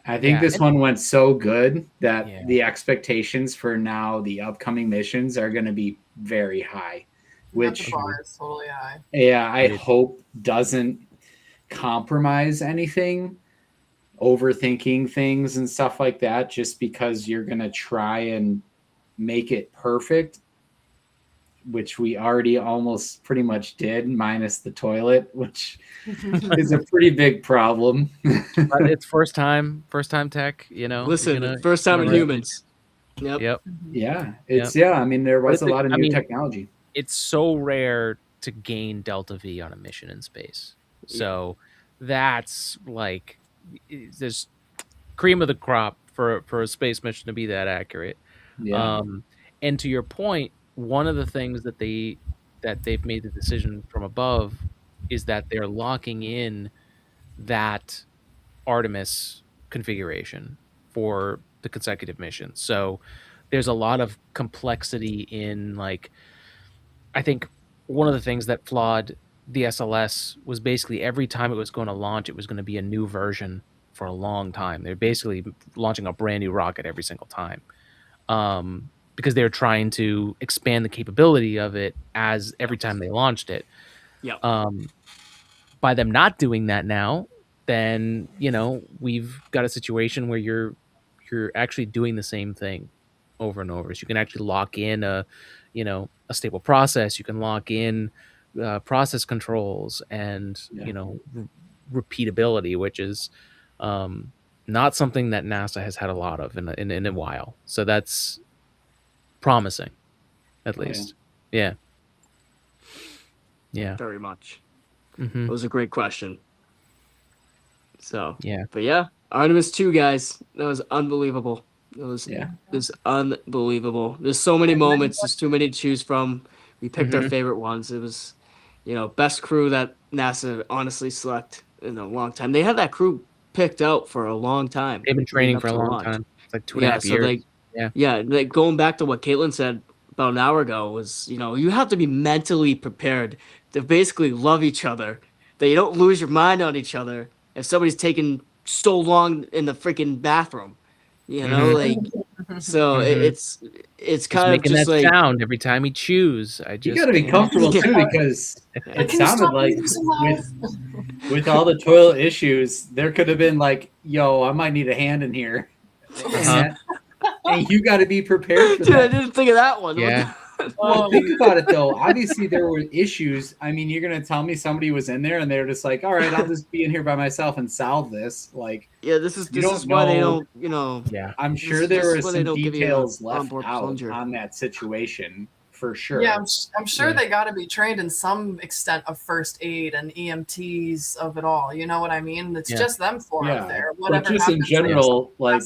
I think Yeah. this one went so good that Yeah. the expectations for now the upcoming missions are going to be very high, which The bar is totally high. yeah, I Agreed. hope doesn't compromise anything, overthinking things and stuff like that, just because you're going to try and make it perfect, which we already almost pretty much did, minus the toilet, which is a pretty big problem. But it's first time tech, Listen, first time in humans. Yep. Yep. Yeah, I mean, there was a But lot of new technology. It's so rare to gain Delta V on a mission in space. So that's like there's cream of the crop for a space mission to be that accurate. Yeah, And to your point, one of the things that they've made the decision from above is that they're locking in that Artemis configuration for the consecutive missions. So there's a lot of complexity in, like, I think one of the things that flawed the SLS was basically every time it was going to launch, it was going to be a new version for a long time. They're basically launching a brand new rocket every single time. Because they're trying to expand the capability of it as every time they launched it. Yep. By them not doing that now, then we've got a situation where you're actually doing the same thing over and over. So you can actually lock in a stable process. You can lock in process controls and repeatability, which is not something that NASA has had a lot of in a while. So that's promising, at least. Yeah. Very much. Mm-hmm. It was a great question. So Yeah. But yeah, Artemis 2, guys, that was unbelievable. It was unbelievable. There's so many moments. There's too many to choose from. We picked our favorite ones. It was, best crew that NASA honestly select in a long time. They had that crew picked out for a long time. They've been training for a long time. It's like 2.5 years. Like going back to what Caitlin said about an hour ago was, you have to be mentally prepared to basically love each other, that you don't lose your mind on each other if somebody's taking so long in the freaking bathroom, so it's kind of making just that like sound every time he chews. You got to be comfortable too, because it sounded like with all the toilet issues, there could have been like, yo, I might need a hand in here. And you got to be prepared for Dude, that. I didn't think of that one. Yeah. Well, think about it though. Obviously, there were issues. I mean, you're gonna tell me somebody was in there and they're just like, "All right, I'll just be in here by myself and solve this." Like, this is why they don't, Yeah. I'm sure there were some give you details a left onboard out plunger. on that situation for sure. Yeah, I'm sure they got to be trained in some extent of first aid and EMTs of it all. You know what I mean? It's just them four up there. Whatever but just in happens, general, like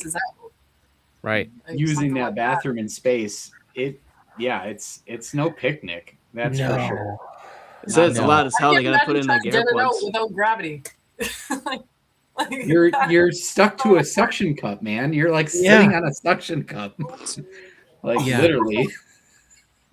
Right. using that bathroom in space, it's no picnic. That's for sure. So it's loud as hell. They gotta put in like get it out AirPods. without gravity. You're stuck to a suction cup, man. You're like sitting on a suction cup, like Yeah. literally.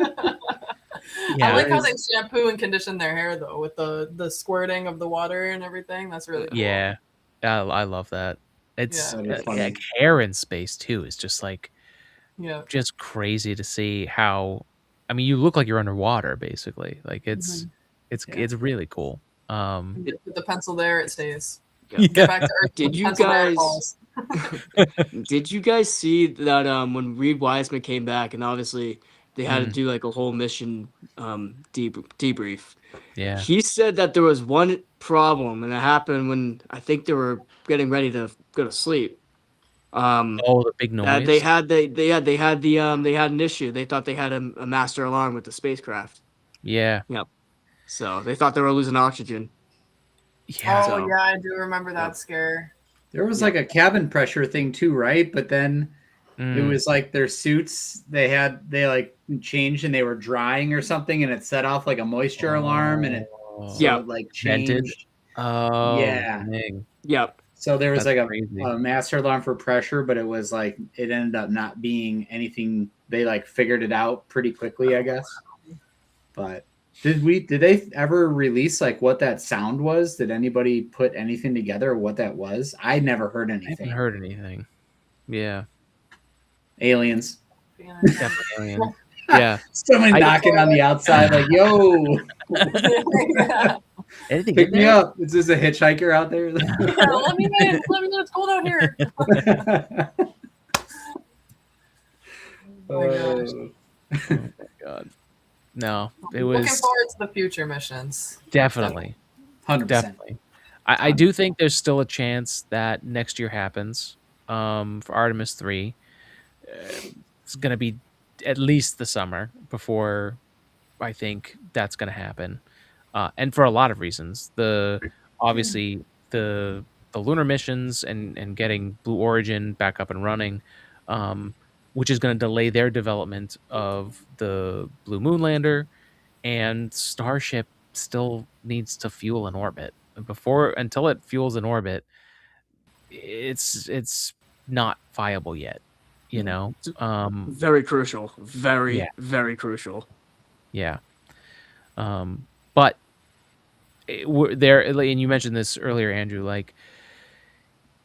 I like how There's- they shampoo and condition their hair though, with the squirting of the water and everything. That's really cool. Yeah, I love that. It's That is funny. like hair in space too. Is just like Yeah. just crazy to see how. I mean, you look like you're underwater basically. Like it's it's really cool. You put the pencil there, it stays. Yeah. Get back to Earth. Did you pencil there, it guys- falls. Did you guys see that when Reed Wiseman came back and obviously they had to do like a whole mission debrief? Yeah. He said that there was one problem, and it happened when I think they were getting ready to go to sleep. Oh, the big noise. That they had an issue. They thought they had a master alarm with the spacecraft. Yeah. So they thought they were losing oxygen. Yeah. Oh So- yeah, I do remember that scare. There was like a cabin pressure thing too, right? But then it was like their suits they like changed and they were drying or something, and it set off like a moisture alarm, and it Yeah. like Vented? changed. Oh, Yeah. dang. Yep. So there was That's like crazy. a master alarm for pressure, but it was like it ended up not being anything. They like figured it out pretty quickly, I guess. But did they ever release like what that sound was? Did anybody put anything together what that was? I never heard I anything. haven't heard anything. Yeah. Aliens. Definitely alien. Yeah. Somebody I- knocking on the outside, like, yo, Anything pick in me there? up. Is this a hitchhiker out there? Yeah, let me in. Let me in. It's cold out here. Oh my gosh. Oh. Oh my god. No, it Looking was forward to the future missions. definitely. 100%. Definitely. I do think there's still a chance that next year happens for Artemis 3. It's going to be at least the summer before I think that's going to happen. And for a lot of reasons. Obviously the lunar missions and getting Blue Origin back up and running, which is going to delay their development of the Blue Moon lander, and Starship still needs to fuel in orbit. Until it fuels in orbit, it's not viable yet. You know, Very crucial. Very, Yeah. very crucial. yeah. But there, and you mentioned this earlier, Andrew. Like,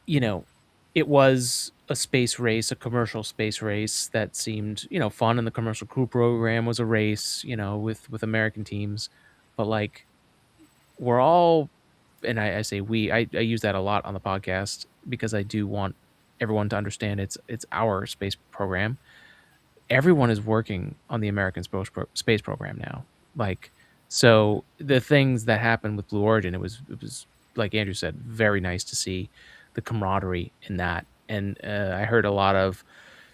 you know, it was a space race, a commercial space race that seemed, fun, and the commercial crew program was a race, with American teams. But like, we're all, and I say we, I use that a lot on the podcast because I do want everyone to understand it's our space program. Everyone is working on the American space program now. Like, so the things that happened with Blue Origin, it was like Andrew said, very nice to see the camaraderie in that. And I heard a lot of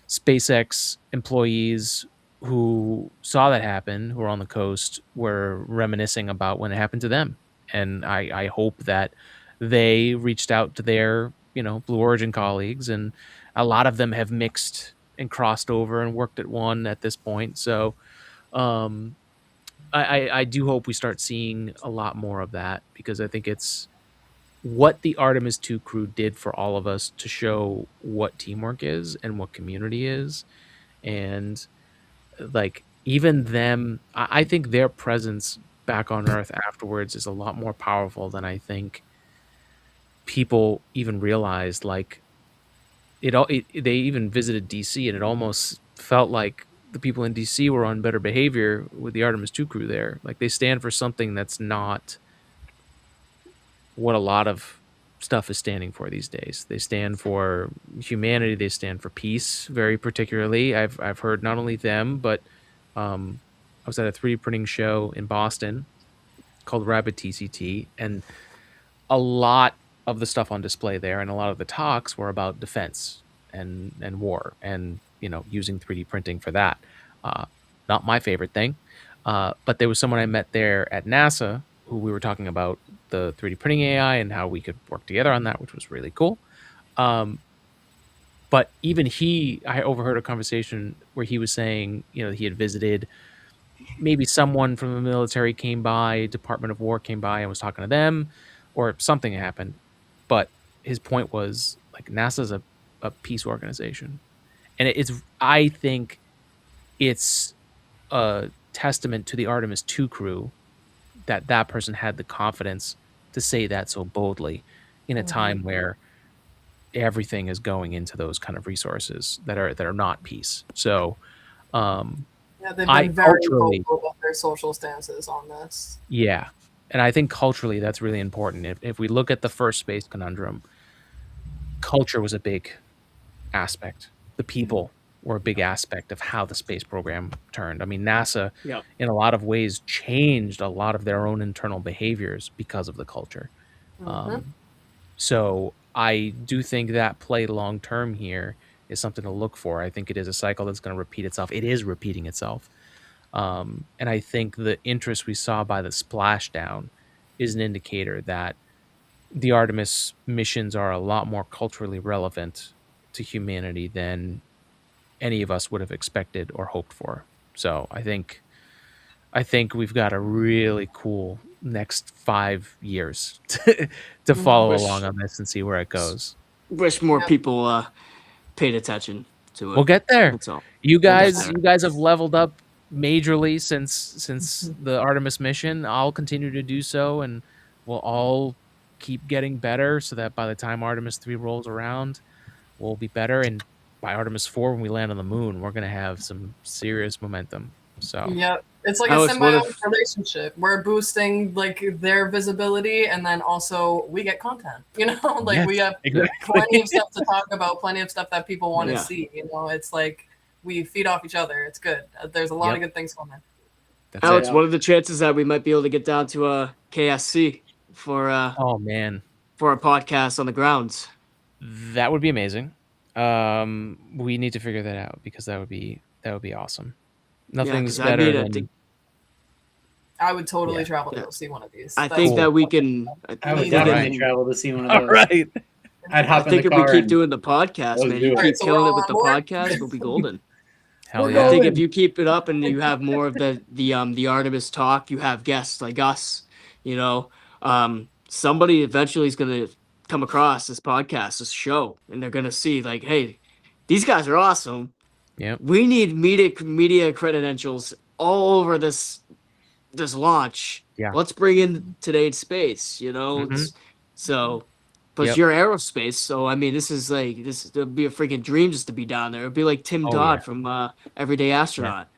SpaceX employees who saw that happen, who were on the coast, were reminiscing about when it happened to them. And I hope that they reached out to their, Blue Origin colleagues, and a lot of them have mixed and crossed over and worked at one at this point. So I do hope we start seeing a lot more of that, because I think it's what the Artemis 2 crew did for all of us to show what teamwork is and what community is. And like, even them, I think their presence back on Earth afterwards is a lot more powerful than I think people even realized. Like, they even visited DC, and it almost felt like the people in DC were on better behavior with the Artemis 2 crew there. Like, they stand for something that's not what a lot of stuff is standing for these days. They stand for humanity. They stand for peace, very particularly. I've heard not only them, but I was at a 3D printing show in Boston called Rapid TCT, and a lot of the stuff on display there and a lot of the talks were about defense and war, and using 3D printing for that. Not my favorite thing, but there was someone I met there at NASA who we were talking about the 3D printing AI and how we could work together on that, which was really cool. But even I overheard a conversation where he was saying, he had visited, maybe someone from the military came by, Department of War came by and was talking to them, or something happened. But his point was like NASA's a peace organization, and I think it's a testament to the Artemis 2 crew that person had the confidence to say that so boldly in a time where everything is going into those kind of resources that are not peace. So Yeah, they've I been very culturally, vocal about their social stances on this. yeah, and I think culturally that's really important. If we look at the first space conundrum, culture was a big aspect. The people were a big aspect of how the space program turned. I mean, NASA, Yeah. in a lot of ways, changed a lot of their own internal behaviors because of the culture. So I do think that play long term here is something to look for. I think it is a cycle that's going to repeat itself. It is repeating itself. And I think the interest we saw by the splashdown is an indicator that the Artemis missions are a lot more culturally relevant to humanity than any of us would have expected or hoped for. So I think we've got a really cool next 5 years to follow Wish- along on this and see where it goes. Wish more Yep. people paid attention to it. We'll get there. That's all. You We'll get guys, there. you guys have leveled up majorly since the Artemis mission. I'll continue to do so, and we'll all keep getting better so that by the time Artemis 3 rolls around, we'll be better. And by Artemis 4, when we land on the moon, we're gonna have some serious momentum. So Yep. It's like I a was one of- symbiotic relationship. We're boosting like their visibility, and then also we get content. You know, like Yes, we have exactly. plenty of stuff to talk about, plenty of stuff that people want to Yeah. see. You know, it's like we feed off each other. It's good. There's a lot of good things coming. That's Alex, it. what are the chances that we might be able to get down to KSC for Oh man, a podcast on the grounds? that would be amazing. We need to figure that out because that would be awesome. Nothing's 'cause I better mean, I than think- I would totally Yeah. travel to Yeah. go see one of these. I That's think Cool. that we can. I would All definitely right. travel to see one of all those. right. I'd I hop in think the if we car keep and doing the podcast, Let's man, do you it. keep Alright, so we're killing it all with on the board? podcast, we'll be golden. Hell We're yeah. I think going. if you keep it up and you have more of the Artemis talk, you have guests like us, you know, somebody eventually is gonna come across this podcast, this show, and they're gonna see like, hey, these guys are awesome. Yep. We need media credentials all over this launch. Yeah. Let's bring in today's space, you know. Mhm. So, but Yep. you're aerospace, so I mean, this would be a freaking dream just to be down there. It'd be like Tim Oh, Dodd yeah. from Everyday Astronaut.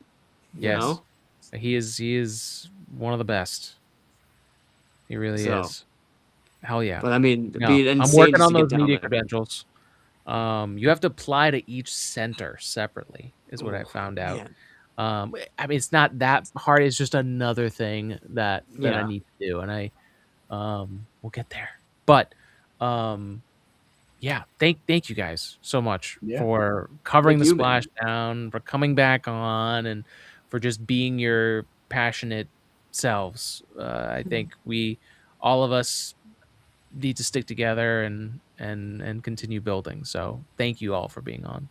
You Yes. know? He is one of the best. He really So- is. Hell yeah. But I mean, it'd No, be I'm insane working just on to get those down media there. credentials. You have to apply to each center separately, is what I Oh, found out. man. I mean, it's not that hard. It's just another thing that I Yeah. need to do, and we'll get there. But, yeah, thank you guys so much Yeah. for covering Thank the you, man. splashdown, for coming back on, and for just being your passionate selves. I think all of us need to stick together and continue building. So thank you all for being on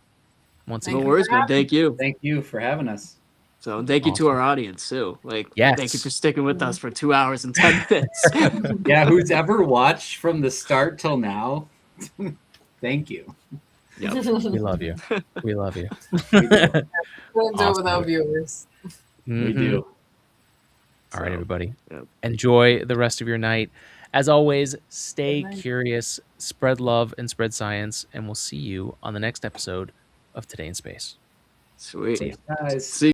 once Thank No again. you worries, for man. having Thank you. thank you for having us. So and thank you to Awesome. our audience too. Like, Yes. thank you for sticking with us for 2 hours and 10 minutes. Yeah, who's ever watched from the start till now? Thank you. Yep. We love you. We love you. We do. Couldn't do it Awesome. without viewers. We Mhm. do. All right, So, everybody. yep. Enjoy the rest of your night. As always, stay Good night. curious, spread love, and spread science. And we'll see you on the next episode of Today in Space. Sweet. See ya. Guys. See